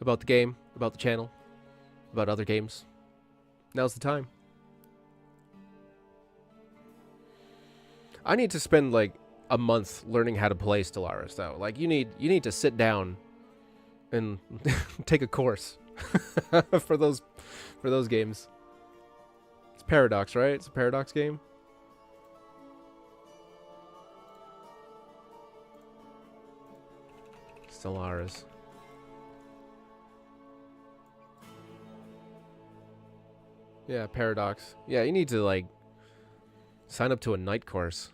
about the game, about the channel, about other games, now's the time. I need to spend like a month learning how to play Stellaris, though. Like you need to sit down and take a course for those games. It's Paradox, right? It's a Paradox game. Stellaris. Yeah, Paradox. Yeah, you need to like sign up to a night course.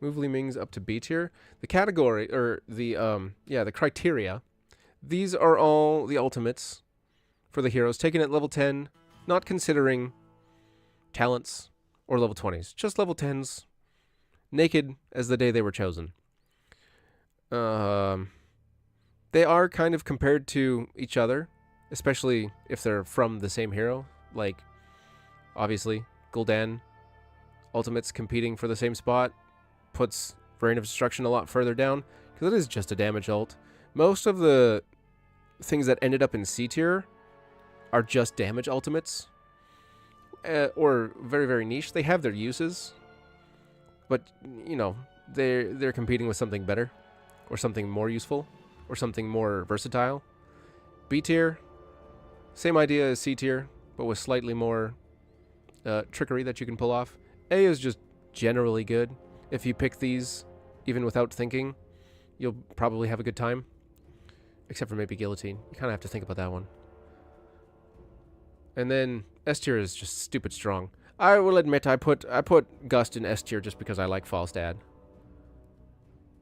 Move Li Ming's up to B tier. The category or the the criteria. These are all the ultimates for the heroes taken at level 10, not considering talents or level 20s, just level 10s, naked as the day they were chosen. They are kind of compared to each other, especially if they're from the same hero. Like, obviously, Gul'dan ultimates competing for the same spot puts Reign of Destruction a lot further down, because it is just a damage ult. Most of the things that ended up in C tier are just damage ultimates, or very, very niche. They have their uses, but, you know, they're competing with something better, or something more useful, or something more versatile. B tier, same idea as C tier, but with slightly more trickery that you can pull off. A is just generally good. If you pick these, even without thinking, you'll probably have a good time. Except for maybe Guillotine. You kind of have to think about that one. And then S tier is just stupid strong. I will admit I put Gust in S tier just because I like Falstad.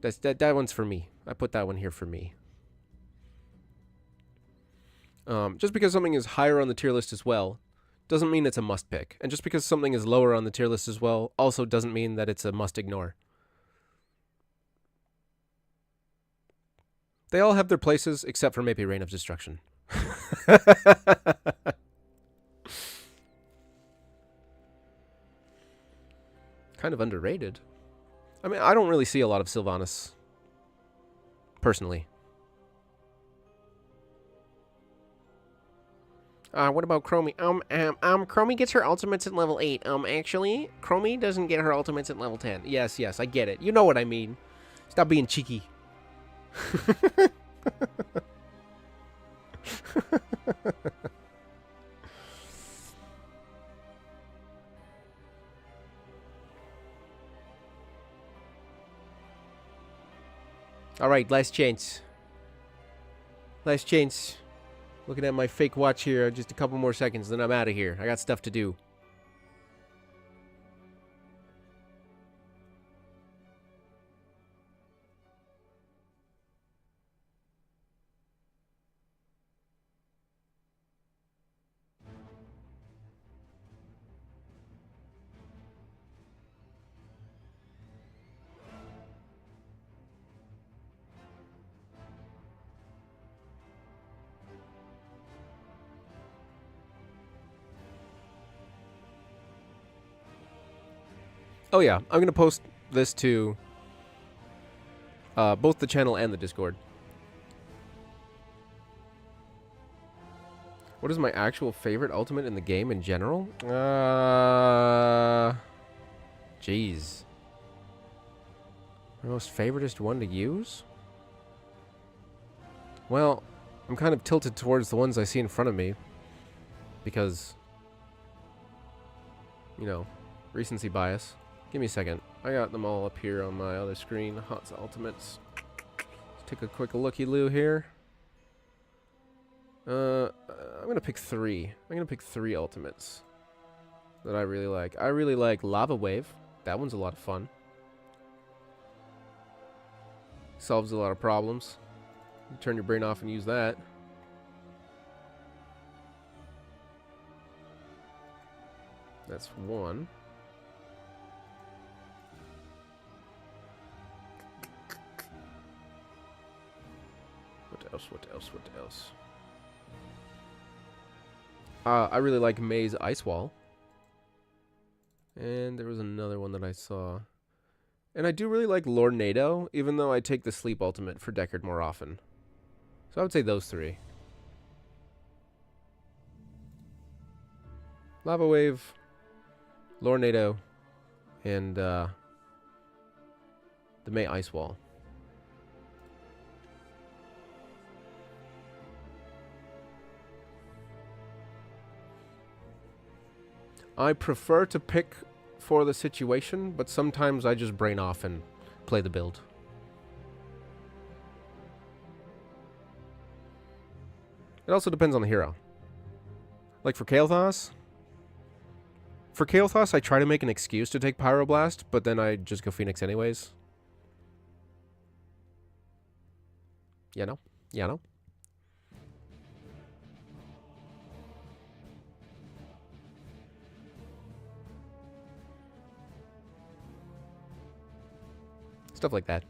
That one's for me. I put that one here for me. Just because something is higher on the tier list as well, doesn't mean it's a must pick. And just because something is lower on the tier list as well, also doesn't mean that it's a must ignore. They all have their places, except for maybe Reign of Destruction. Kind of underrated. I mean, I don't really see a lot of Sylvanas, personally. What about Chromie? Chromie gets her ultimates at level 8. Actually, Chromie doesn't get her ultimates at level 10. Yes, I get it. You know what I mean. Stop being cheeky. Alright, last chance. Last chance. Looking at my fake watch here. Just a couple more seconds, then I'm out of here. I got stuff to do. Oh yeah, I'm gonna post this to both the channel and the Discord. What is my actual favorite ultimate in the game in general? Jeez. My most favoritist one to use? Well, I'm kind of tilted towards the ones I see in front of me. Because, you know, recency bias. Give me a second. I got them all up here on my other screen. Hot's Ultimates. Let's take a quick looky-loo here. I'm gonna pick 3. I'm gonna pick 3 ultimates that I really like. I really like Lava Wave. That one's a lot of fun. Solves a lot of problems. You turn your brain off and use that. That's 1. What else? What else? What else? I really like Maze Ice Wall. And there was another one that I saw. And I do really like Lornado, even though I take the Sleep Ultimate for Deckard more often. So I would say those 3. Lava Wave, Lornado, and the May Ice Wall. I prefer to pick for the situation, but sometimes I just brain off and play the build. It also depends on the hero. Like for Kael'thas, I try to make an excuse to take Pyroblast, but then I just go Phoenix anyways. You know? You know? Stuff like that.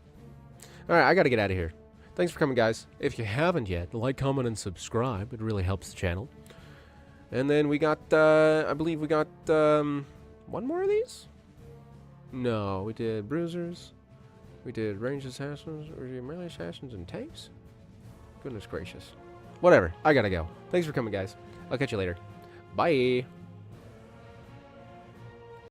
Alright, I gotta get out of here. Thanks for coming, guys. If you haven't yet, like, comment, and subscribe. It really helps the channel. And then we got, I believe we got, one more of these? No, we did Bruisers. We did Ranged Assassins. Or Melee Assassins and Tanks? Goodness gracious. Whatever. I gotta go. Thanks for coming, guys. I'll catch you later. Bye.